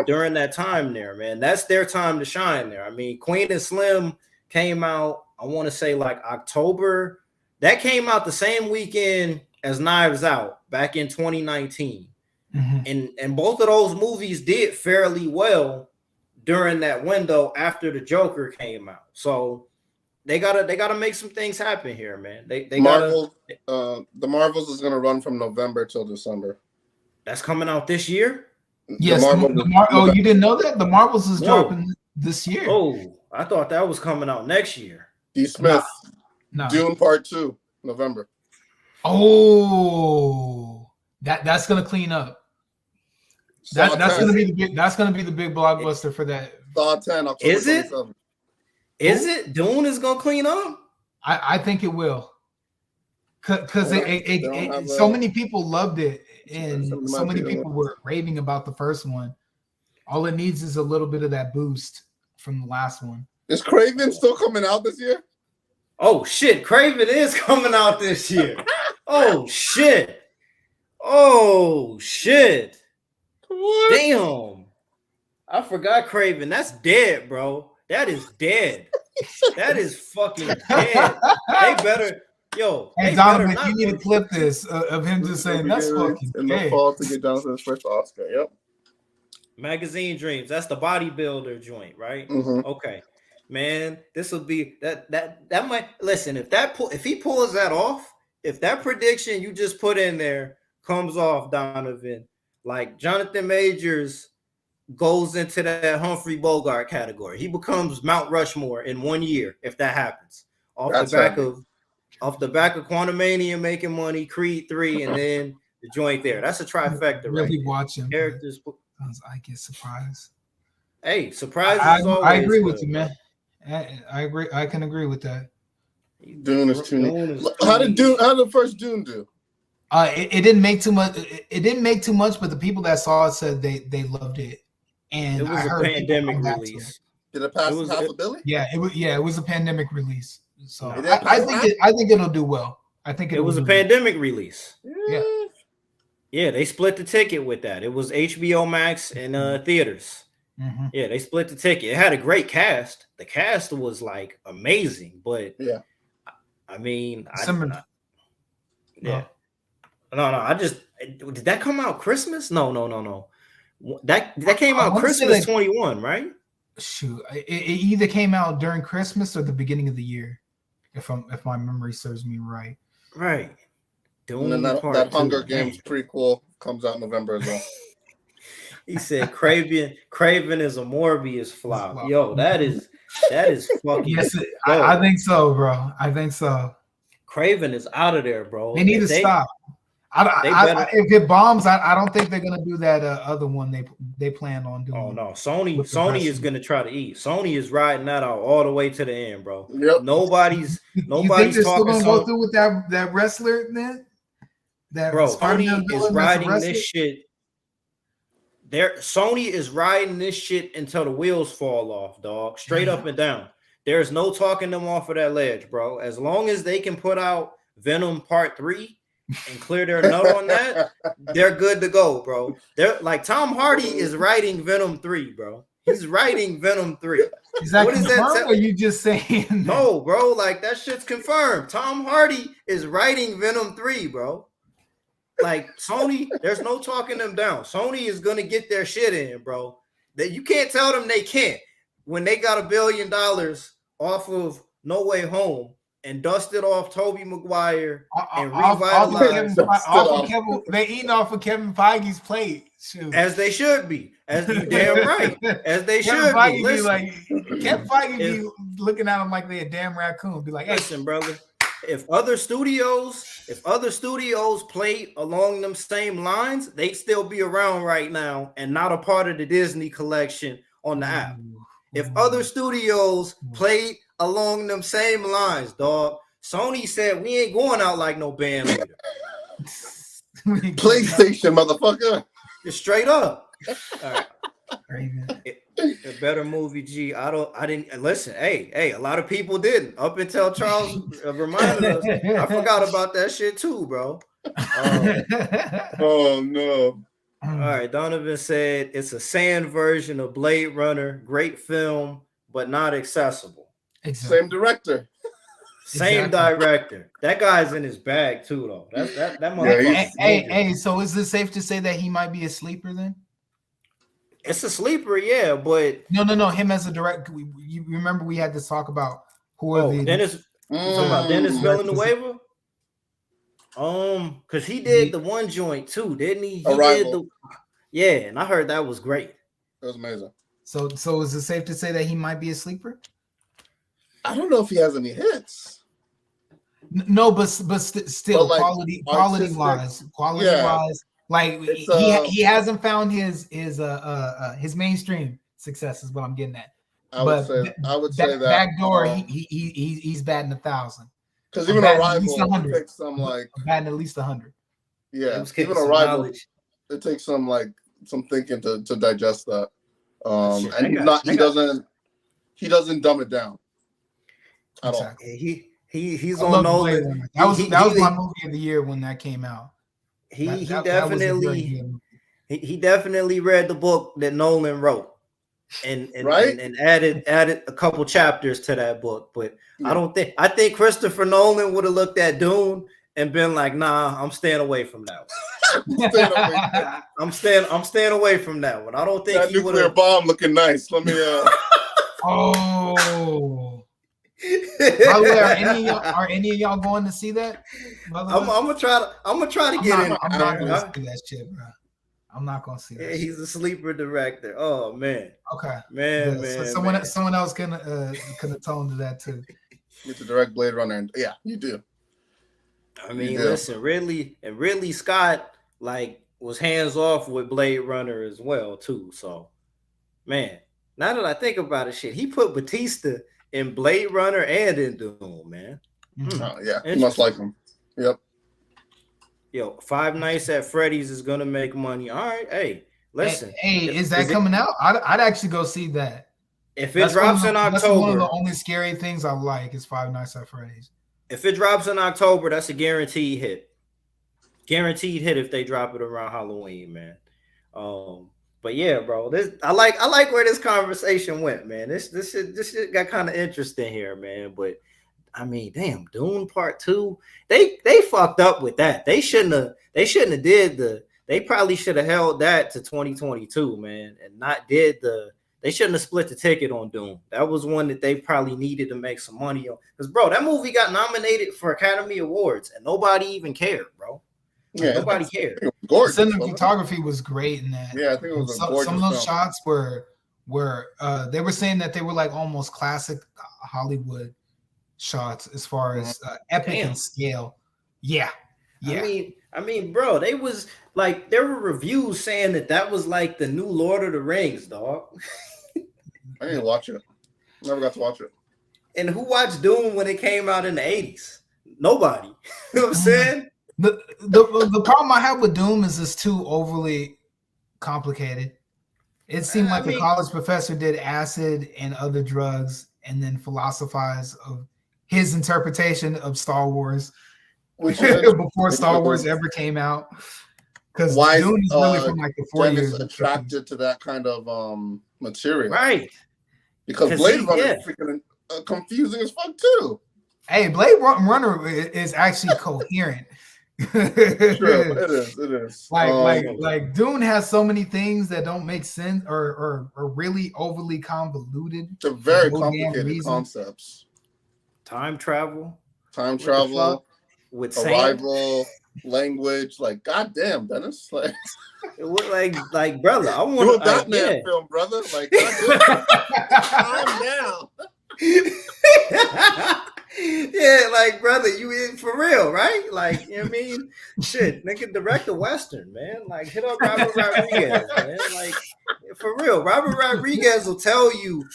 during that time there, man. That's their time to shine there. I mean, Queen and Slim came out, I want to say like October. That came out the same weekend as Knives Out back in 2019. And both of those movies did fairly well during that window after the Joker came out. So they gotta make some things happen here, man. They Marvel, the Marvels is gonna run from November till December. That's coming out this year. Yes. Oh, you didn't know that? The Marvels is dropping this year. Oh, I thought that was coming out next year. D. Smith, no. Dune Part 2, November. Oh, that's gonna clean up. That's gonna be the big. That's gonna be the big blockbuster for that. Saw 10, October. Is it? 27th. Is it? Dune is gonna clean up. I think it will. Because so many people loved it, and so many people were raving about the first one. All it needs is a little bit of that boost from the last one. Is Craven still coming out this year? Oh shit, Craven is coming out this year. Oh shit. Oh shit. What? Damn. I forgot Craven. That's dead, bro. That is dead. That is fucking dead. They better, yo. Hey, Donovan, you need to clip this of him just saying that's fucking in dead. the fall to get Jonathan's first Oscar. Yep. Magazine Dreams. That's the bodybuilder joint, right? Mhm. Okay, man. This will be that might listen. If he pulls that off, if that prediction you just put in there comes off, Donovan, like Jonathan Majors goes into that Humphrey Bogart category. He becomes Mount Rushmore in 1 year if that happens. Off the back of Quantumania making money, Creed 3, and then the joint there. That's a trifecta, right? Really watching characters. I get surprised. Hey, surprises. I agree with you, man. I agree. I can agree with that. Dune is too. How did the first Dune do? It didn't make too much. It didn't make too much, but the people that saw it said they loved it. And it was a pandemic release. Did it pass half a billion? Yeah, it was a pandemic release. So I think it'll do well. I think it was a pandemic release. Yeah. Yeah, they split the ticket with that. It was HBO Max and theaters. Mm-hmm. Yeah, they split the ticket. It had a great cast. The cast was like amazing, but yeah, I mean, No. I just did that come out Christmas? No. That came out Christmas 21, right? Shoot, it either came out during Christmas or the beginning of the year, if my memory serves me right. Right. And then that Hunger Games prequel comes out in November as well. He said Craven is a Morbius flop. Yo, that is fucking. Yes, I think so, bro. I think so. Craven is out of there, bro. They need to stop. If it bombs, I don't think they're gonna do that other one they plan on doing. Oh no, Sony is gonna try to eat. Sony is riding that out all the way to the end, bro. Yep. Nobody's you think they're still gonna go through with that wrestler then? Sony is riding this shit. Sony is riding this shit until the wheels fall off, dog. Straight up and down. There's no talking them off of that ledge, bro. As long as they can put out Venom Part 3 and clear their nut on that, they're good to go, bro. They're like Tom Hardy is writing Venom 3, bro. He's writing Venom 3. Is that confirmed, or are you just saying that? No, bro, like that shit's confirmed. Tom Hardy is writing Venom 3, bro. Like Sony, there's no talking them down. Sony is gonna get their shit in, bro. That you can't tell them they can't when they got $1 billion off of No Way Home and dusted off Tobey Maguire and revitalized. They eating off of Kevin Feige's plate. Shoot. As they should be. As you damn right. As they should be. Listen, Kevin Feige be looking at them like they a damn raccoon. Be like, hey. Listen, brother. If other studios played along them same lines, they'd still be around right now and not a part of the Disney collection on the app. If other studios played along them same lines, dog, Sony said we ain't going out like no band leader. PlayStation, motherfucker. Just straight up. All right. Crazy. A better movie, G. I didn't listen. Hey, a lot of people didn't. Up until Charles reminded us. I forgot about that shit too, bro. Oh no. All right, Donovan said it's a sand version of Blade Runner. Great film, but not accessible. Exactly. Same director. Same Exactly. director. That guy's in his bag too, though. That motherfucker. Hey, so is it safe to say that he might be a sleeper then? It's a sleeper, yeah, but No. Him as a director. You remember we had to talk about who are the Dennis Villeneuve. Because he did the one joint too, didn't he? Arrival. And I heard that was great. It was amazing. So is it safe to say that he might be a sleeper? I don't know if he has any hits. No, but still, But, like, quality wise, like he hasn't found his mainstream success is what I'm getting at. I would say that backdoor he's batting 1,000. Because even Arrival takes some like batting at least 100. Yeah, even Arrival it takes some thinking to digest that. He doesn't dumb it down at all. He's on Nolan. That was my movie of the year when that came out. He definitely read the book that Nolan wrote and added a couple chapters to that book. But I think Christopher Nolan would have looked at Dune and been like, nah, I'm staying away from that one. I'm staying away from that one. I don't think that nuclear bomb looking nice. Let me Oh. By the way, are any of y'all going to see that? I'm gonna try to get in. I'm not gonna see that shit, bro. I'm not gonna see that. He's a sleeper director. Oh man. Okay. Man. Someone else can atone to that too. Get to direct Blade Runner, and yeah, you do. I mean, listen, Ridley Scott was hands off with Blade Runner as well too. So, man, now that I think about it, shit, he put Batista in Blade Runner and in Doom, man. Oh, yeah, you must like him. Yep. Yo, Five Nights at Freddy's is gonna make money. All right, hey, listen. Hey, is that coming out? I'd actually go see that. If it drops in October, that's one of the only scary things I like is Five Nights at Freddy's. If it drops in October, that's a guaranteed hit. Guaranteed hit if they drop it around Halloween, man. But yeah, bro, I like where this conversation went, man. This shit got kind of interesting here, man. But I mean, damn, Dune Part 2, they fucked up with that. They shouldn't have they probably should have held that to 2022, man, and not did they shouldn't have split the ticket on Dune. That was one that they probably needed to make some money on. Because bro, that movie got nominated for Academy Awards and nobody even cared, bro. Yeah, nobody cared. The cinematography was great in that. Yeah, I think it was some of those shots were they were saying that they were like almost classic Hollywood shots as far as epic and scale. Yeah. I mean, bro, they was like there were reviews saying that was like the new Lord of the Rings, dog. I didn't watch it. Never got to watch it. And who watched Dune when it came out in the 80s? Nobody. You know what I'm saying? The problem I have with Doom is it's too overly complicated. It seemed like a college professor did acid and other drugs and then philosophized of his interpretation of Star Wars before Star Wars ever came out. Because Dune is really from like the 40s. Attracted to that kind of material, right? Because Blade Runner is freaking confusing as fuck too. Hey, Blade Runner is actually coherent. Sure, it is. Like Dune has so many things that don't make sense or really overly convoluted. They're very complicated concepts. Time travel with Arrival, language. Like, goddamn, Dennis. Like, like brother, I want a Batman film, brother. Like, goddamn, calm down. Yeah, like brother, you in for real, right? Like, you know what I mean? Shit, nigga, direct a Western, man. Like, hit up Robert Rodriguez, man. Like, for real, Robert Rodriguez will tell you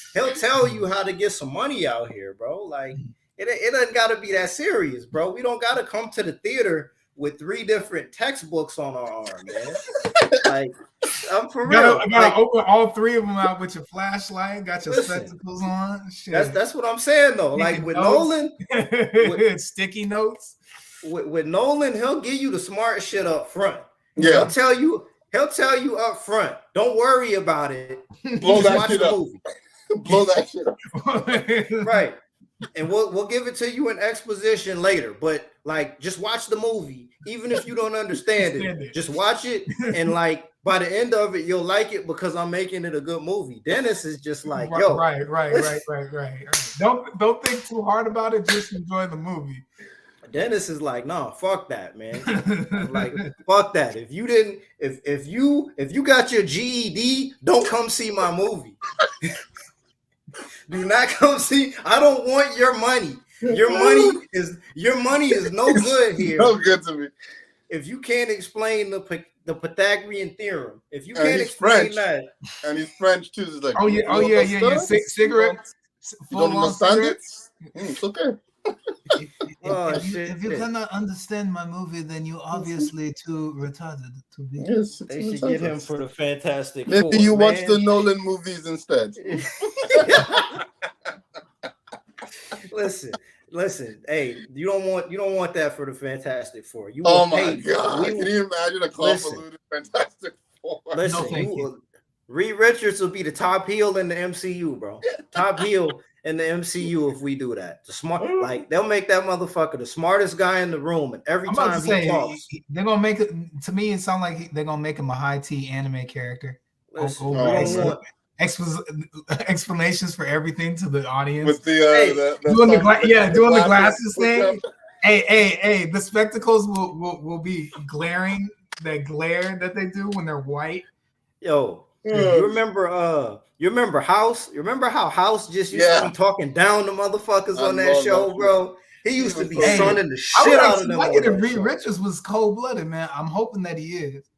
how to get some money out here, bro. Like, It doesn't got to be that serious, bro. We don't got to come to the theater with 3 different textbooks on our arm, man. Like, I'm for real. You gotta open all 3 of them out with your flashlight. Got your Listen, spectacles on. Shit. That's what I'm saying though. Like with Nolan, sticky notes. With Nolan, he'll give you the smart shit up front. Yeah. He'll tell you up front. Don't worry about it. Blow Just that watch shit the up. movie. Blow that shit up. Right. And we'll give it to you in exposition later. But like, just watch the movie, even if you don't understand it. Just watch it, and like by the end of it, you'll like it because I'm making it a good movie. Dennis is just like, yo, right. Don't think too hard about it. Just enjoy the movie. Dennis is like, no, fuck that, man. Like, fuck that. If you got your GED, don't come see my movie. Do not come see. I don't want your money. Your money is no good here. No good to me. If you can't explain the Pythagorean theorem, if you can't explain French. that, And he's French too. He's like, yeah. Cigarette. You don't understand it? It's okay. If you cannot understand my movie, then you obviously too retarded to be. Yes, they should get him for the Fantastic Maybe Four, you man. watch the Nolan movies instead. Listen. Hey, you don't want that for the Fantastic Four. You Oh my god! Can you imagine a convoluted Fantastic Four? Listen, No, thank you. Reed Richards will be the top heel in the MCU, bro. Top heel in the MCU if we do that. The smart, like they'll make that motherfucker the smartest guy in the room, and every time he talks, they're gonna make it. To me, it sounds like they're gonna make him a high T anime character. Listen, Explanations for everything to the audience. With the doing the glasses thing. Hey, the spectacles will be glaring. That glare that they do when they're white. Yo, you remember House? You remember how House just used to be talking down to motherfuckers on that show, bro? He used to be sunning the shit out of them. I would if Reed Richards was cold blooded, man. I'm hoping that he is.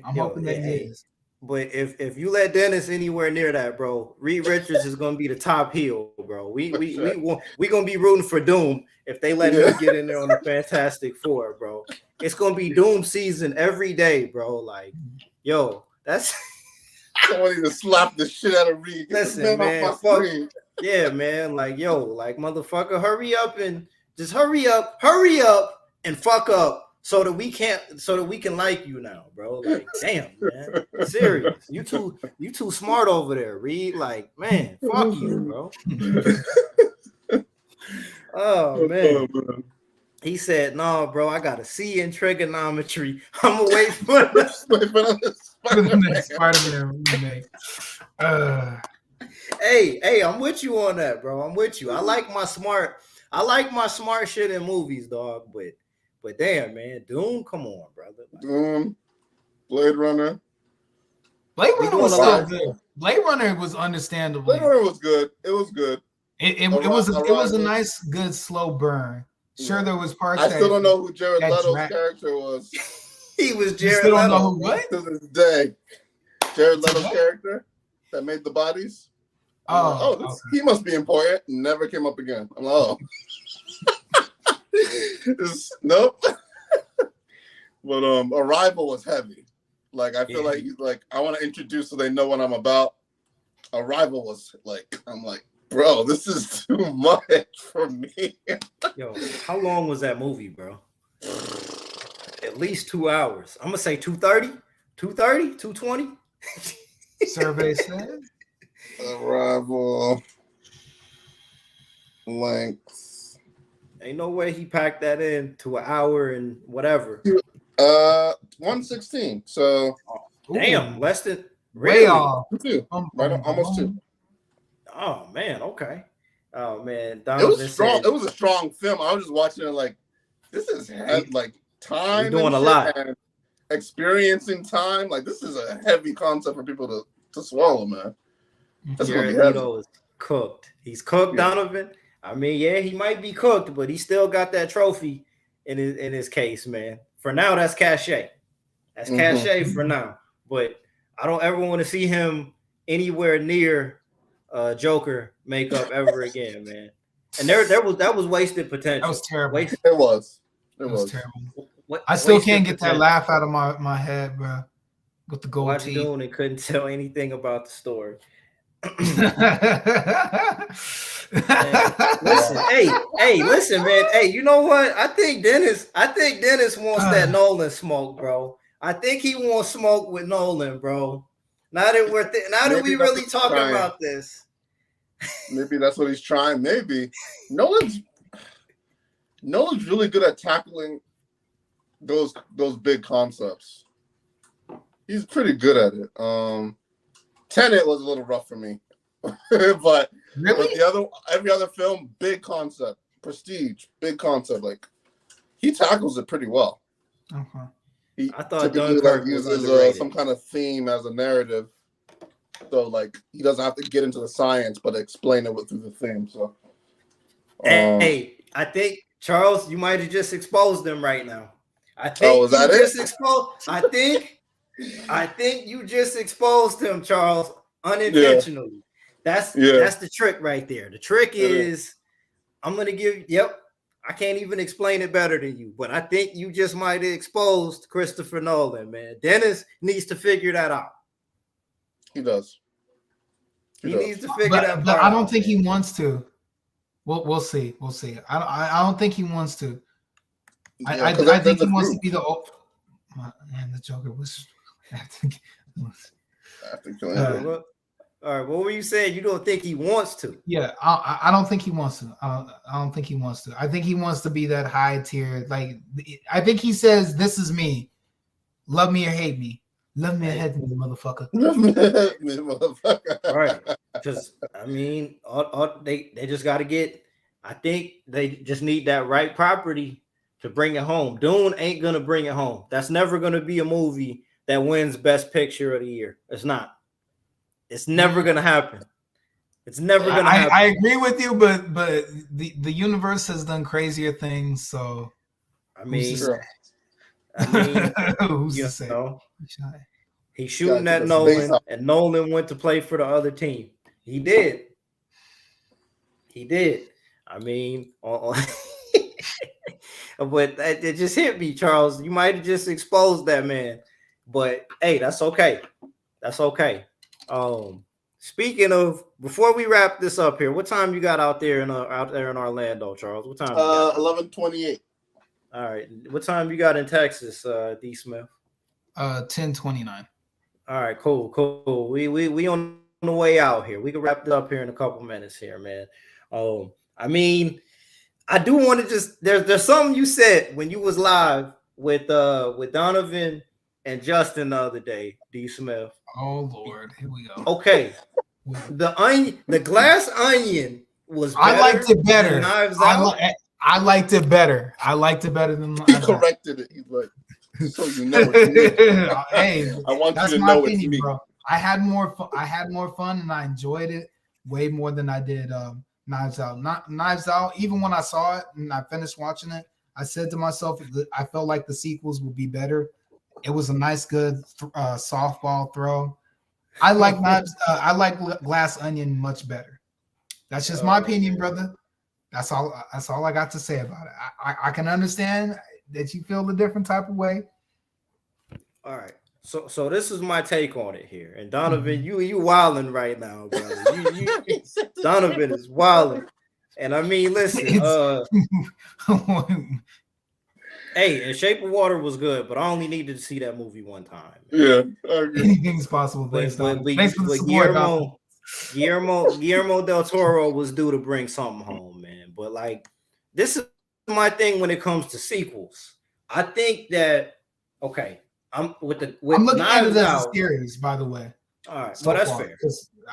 I'm hoping that he is. But if you let Dennis anywhere near that, bro, Reed Richards is gonna be the top heel, bro. We gonna be rooting for Doom if they let him get in there on the Fantastic Four, bro. It's gonna be Doom season every day, bro. Like, yo, that's somebody to slap the shit out of Reed. Listen, man, fuck. Yeah, man. Like, yo, like motherfucker, hurry up and fuck up. So that we can like you now, bro. Like, damn, man. Serious. You too smart over there, Reed. Like, man, fuck you, bro. Oh man. He said, no, bro, I got a C in trigonometry. I'm gonna wait for the Spider-Man remake. Hey, I'm with you on that, bro. I'm with you. I like my smart shit in movies, dog, but damn, man, Doom, come on, brother. Doom, Blade Runner. Blade Runner was so good. Blade Runner was understandable. Blade Runner was good. It was good. It was a nice, good, slow burn. Sure, there was parts. I still don't know who Jared Leto's character was. He was Jared Leto. Leto. Don't know who what? To this day, Jared Leto's character that made the bodies. He must be important. Never came up again. I'm like, oh. Nope. But Arrival was heavy. Like I feel like he's like, I want to introduce so they know what I'm about. Arrival was like, I'm like, bro, this is too much for me. Yo, how long was that movie, bro? At least 2 hours. I'm gonna say 230, 220. Survey said. Arrival length. Ain't no way he packed that in to an hour and whatever. 116. So damn, less than way off. Right, almost 2. Oh man, okay. Oh man, it was strong. It was a strong film. I was just watching it like, this is like time. You're doing a lot. And experiencing time. Like this is a heavy concept for people to swallow, man. Jared Leto is cooked. He's cooked, Donovan. I mean, yeah, he might be cooked, but he still got that trophy in his case, man. For now, that's cachet. That's cachet for now. But I don't ever want to see him anywhere near Joker makeup ever again, man. And that was wasted potential. That was terrible. Waste, It was. It was terrible. what, I still wasted can't get that potential. laugh out of my head, bro. With the gold Watch teeth. Dune and couldn't tell anything about the story. Listen, man. Hey, you know what? I think Dennis wants that Nolan smoke, bro. I think he wants smoke with Nolan, bro. Now that we really talking about this. Maybe that's what he's trying. Maybe Nolan's really good at tackling those big concepts. He's pretty good at it. Tenet was a little rough for me, but every other film, big concept, Prestige, big concept. Like he tackles it pretty well. I thought typically Dunkirk uses some kind of theme as a narrative, so like he doesn't have to get into the science, but explain it through the theme. So, hey, I think Charles, you might have just exposed them right now. I think you just exposed him, Charles, unintentionally. Yeah. That's the trick right there. The trick is, I'm gonna give. Yep, I can't even explain it better than you, but I think you just might have exposed Christopher Nolan, man. Dennis needs to figure that out. He does. He needs to figure that out. But I don't think he wants to. We'll see. We'll see. I don't think he wants to. I think he wants to be the. Man, the Joker was. All right, what were you saying? You don't think he wants to? Yeah, I don't think he wants to. I don't think he wants to. I think he wants to be that high tier. Like, I think he says, "This is me. Love me or hate me. Love me or hate me, motherfucker." Right? Because I mean, they just got to get. I think they just need that right property to bring it home. Dune ain't gonna bring it home. That's never gonna be a movie that wins Best Picture of the year. It's not. It's never gonna happen. It's never gonna happen. I agree with you, but the universe has done crazier things. So I mean, who's to say? He's shooting at Nolan, and Nolan went to play for the other team. He did. I mean, but it just hit me, Charles. You might have just exposed that man. But hey, that's okay. That's okay. Speaking of, before we wrap this up here, what time you got out there in Orlando, Charles? What time? 11:28. All right. What time you got in Texas, D. Smith? 10:29. All right, cool. We on the way out here. We can wrap it up here in a couple minutes here, man. I mean, I do want to just there's something you said when you was live with Donovan and Justin the other day, D. Smith. Oh Lord, here we go. Okay, the glass onion was better. I liked it better. Knives Out. I liked it better. I liked it better than he corrected it. He's like, so you know it's me. Hey, I want you to know it's me, bro. I had more fun and I enjoyed it way more than I did Knives Out. Not Knives Out. Even when I saw it and I finished watching it, I said to myself, I felt like the sequels would be better. It was a nice, good softball throw. I like I like Glass Onion much better. That's just my opinion, brother. That's all I got to say about it. I can understand that you feel a different type of way. All right. So this is my take on it here. And Donovan, you wilding right now, brother. You Donovan is wilding. And I mean, listen, hey, and Shape of Water was good, but I only needed to see that movie one time. Yeah, anything's possible. Thanks for the support, Guillermo del Toro was due to bring something home, man. But like, this is my thing when it comes to sequels. I think that I'm looking at it as a series, by the way. All right, so that's fair.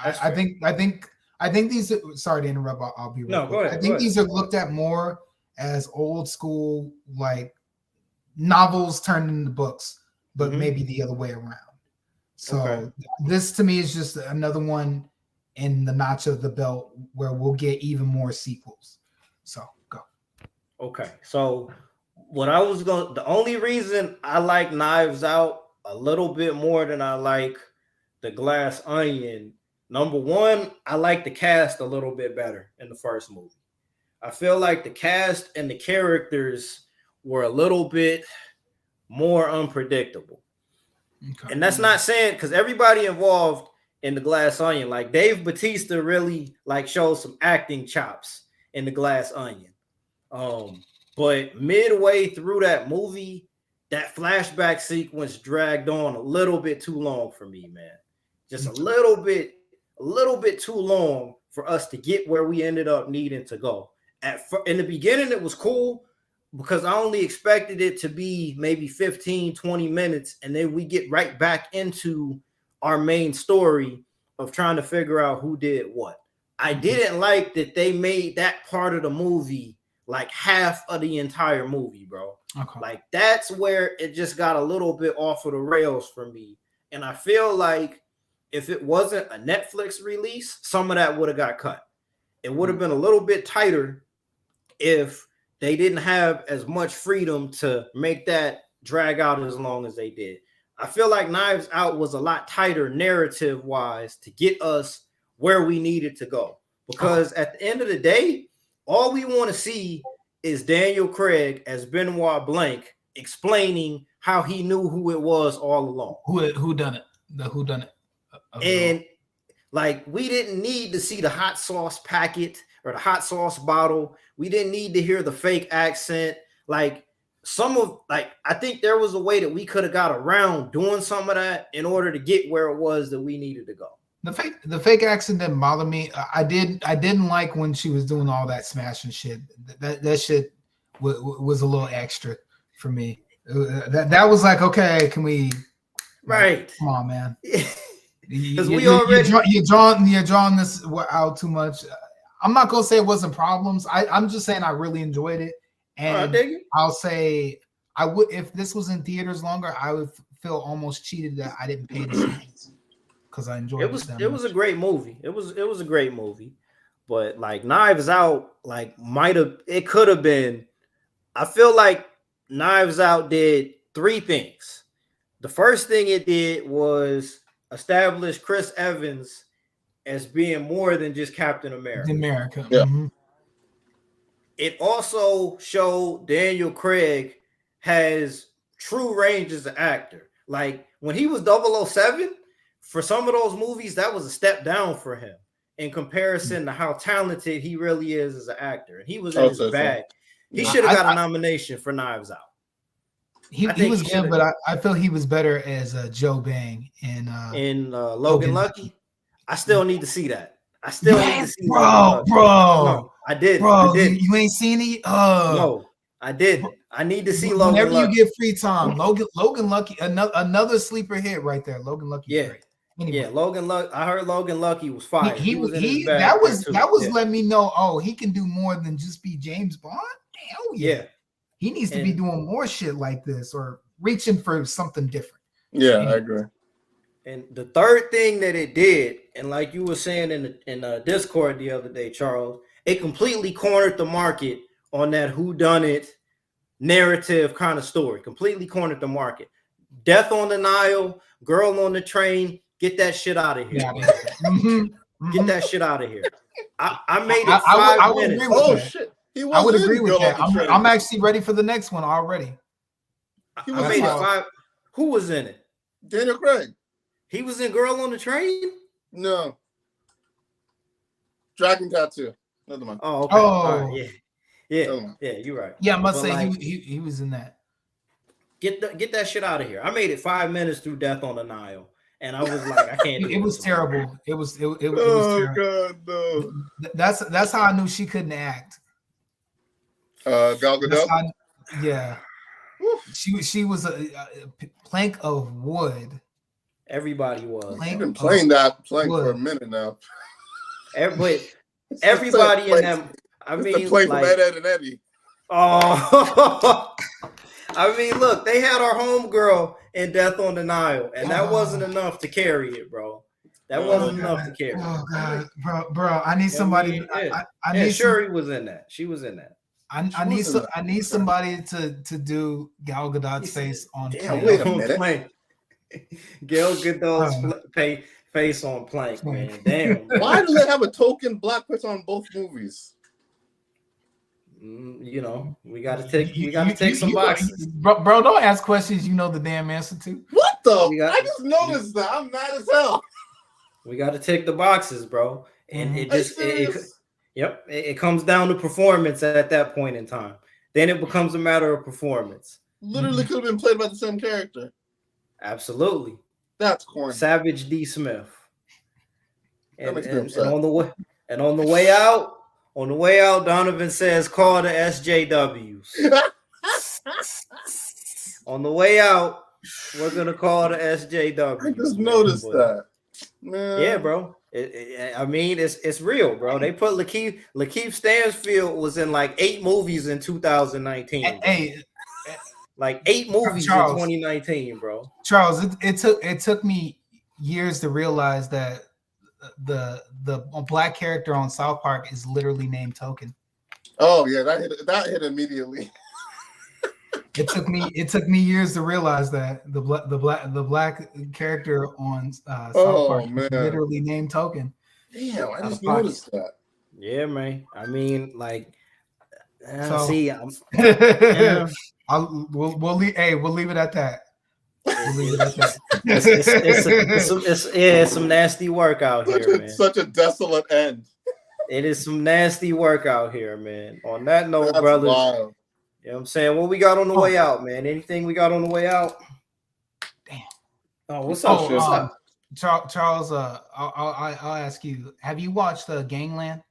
I think these. Sorry to interrupt. I'll be. No, go ahead. I think these are looked at more as old school, like novels turned into books, but maybe the other way around. So this to me is just another one in the notch of the belt where we'll get even more sequels. So go. Okay, so the only reason I like Knives Out a little bit more than I like the Glass Onion, number one, I like the cast a little bit better in the first movie. I feel like the cast and the characters were a little bit more unpredictable. Okay. And that's not saying because everybody involved in the Glass Onion, like Dave Bautista really like showed some acting chops in the Glass Onion. But midway through that movie, that flashback sequence dragged on a little bit too long for me, man. Just a little bit too long for us to get where we ended up needing to go. In the beginning, it was cool because I only expected it to be maybe 15, 20 minutes, and then we get right back into our main story of trying to figure out who did what. I didn't like that they made that part of the movie like half of the entire movie, bro. Okay. Like that's where it just got a little bit off of the rails for me. And I feel like if it wasn't a Netflix release, some of that would have got cut. It would have been a little bit tighter if they didn't have as much freedom to make that drag out as long as they did. I feel like Knives Out was a lot tighter narrative wise to get us where we needed to go. Because at the end of the day, all we want to see is Daniel Craig as Benoit Blanc explaining how he knew who it was all along. Who done it? The who done it? And like we didn't need to see the hot sauce packet or the hot sauce bottle. We didn't need to hear the fake accent. Like I think there was a way that we could have got around doing some of that in order to get where it was that we needed to go. The fake accent didn't bother me. I didn't like when she was doing all that smashing shit. That shit was a little extra for me. That was like, okay, can we? Right. Come on, man. Because you're drawing this out too much. I'm not gonna say it wasn't problems. I'm just saying I really enjoyed it, and I'll say I would if this was in theaters longer, I would feel almost cheated that I didn't pay the because I enjoyed it. It was a great movie. It was a great movie, but like Knives Out, like it could have been. I feel like Knives Out did three things. The first thing it did was establish Chris Evans as being more than just Captain America. Yeah. Mm-hmm. It also showed Daniel Craig has true range as an actor. Like when he was 007, for some of those movies, that was a step down for him in comparison to how talented he really is as an actor. And he was in his bag. He should have got a nomination for Knives Out. He was good, but I feel he was better as Joe Bang in Logan Lucky. I still need to see that. I still need to see bro. No, I did. Bro, you ain't seen it? No, I did. I need to see Logan whenever Lucky. You get free time. Logan Lucky, another sleeper hit right there. Logan Lucky. Yeah. Anyway. Yeah, Logan Lucky. I heard Logan Lucky was fire. That was letting me know. He can do more than just be James Bond. Hell yeah. He needs to be doing more shit like this or reaching for something different. Yeah, I agree. And the third thing that it did, and like you were saying in Discord the other day, Charles, it completely cornered the market on that whodunit narrative kind of story. Completely cornered the market. Death on the Nile, Girl on the Train. Get that shit out of here. Get that shit out of here. I made it 5 minutes. Oh shit. I would agree with that. I'm actually ready for the next one already. I made it 5. Who was in it? Daniel Craig. He was in Girl on the Train? No. Dragon Tattoo. Another one. Oh, okay. Right. Yeah, you're right. Yeah, I must say like, he was in that. Get that shit out of here. I made it 5 minutes through Death on the Nile. And I was like, I can't do it. It was terrible. It was terrible. God, no. That's how I knew she couldn't act. Gal Gadot. Yeah. She was a plank of wood. Everybody was. I've been playing that plank for a minute now. Everybody in them. I mean, the plank from Ed, and Eddie. Oh, I mean, look, they had our homegirl in Death on the Nile, and that wasn't enough to carry it, bro. That wasn't enough to carry. Oh God, bro, I need somebody. I need Shuri was in that. She was in that. I need somebody to do Gal Gadot's face on Plank. Wait a minute. Gal Gadot's face on Plank, man. Damn. Why do they have a token black person on both movies? You know, we got to take some boxes. Bro, don't ask questions you know the damn answer to. What the? We got- I just noticed that. I'm mad as hell. We got to tick the boxes, bro. And it Are you just serious? it comes down to performance at that point in time. Then it becomes a matter of performance. Literally could have been played by the same character. Absolutely. That's corny. Savage D. Smith. That And, makes me and, upset. and on the way out, Donovan says, call the SJWs. On the way out, we're gonna call the SJWs. I just man, noticed but- that. Man. Yeah, bro. I mean, it's real, bro. They put Lakeith Stansfield was in like 8 movies in 2019. bro. Hey, Like 8 movies Charles. in 2019, bro. Charles, it took me years to realize that the black character on South Park is literally named Token. Oh yeah, that hit immediately. It took me years to realize that the black character on South Park is man. literally named Token. Damn, I just Pocket. noticed that. Yeah, man. I mean, like, So- see, yeah. We'll leave it at that. We'll leave it at that. It's some nasty work out here, man. Such a desolate end. It is some nasty work out here, man. On that note, That's brothers, wild. you know what I'm saying? What we got on the way out, man? Anything we got on the way out? Damn. Oh, what's up? What's up? Charles, I'll ask you. Have you watched Gangland?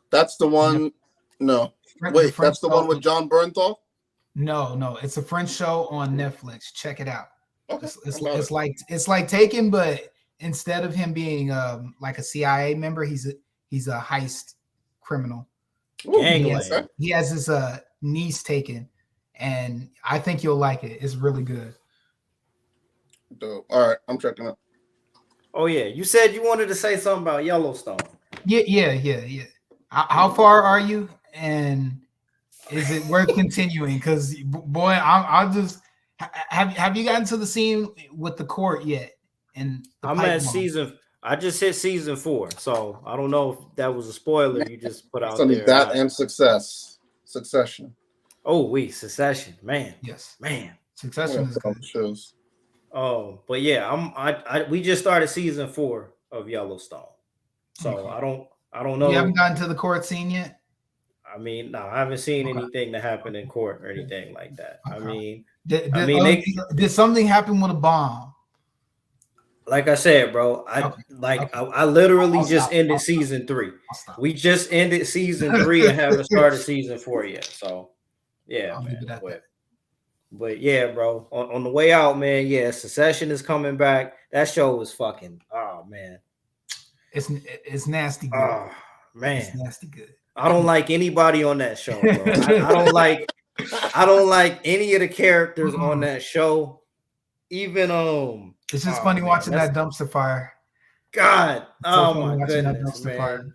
That's the one. No, wait, that's the one with John Bernthal. No, it's a French show on Netflix. Check it out. Okay, It's like Taken, but instead of him being like a CIA member, he's a heist criminal. Gangland. He has his niece taken, and I think you'll like it. It's really good. Dope. All right, I'm checking it. Oh yeah, you said you wanted to say something about Yellowstone. Yeah. How far are you? And is it worth continuing? Because boy, I'll just have you gotten to the scene with the court yet? And I'm at season. I just hit season 4, so I don't know if that was a spoiler you just put out So there. that and Succession. Oh, Succession, man. Yes, man. Succession is good. Shows. Oh, but yeah, we just started season 4 of Yellowstone, so Okay. I don't know. You haven't gotten to the court scene yet. I mean, no, I haven't seen Okay. anything that happened in court or anything like that. Okay. I mean, Did something happen with a bomb? like I said, bro, I literally I'll just stop. ended I'll season 3. I'll stop. We just ended season 3 and haven't started season 4 yet. So yeah, I'll leave it man. at that. But yeah, bro, on the way out, man. Yeah, Succession is coming back. That show is fucking. Oh man, It's nasty good. oh It's man. nasty good. I don't like anybody on that show, bro. I don't like any of the characters on that show. Even It's just oh, funny man, watching that's- that dumpster fire. God, So oh funny my watching that goodness, dumpster man. fire.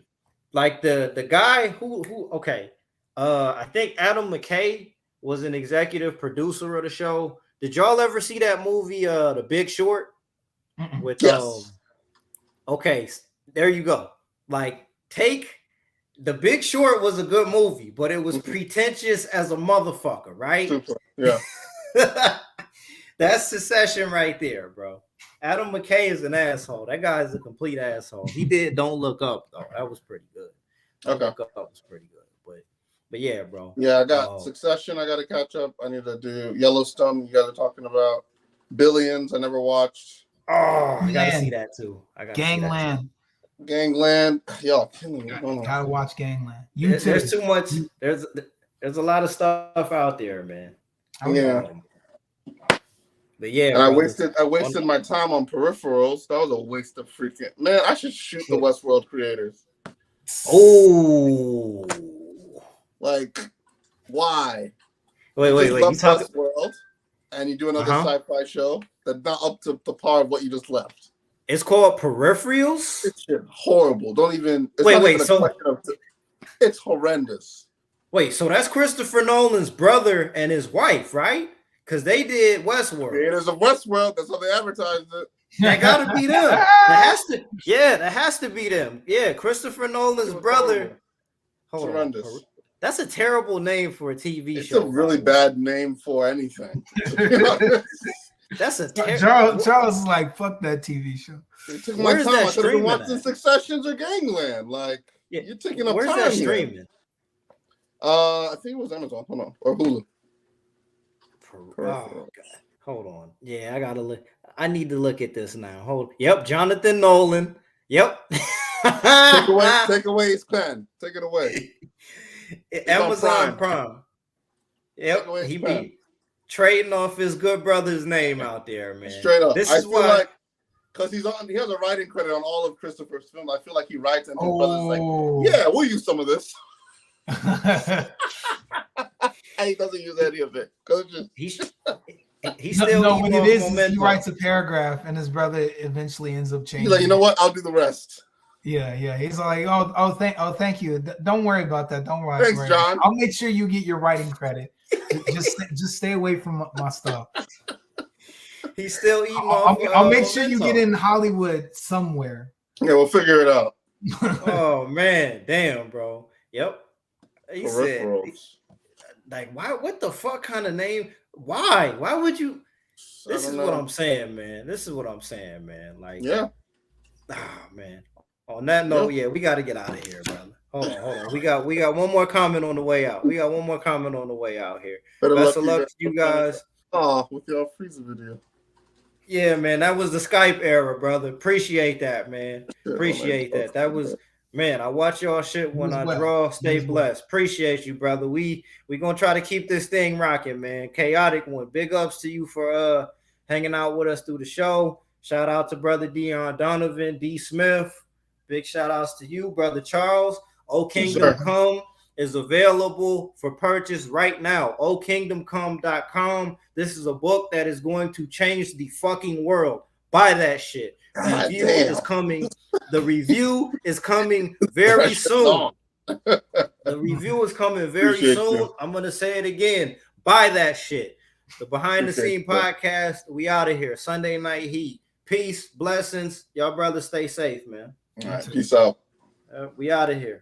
Like the guy who okay, I think Adam McKay was an executive producer of the show. Did y'all ever see that movie, The Big Short? Mm-mm. With Yes. okay, there you go. Like The Big Short was a good movie, but it was pretentious as a motherfucker, right? Super. Yeah. That's Succession right there, bro. Adam McKay is an asshole. That guy is a complete asshole. He did Don't Look Up though. That was pretty good. Don't Okay. Look Up was pretty good. But yeah, bro. Yeah, I got Oh. Succession. I got to catch up. I need to do Yellowstone. You guys are talking about Billions. I never watched. Oh, I gotta Man. see that too. I gotta see that too. Gangland. Gangland. Y'all killing me. Hold on. Gotta watch Gangland. You too. There's too much. There's a lot of stuff out there, man. Yeah. But yeah, And I brothers. wasted my time on Peripherals. That was a waste of freaking man. I should shoot the Westworld creators. Oh, Like, why? wait. Just You left talking? Westworld, and you do another Uh-huh. sci-fi show that's not up to the par of what you just left. It's called Peripherals. It's shit horrible. Don't even. It's Wait, not wait, even a so- question of. It's horrendous. Wait, so that's Christopher Nolan's brother and his wife, right? Because they did Westworld. Creators of Westworld. That's how they advertised it. That gotta be them. That has to be them. Yeah, Christopher Nolan's It was brother. horrible. Hold on. Horrendous. That's a terrible name for a TV It's show. a really bad name for anything. That's a Charles is like, fuck that TV show. It took my Where's time. that I could have been streaming watching at? Successions or Gangland. Like, Yeah. you're taking up Where's time that here. streaming? I think it was Amazon. Hold on, or Hulu. Oh God. Hold on. Yeah, I gotta look. I need to look at this now. Yep, Jonathan Nolan. Yep. Take away his pen. Take it away. Amazon Prime. Yep. away his He pen. be trading off his good brother's name out there, man. Straight up. This I is feel why. like because he has a writing credit on all of Christopher's films. I feel like he writes and his brother's like, yeah, we'll use some of this. And he doesn't use any of it. He's still no, what it is he momentum. writes a paragraph and his brother eventually ends up changing. He's like, you know what? I'll do the rest. Yeah. He's like, thank you. Don't worry about that. Don't worry. Thanks, John. I'll make sure you get your writing credit. just stay away from my stuff. He's still eating off. I'll make sure you get in Hollywood somewhere. Yeah, we'll figure it out. Oh man, damn, bro. Yep. He said, Peripherals. like, why? What the fuck kind of name? Why? Why would you? This is what I'm saying, man. Like, yeah. Man. On that note, yeah, we got to get out of here, brother. Hold on. We got one more comment on the way out. Here. Best of luck to you guys. Oh, with your Frieza video. Yeah, man, that was the Skype era, brother. Appreciate that, man. Appreciate that. That was, man, I watch y'all shit when I draw. Stay blessed. Appreciate you, brother. We gonna try to keep this thing rocking, man. Chaotic one. Big ups to you for hanging out with us through the show. Shout out to brother Dion Donovan, D. Smith. Big shout outs to you, brother Charles. O Kingdom Come is available for purchase right now. okingdomcome.com. This is a book that is going to change the fucking world. Buy that shit. The review is coming very soon. The review is coming very soon. I'm going to say it again. Buy that shit. The Behind the Scene podcast. We out of here. Sunday Night Heat. Peace, blessings. Y'all brothers stay safe, man. All right, peace out. We out of here.